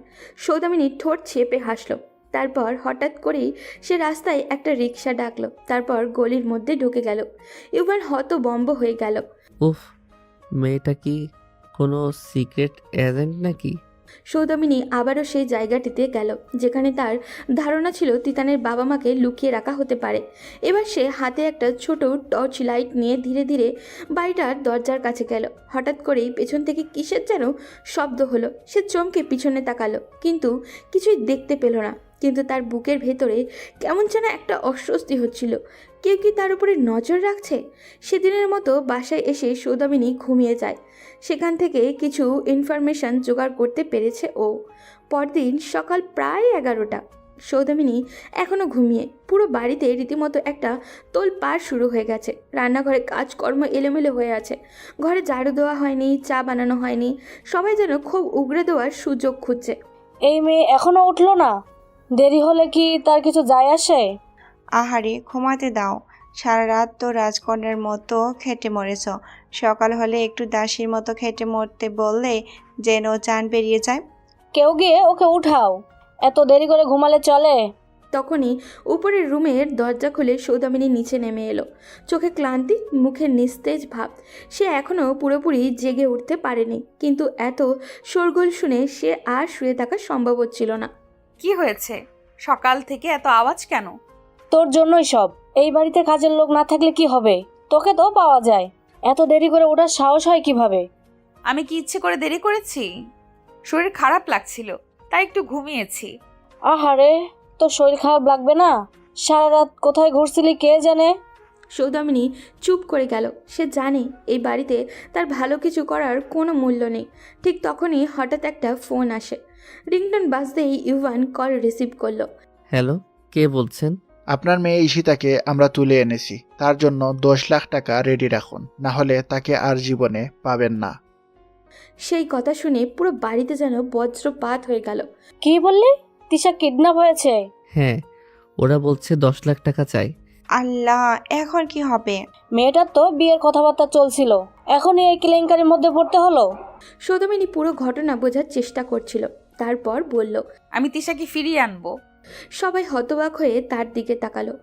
সৌদামিনী ঠোঁট চেপে হাসল। তারপর হঠাৎ করেই সে রাস্তায় একটা রিক্সা ডাকলো। তারপর গলির মধ্যে ঢুকে গেল। ইউভান হতবম্ব হয়ে গেল। উফ, মেয়েটা কি কোনো সিক্রেট এজেন্ট নাকি? সৌদামিনী আবারও সেই জায়গাটিতে গেল যেখানে তার ধারণা ছিল তিতানের বাবা মাকে লুকিয়ে রাখা হতে পারে। এবার সে হাতে একটা ছোট টর্চ লাইট নিয়ে ধীরে ধীরে বাড়িটার দরজার কাছে গেল। হঠাৎ করেই পেছন থেকে কিসের যেন শব্দ হলো। সে চমকে পিছনে তাকালো, কিন্তু কিছুই দেখতে পেল না। কিন্তু তার বুকের ভেতরে কেমন যেন একটা অস্বস্তি হচ্ছিল। কেউ কি তার উপরে নজর রাখছে? সেদিনের মতো বাসায় এসে সৌদামিনী ঘুমিয়ে যায়। সেখান থেকে কিছু ইনফরমেশন জোগাড় করতে পেরেছে ও। পরদিন সকাল প্রায় 11টা। সৌদামিনী এখনও ঘুমিয়ে। পুরো বাড়িতে রীতিমতো একটা তোলপাড় শুরু হয়ে গেছে। রান্নাঘরে কাজকর্ম এলোমেলো হয়ে আছে। ঘরে ঝাড়ু দেওয়া হয়নি, চা বানানো হয়নি। সবাই যেন খুব উগরে দেওয়ার সুযোগ খুঁজছে। এই মেয়ে এখনো উঠলো না? দেরি হলে কি তার কিছু যায় আসে? আহারে, ঘুমাতে দাও। সারা রাত তো রাজকন্যার মতো খেটে মরেছ। সকাল হলে একটু দাসীর মতো খেটে মরতে বললে যেন চান বেরিয়ে যায়। কেউ গিয়ে ওকে উঠাও, এত দেরি করে ঘুমালে চলে? তখনই উপরের রুমের দরজা খুলে সৌদামিনী নিচে নেমে এলো। চোখে ক্লান্তি, মুখে নিস্তেজ ভাব। সে এখনও পুরোপুরি জেগে উঠতে পারেনি, কিন্তু এত শোরগোল শুনে সে আর শুয়ে থাকা সম্ভব হচ্ছিল না। কি হয়েছে? সকাল থেকে এত আওয়াজ কেন? তোর জন্যই সব। এই বাড়িতে কাজের লোক না থাকলে কি হবে? তোকে তো পাওয়া যায়, এত দেরি করে ওঠার সাহস হয় কিভাবে? আমি কি ইচ্ছে করে দেরি করেছি? শরীর খারাপ লাগছিল, তাই একটু ঘুমিয়েছি। আহারে, তোর শরীর খারাপ লাগবে না? সারা রাত কোথায় ঘুরছিলি কে জানে? সৌদামিনী চুপ করে গেল। সে জানে এই বাড়িতে তার ভালো কিছু করার কোনো মূল্য নেই। ঠিক তখনই হঠাৎ একটা ফোন আসে। রিংটন বাজতেই ইউভান কল রিসিভ করলো। হ্যালো, কে বলছেন? আপনার মেয়ে ঈশিতাকে আমরা তুলে এনেছি, তার জন্য 10 লাখ টাকা রেডি রাখুন, না হলে তাকে আর জীবনে পাবেন না। সেই কথা শুনে পুরো বাড়িতে যেন বজ্রপাত হয়ে গেল। কি বললি? তিশা কিডন্যাপ হয়েছে? হ্যাঁ, ওরা বলছে 10 লাখ টাকা চাই। আল্লাহ, এখন কি হবে? মেয়েটার তো বিয়ের কথাবার্তা চলছিল, এখনই এই কেলেঙ্কারির মধ্যে পড়তে হলো। সৌদামিনী পুরো ঘটনা বোঝার চেষ্টা করছিল। তারপর বলল, আমি তিশাকে ফিরিয়ে আনবো। সবাই হতবাক হয়ে তার দিকে তাকালো।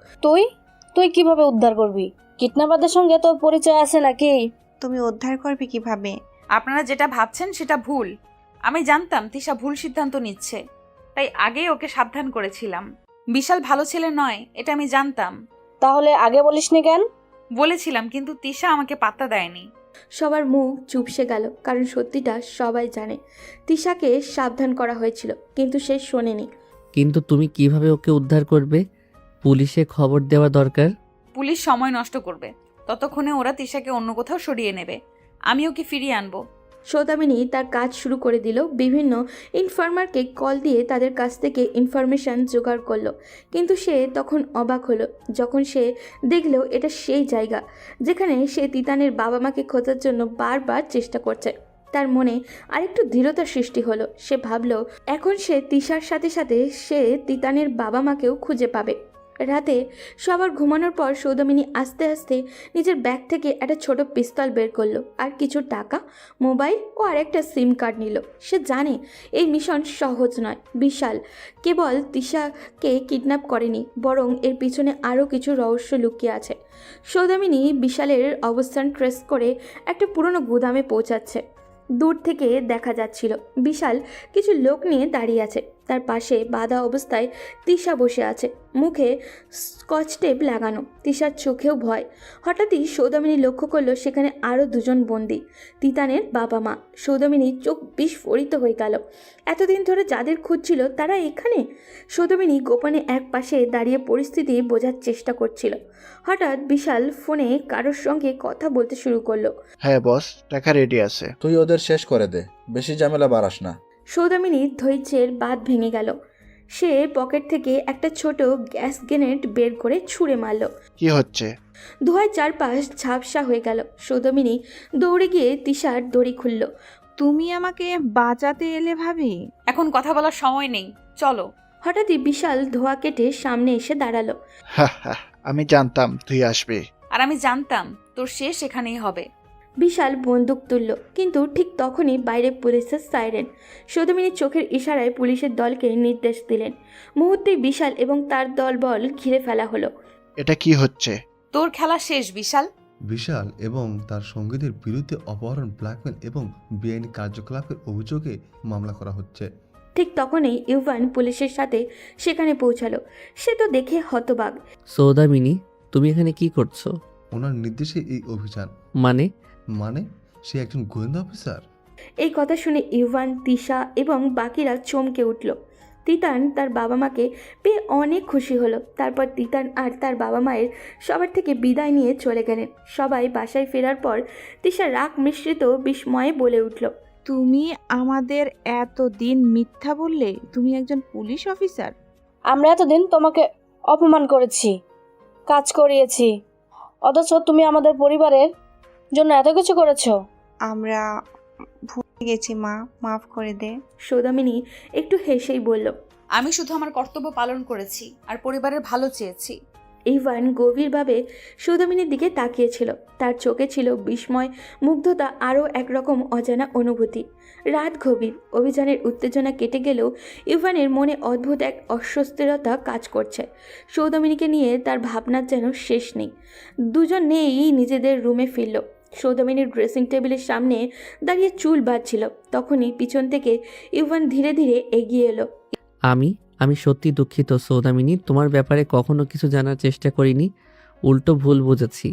তুই কিভাবে উদ্ধার করবি? কিডন্যাপারদের সঙ্গে তোর পরিচয় আছে নাকি? তুমি উদ্ধার করবে কিভাবে? আপনারা যেটা ভাবছেন সেটা ভুল। আমি জানতাম তিশা ভুল সিদ্ধান্ত নিচ্ছে, তাই আগেই ওকে সাবধান করেছিলাম। বিশাল ভালো ছেলে নয়, এটা আমি জানতাম। তাহলে আগে বলিসনি কেন? বলেছিলাম, কিন্তু তিশা আমাকে পাত্তা দেয়নি। সবার মুখ চুপসে গেল, কারণ সত্যিটা সবাই জানে। তিশাকে সাবধান করা হয়েছিল, কিন্তু সে শোনেনি। কিন্তু তুমি কিভাবে ওকে উদ্ধার করবে? পুলিশে খবর দেওয়া দরকার। পুলিশ সময় নষ্ট করবে, ততক্ষণে ওরা তিশাকে অন্য কোথাও সরিয়ে নেবে। আমি ওকে ফিরিয়ে আনবো। সৌদামিনী তার কাজ শুরু করে দিল। বিভিন্ন ইনফর্মারকে কল দিয়ে তাদের কাছ থেকে ইনফরমেশান জোগাড় করলো। কিন্তু সে তখন অবাক হলো যখন সে দেখলো এটা সেই জায়গা যেখানে সে তিতানের বাবা মাকে খোঁজার জন্য বারবার চেষ্টা করছে। তার মনে আরেকটু দৃঢ়তার সৃষ্টি হলো। সে ভাবলো এখন সে তিশার সাথে সাথে সে তিতানের বাবা মাকেও খুঁজে পাবে। রাতে সবার ঘুমানোর পর সৌদামিনী আস্তে আস্তে নিজের ব্যাগ থেকে একটা ছোট পিস্তল বের করলো, আর কিছু টাকা, মোবাইল ও আরেকটা সিম কার্ড নিল। সে জানে এই মিশন সহজ নয়। বিশাল কেবল তিশাকে কিডন্যাপ করেনি, বরং এর পিছনে আরও কিছু রহস্য লুকিয়ে আছে। সৌদামিনী বিশালের অবস্থান ট্রেস করে একটা পুরনো গুদামে পৌঁছাচ্ছে। দূর থেকে দেখা যাচ্ছিল বিশাল কিছু লোক নিয়ে দাঁড়িয়ে আছে। তার পাশে বাঁধা অবস্থায় তিশা বসে আছে, মুখে স্কচ টেপ লাগানো। তিশার চোখেও ভয়। হঠাৎই সৌদামিনী লক্ষ্য করলো সেখানে আরও দুজন বন্দী, তিতানের বাবা মা। সৌদামিনীর চোখ বিস্ফোরিত হয়ে গেল। এতদিন ধরে যাদের খুঁজছিল তারা এখানে। সৌদামিনী গোপনে এক পাশে দাঁড়িয়ে পরিস্থিতি বোঝার চেষ্টা করছিল। হঠাৎ বিশাল ফোনে কারোর সঙ্গে কথা বলতে শুরু করলো। হ্যাঁ বস, টাকা রেডি আছে। তুই ওদের শেষ করে দে, বেশি ঝামেলা বাড়াস না। সৌদামিনীর ধৈর্যের বাঁধ ভেঙে গেল। সে পকেট থেকে একটা ছোট গ্যাস গ্রেনেড বের করে ছুঁড়ে মারল। কি হচ্ছে? ধোঁয়ায় চারপাশ ঝাপসা হয়ে গেল। সৌদামিনী দৌড়ে গিয়ে তিশার দড়ি খুলল। তুমি আমাকে বাঁচাতে এলে ভাবি? এখন কথা বলার সময় নেই, চলো। হঠাৎই বিশাল ধোঁয়া কেটে সামনে এসে দাঁড়ালো। আমি জানতাম তুই আসবি। আর আমি জানতাম তোর শেষ এখানেই হবে। বিশাল বন্দুক তুলল, কিন্তু ঠিক তখনই বাইরে পুলিশের সাইরেন। সৌদামিনীর চোখের ইশারায় পুলিশের দলকে নির্দেশ দিলেন। মুহূর্তেই বিশাল এবং তার দলবল ঘিরে ফেলা হলো। এটা কি হচ্ছে? তোর খেলা শেষ বিশাল। বিশাল এবং তার সঙ্গীদের বিরুদ্ধে অপহরণ, ব্ল্যাকমেল এবং বেআইনি কার্যকলাপের অভিযোগে মামলা করা হচ্ছে। ঠিক তখনই ইউভান পুলিশের সাথে সেখানে পৌঁছালো। সে তো দেখে হতবাক। সৌদামিনী, তুমি এখানে কি করছো? ওনার নির্দেশে এই অভিযান। মানে? সে একজন গোয়েন্দা অফিসার। এই কথা শুনে ইউভান, তিশা এবং বাকিরা চমকে উঠল। তিতান তার বাবা মাকে পেয়ে অনেক খুশি হলো। তারপর তিতান আর তার বাবা মায়ের সবার থেকে বিদায় নিয়ে চলে গেলেন। সবাই বাসায় ফেরার পর তিশা রাগ মিশ্রিত বিস্ময়ে বলে উঠল, তুমি আমাদের এতদিন মিথ্যা বললে তুমি একজন পুলিশ অফিসার? আমরা এতদিন তোমাকে অপমান করেছি, কাজ করিয়েছি, অথচ তুমি আমাদের পরিবারের জন্য এত কিছু করেছো। আমরা ভুলে গেছি মা, মাফ করে দে। সৌদামিনী একটু হেসেই বলল, আমি শুধু আমার কর্তব্য পালন করেছি আর পরিবারের ভালো চেয়েছি। ইভান গভীরভাবে সৌদামিনীর দিকে তাকিয়েছিল। তার চোখে ছিল বিস্ময়, মুগ্ধতা, আরও একরকম অজানা অনুভূতি। রাত গভীর, অভিযানের উত্তেজনা কেটে গেলেও ইভানের মনে অদ্ভুত এক অস্বস্তিরতা কাজ করছে। সৌদামিনীকে নিয়ে তার ভাবনার যেন শেষ নেই। দুজন নেই নিজেদের রুমে ফিরল। সৌদামিনীর ড্রেসিং টেবিলের সামনে দাঁড়িয়ে চুল বাঁধছিল। তখনই পিছন থেকে ইভান ধীরে ধীরে এগিয়ে এলো। আমি সত্যি দুঃখিত সৌদামিনী, তোমার ব্যাপারে কখনো কিছু জানার চেষ্টা করিনি, উল্টো ভুল বুঝেছি,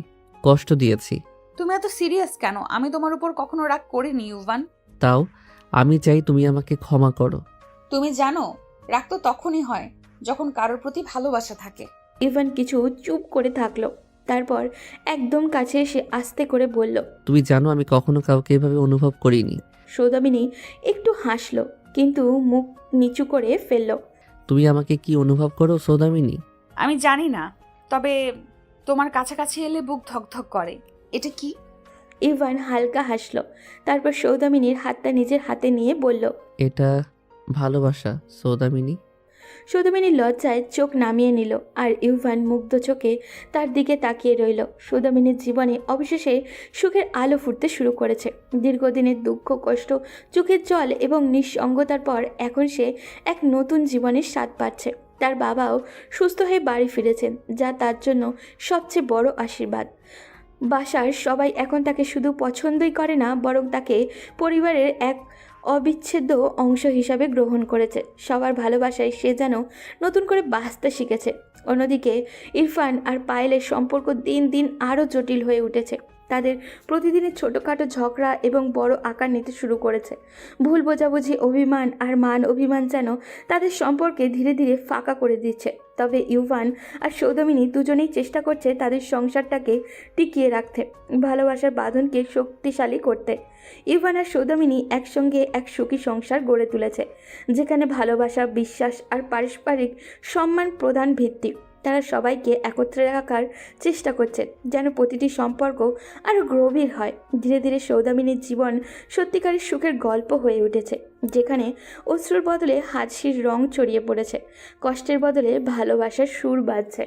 কষ্ট দিয়েছি। তুমি এত সিরিয়াস কেন? আমি তোমার উপর কখনো রাগ করিনি ইউভান। তাও আমি চাই তুমি আমাকে ক্ষমা করো। তুমি জানো, রাগ তো তখনই হয় যখন কারোর প্রতি ভালোবাসা থাকে। ইভান কিছু চুপ করে থাকলো। তারপর একদম কাছে এসে আস্তে করে বলল, তুমি জানো আমি কখনো কাউকে এভাবে অনুভব করিনি। সৌদামিনী একটু হাসলো, কিন্তু মুখ নিচু করে ফেলল। তুমি আমাকে কি অনুভব করো সৌদামিনী? আমি জানি না, তবে তোমার কাছাকাছি এলে বুক ধকধক করে। এটা কি? ইভান হালকা হাসলো। তারপর সৌদামিনীর হাতটা নিজের হাতে নিয়ে বলল, এটা ভালোবাসা সৌদামিনী। সৌদামিনী লজ্জায় চোখ নামিয়ে নিল, আর ইউভান মুগ্ধ চোখে তার দিকে তাকিয়ে রইল। সৌদামিনীর জীবনে অবশেষে সুখের আলো ফুটতে শুরু করেছে। দীর্ঘদিনের দুঃখ, কষ্ট, চোখের জল এবং নিঃসঙ্গতার পর এখন সে এক নতুন জীবনের স্বাদ পাচ্ছে। তার বাবাও সুস্থ হয়ে বাড়ি ফিরেছেন, যা তার জন্য সবচেয়ে বড় আশীর্বাদ। বাসার সবাই এখন তাকে শুধু পছন্দই করে না, বরং তাকে পরিবারের এক অবিচ্ছেদ্য অংশ হিসাবে গ্রহণ করেছে। সবার ভালোবাসায় সে যেন নতুন করে বাঁচতে শিখেছে। অন্যদিকে ইরফান আর পায়েলের সম্পর্ক দিন দিন আরও জটিল হয়ে উঠেছে। তাদের প্রতিদিনের ছোটোখাটো ঝগড়া এবং বড় আকার নিতে শুরু করেছে। ভুল বোঝাবুঝি, অভিমান আর মান অভিমান যেন তাদের সম্পর্কে ধীরে ধীরে ফাঁকা করে দিচ্ছে। তবে ইউভান আর সৌদামিনী দুজনেই চেষ্টা করছে তাদের সংসারটাকে টিকিয়ে রাখতে, ভালোবাসার বাঁধনকে শক্তিশালী করতে। ইউভান আর সৌদামিনী একসঙ্গে এক সুখী সংসার গড়ে তুলেছে, যেখানে ভালোবাসা, বিশ্বাস আর পারস্পরিক সম্মান প্রধান ভিত্তি। তারা সবাইকে একত্রে রাখার চেষ্টা করছে, যেন প্রতিটি সম্পর্ক আরও গভীর হয়। ধীরে ধীরে সৌদামিনীর জীবন সত্যিকারের সুখের গল্প হয়ে উঠেছে, যেখানে অশ্রুর বদলে হাসির রং ছড়িয়ে পড়েছে, কষ্টের বদলে ভালোবাসার সুর বাজছে।